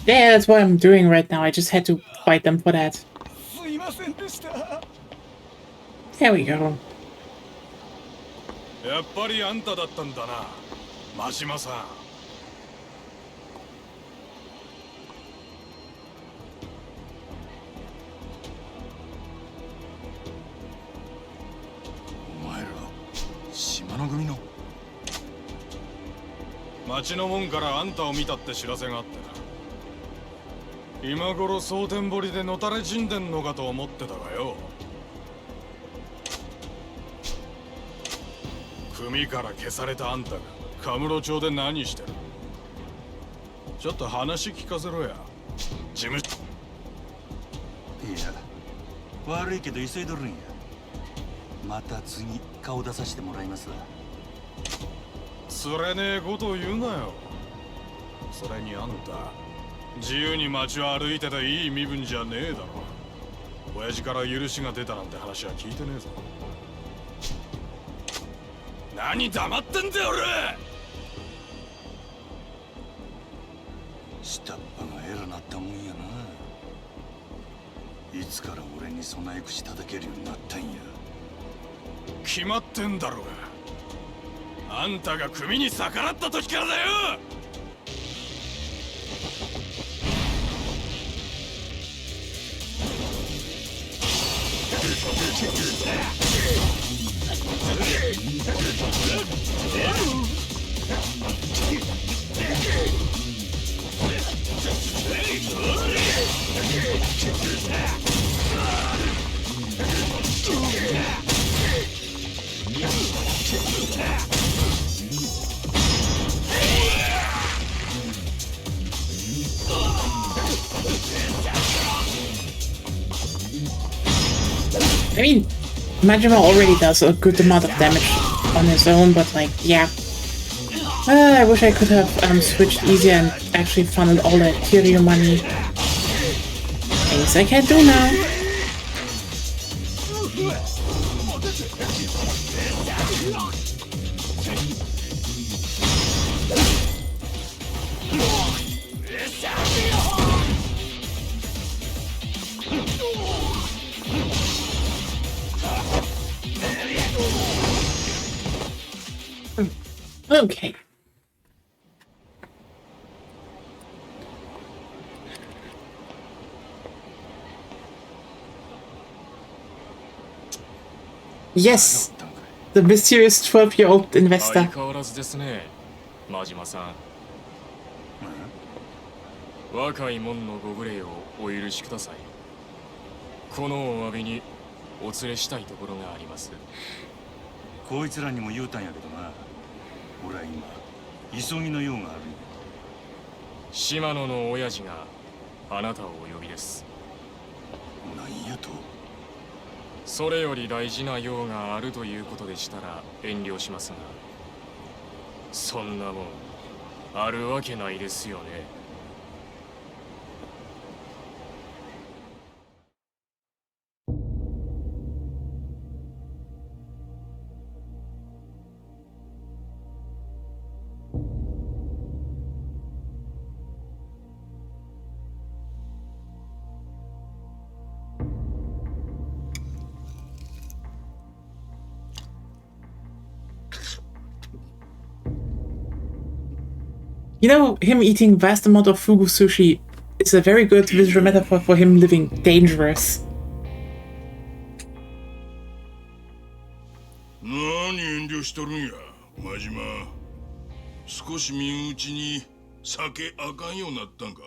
Speaker 1: Yeah, that's what I'm doing right now. I just had to fight them for that. There we go.
Speaker 6: やっぱりあんただったんだな、真島さん。
Speaker 8: お前ら島の組の。
Speaker 6: 町の門からあんたを見たって知らせがあってな。今頃蒼天堀でのたれ死んでんのかと思ってたがよ。組から消されたあんたがカムロ町で何してる？ちょっと話聞かせろや。事務。い
Speaker 13: や、悪いけど急いどるんや。また次顔出させてもらいますわ。
Speaker 6: つれねえことを言うなよ。それにあんた自由に街を歩いてていい身分じゃねえだろ。親父から許しが出たなんて話は聞いてねえぞ。何黙ってんだよ俺。
Speaker 13: 下っ端が偉なったもんやな。いつから俺に備え口叩けるようになったんや。
Speaker 6: 決まってんだろうが。あんたが組に逆らった時からだよ。
Speaker 1: I mean, Majima already does a good amount of damage on his own, but like, yeah. I wish I could have switched easier and actually funneled all that Kiryu money. Things I can't do now. Okay. Yes, the mysterious 12-year-old investor.
Speaker 9: 相変わらずですね、真島さん。若い者のご無礼をお許しください。このお詫びにお連れしたいところがあります。
Speaker 13: こいつらにも言うたんやけどな。俺は今急ぎの用があるんや。
Speaker 9: 島野の親父があなたをお呼びです。
Speaker 13: 何やと？
Speaker 9: それより大事な用があるということでしたら遠慮しますが、そんなもんあるわけないですよね。
Speaker 1: You know, him eating vast amount of fugu sushi is a very good visual metaphor for him living dangerous.
Speaker 10: 何遠慮しとるんや、真島。少し身内に酒あかんようになったんか。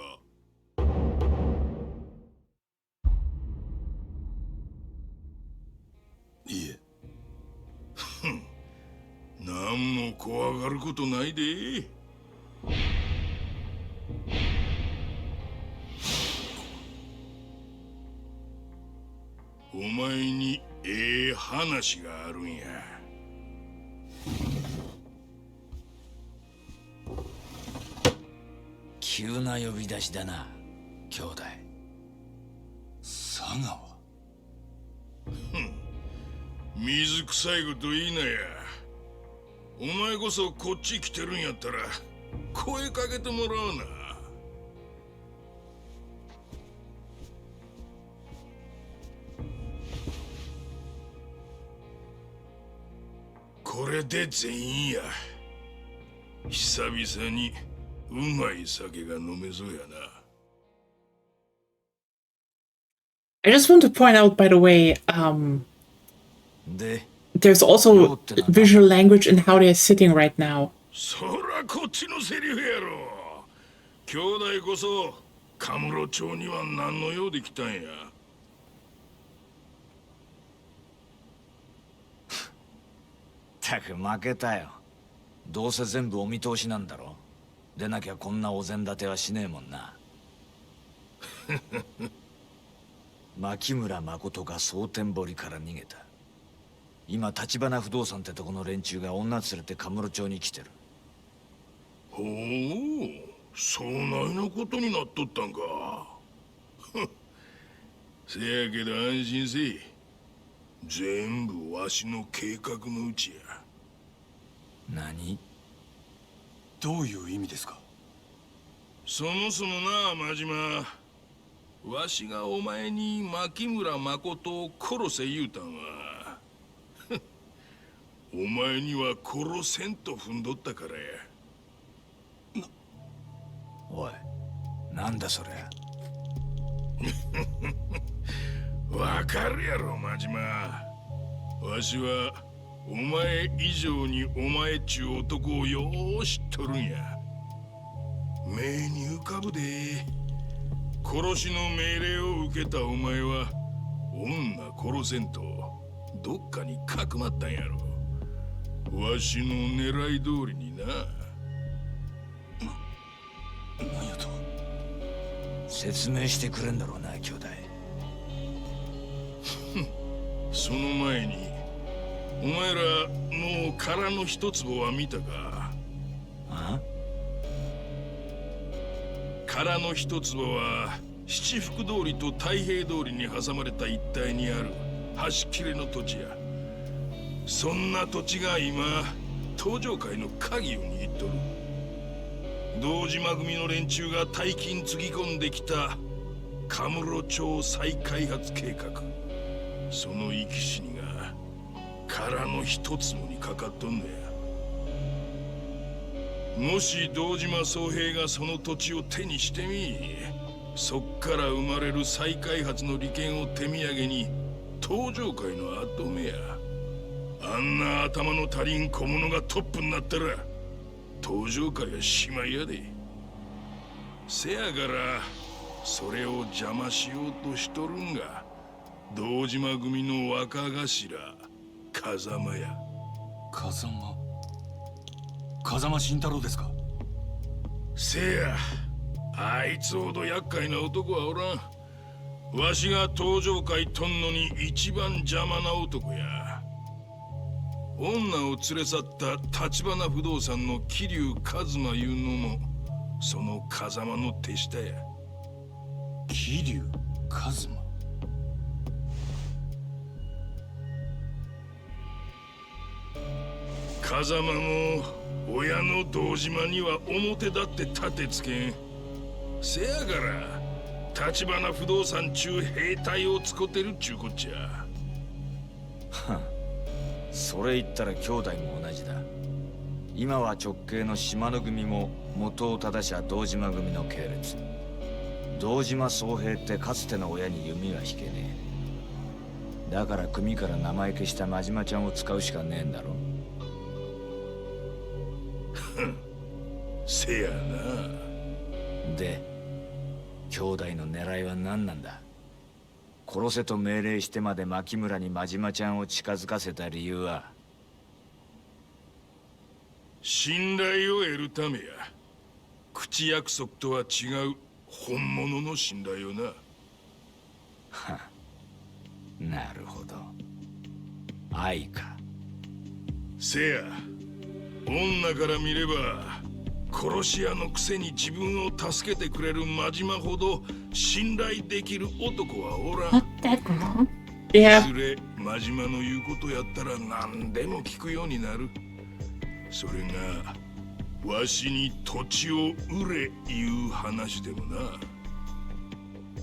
Speaker 10: いえ。ふん。何も怖がることないで。お前に話があるんや。
Speaker 12: 急な呼び出しだな、兄弟。
Speaker 10: 佐川。ふん。水臭いこと言いなや。お前こそこっち来てるんやったら声かけてもらうな。これで全員や。久々にうまい酒が飲めそうやな。
Speaker 1: I just want to point out, by the way, there's also visual language in how they're sitting right now.
Speaker 10: そらこっちのセリフやろ。兄弟こそカムロ町には何の用で来たんや。
Speaker 12: ったく負けたよ。どうせ全部お見通しなんだろ。でなきゃこんなお膳立てはしねえもんな。牧村誠が蒼天堀から逃げた。今橘不動産ってとこの連中が女連れてカムロ町に来てる。
Speaker 10: ほう、そないなことになっとったんか。せやけど安心せい。全部わしの計画のうちや。
Speaker 12: 何？
Speaker 13: どういう意味ですか？
Speaker 10: そもそもな、真島。わしがお前に牧村誠を殺せ言うたんはお前には殺せんと踏んどったからや。
Speaker 12: おい、なんだそれ。
Speaker 10: わかるやろ、真島。わしはお前以上にお前っちゅう男をよう知っとるんや。目に浮かぶで。殺しの命令を受けたお前は女殺せんとどっかにかくまったんやろ。わしの狙い通りにな。
Speaker 12: 何やと。説明してくれんだろうな、兄弟。
Speaker 10: その前にお前らもう殻の一坪は見たか？
Speaker 12: あ？
Speaker 10: 殻の一坪は七福通りと太平通りに挟まれた一帯にある端切れの土地や。そんな土地が今東上界の鍵を握っとる。堂島組の連中が大金つぎ込んできたカムロ町再開発計画。その生き死にが殻の一坪にかかっとんのや。もし堂島宗平がその土地を手にしてみ、そっから生まれる再開発の利権を手土産に東上界の跡目や。あんな頭の足りん小物がトップになったら東上界はしまいやで。せやからそれを邪魔しようとしとるんが堂島組の若頭風間や。
Speaker 13: 風間慎太郎ですか？
Speaker 10: せや、あいつほど厄介な男はおらん。
Speaker 14: わしが登場会とんのに一番邪魔な男や。女を連れ去った橘不動産の桐生一馬いうのもその風間の手下や。
Speaker 8: 桐生一馬。
Speaker 14: 風間も親の堂島には表だって立てつけん。せやから橘不動産中兵隊を使ってるっちゅうこっちゃ。
Speaker 12: はそれ言ったら兄弟も同じだ。今は直系の島野組も元を正しゃ堂島組の系列。堂島宗平ってかつての親に弓は引けねえ。だから組から名前消した真島ちゃんを使うしかねえんだろ。
Speaker 14: せやな。
Speaker 12: で兄弟の狙いは何なんだ。殺せと命令してまで牧村に真島ちゃんを近づかせた理由は。
Speaker 14: 信頼を得るためや。口約束とは違う本物の信頼をな。
Speaker 12: はなるほど。愛か。
Speaker 14: せや女から見れば殺し屋のくせに自分を助けてくれる真島ほど信頼できる男はおらん。いずれ真島の言うことやったら何でも聞くようになる。それがわしに土地を売れいう話でもな。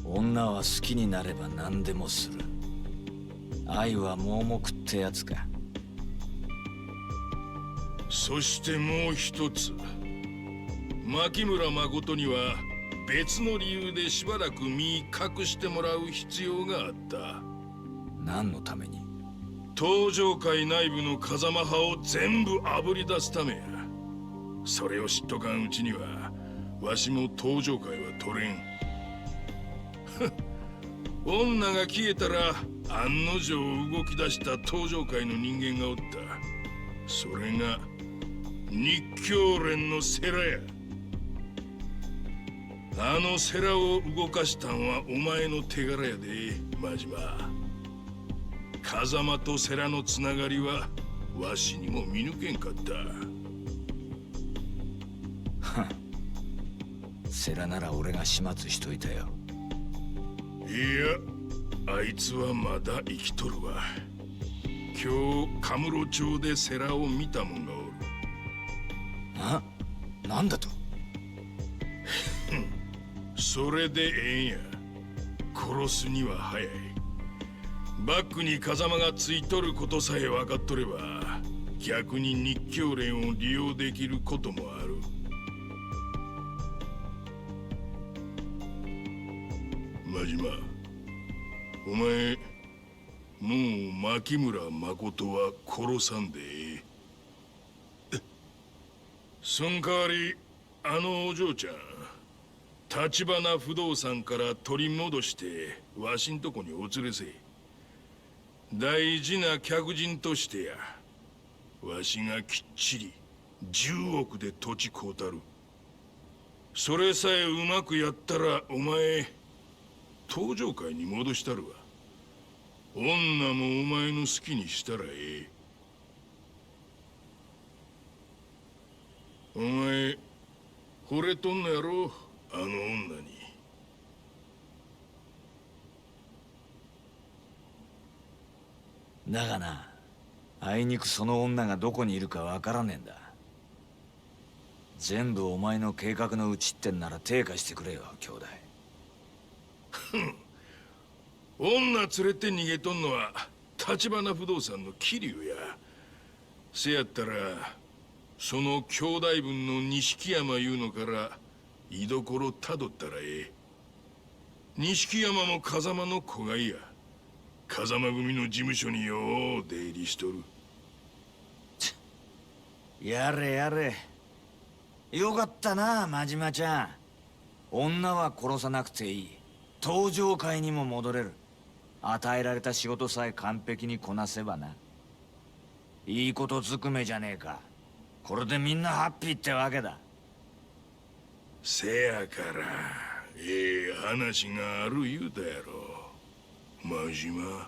Speaker 12: 女は好きになれば何でもする。愛は盲目ってやつか。
Speaker 14: そしてもう一つ、牧村誠には別の理由でしばらく身隠してもらう必要があった。
Speaker 12: 何のために？
Speaker 14: 登場界内部の風間派を全部あぶり出すためや。それを知っとかんうちにはわしも登場界は取れん。女が消えたら案の定動き出した登場界の人間がおった。それが日教連の世良や。あの世良を動かしたんはお前の手柄やで真島。風間と世良のつながりはわしにも見抜けんかった。
Speaker 12: 世良なら俺が始末しといたよ。
Speaker 14: いや、あいつはまだ生きとるわ。今日カムロ町で世良を見たもんがおる。
Speaker 12: なんだと？
Speaker 14: それでええんや。殺すには早い。バックに風間がついとることさえ分かっとれば逆に日教連を利用できることもある。真島、お前もう牧村誠は殺さんでええ。そん代わりあのお嬢ちゃん橘不動産から取り戻してわしんとこにお連れせ。大事な客人としてや。わしがきっちり10億で土地買うたる。それさえうまくやったらお前登場界に戻したるわ。女もお前の好きにしたらええ。お前惚れとんのやろあの女に。
Speaker 12: だがな、あいにくその女がどこにいるかわからねえんだ。全部お前の計画のうちってんなら手貸してくれよ兄弟。
Speaker 14: 女連れて逃げとんのは橘不動産の桐生や。せやったらその兄弟分の錦山いうのから居所たどったらええ。錦山も風間の子飼いや。風間組の事務所によう出入りしとる。
Speaker 12: やれやれ。よかったな真島ちゃん。女は殺さなくていい。登場界にも戻れる。与えられた仕事さえ完璧にこなせばな。いいことずくめじゃねえか。これでみんなハッピーってわけだ。
Speaker 14: せやからええ話がある言うたやろ。真島。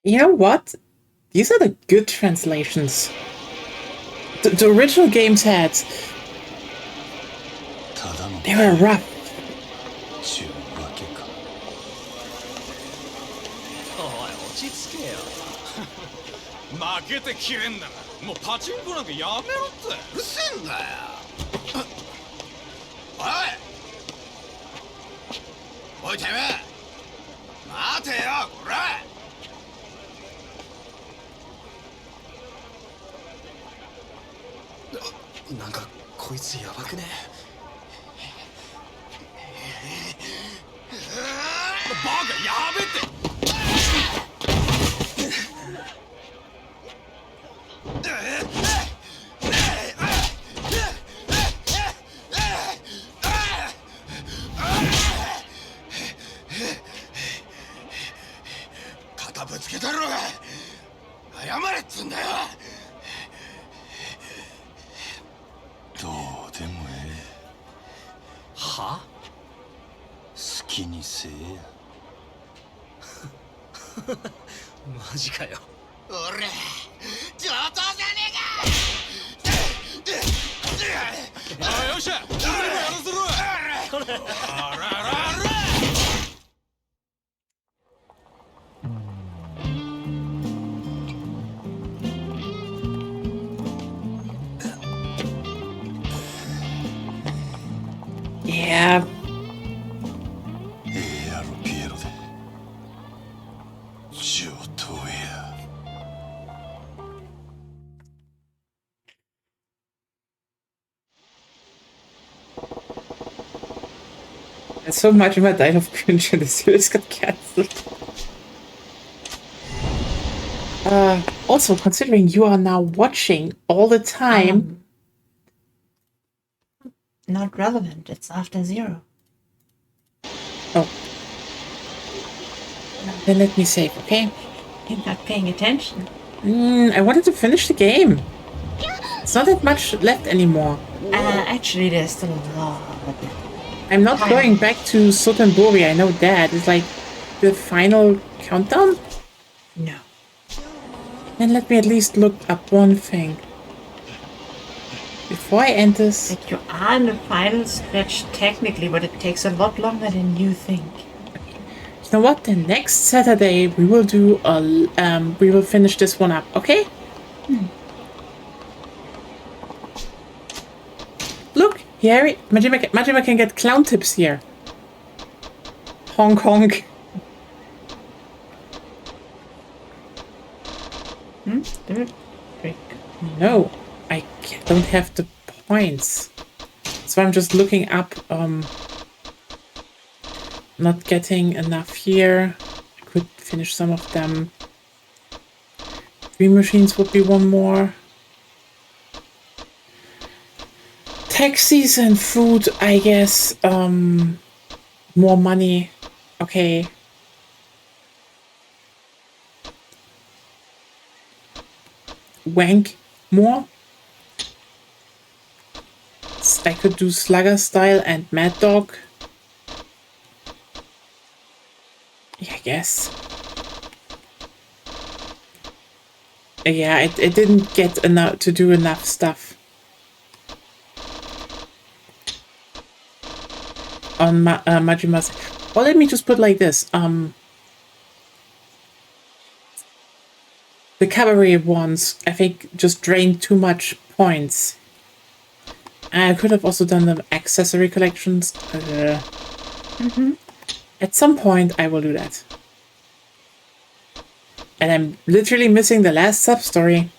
Speaker 1: You know what? These are the good translations. The original games had. They were rough.
Speaker 6: おい落ち着けよ負けてきれんならもうパチンコなんかやめろってうるせえんだよおいてめえ待てよこら
Speaker 15: なんかこいつやばくね
Speaker 6: バカやべって
Speaker 14: 肩ぶつけたろうが謝れっつんだよ
Speaker 13: どうでもええ
Speaker 15: は
Speaker 13: 好きにせえや
Speaker 15: マジかよ
Speaker 14: 俺上等じゃねえか
Speaker 6: よっしゃ俺にもやらせろこれあららら
Speaker 1: Yeah. And so much of my died of cringe and the series got cancelled. Also, considering you are now watching all the time...
Speaker 3: Not relevant, it's after 0.
Speaker 1: Oh. Then let me save, okay?
Speaker 3: You're not paying attention.
Speaker 1: I wanted to finish the game. It's not that much left anymore.
Speaker 3: Actually, there's still a lot.
Speaker 1: I'm not going back to Sotenbori, I know that. It's like the final countdown?
Speaker 3: No.
Speaker 1: Then let me at least look up one thing. Before I end this...
Speaker 3: Like you are in the final stretch technically, but it takes a lot longer than you think.
Speaker 1: You know what? The next Saturday we will do a... we will finish this one up, okay? Look! Here, Majima can get clown tips here. Hong Kong. No, I don't have the points. So I'm just looking up, not getting enough here. I could finish some of them. 3 machines would be one more. Taxis and food, I guess. More money. Okay. Wank more. I could do Slugger Style and Mad Dog. Yeah, I guess. Yeah, it didn't get enough to do enough stuff. On Majima's. Well, let me just put like this. The cabaret ones, I think, just drained too much points. I could have also done the accessory collections. At some point, I will do that. And I'm literally missing the last sub-story.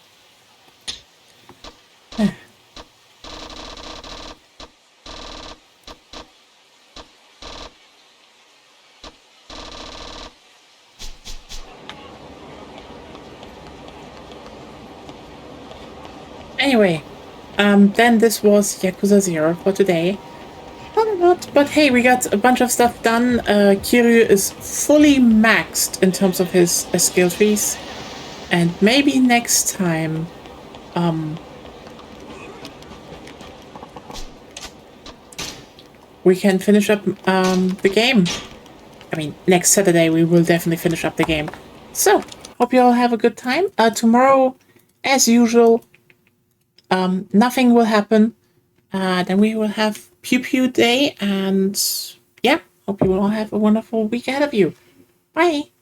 Speaker 1: Anyway, then this was Yakuza 0 for today. Not a lot, but hey, we got a bunch of stuff done. Kiryu is fully maxed in terms of his skill trees. And maybe next time, we can finish up the game. I mean, next Saturday we will definitely finish up the game. So, hope you all have a good time. Tomorrow, as usual, nothing will happen. Then we will have Pew Pew Day, and yeah, hope you all have a wonderful week ahead of you. Bye!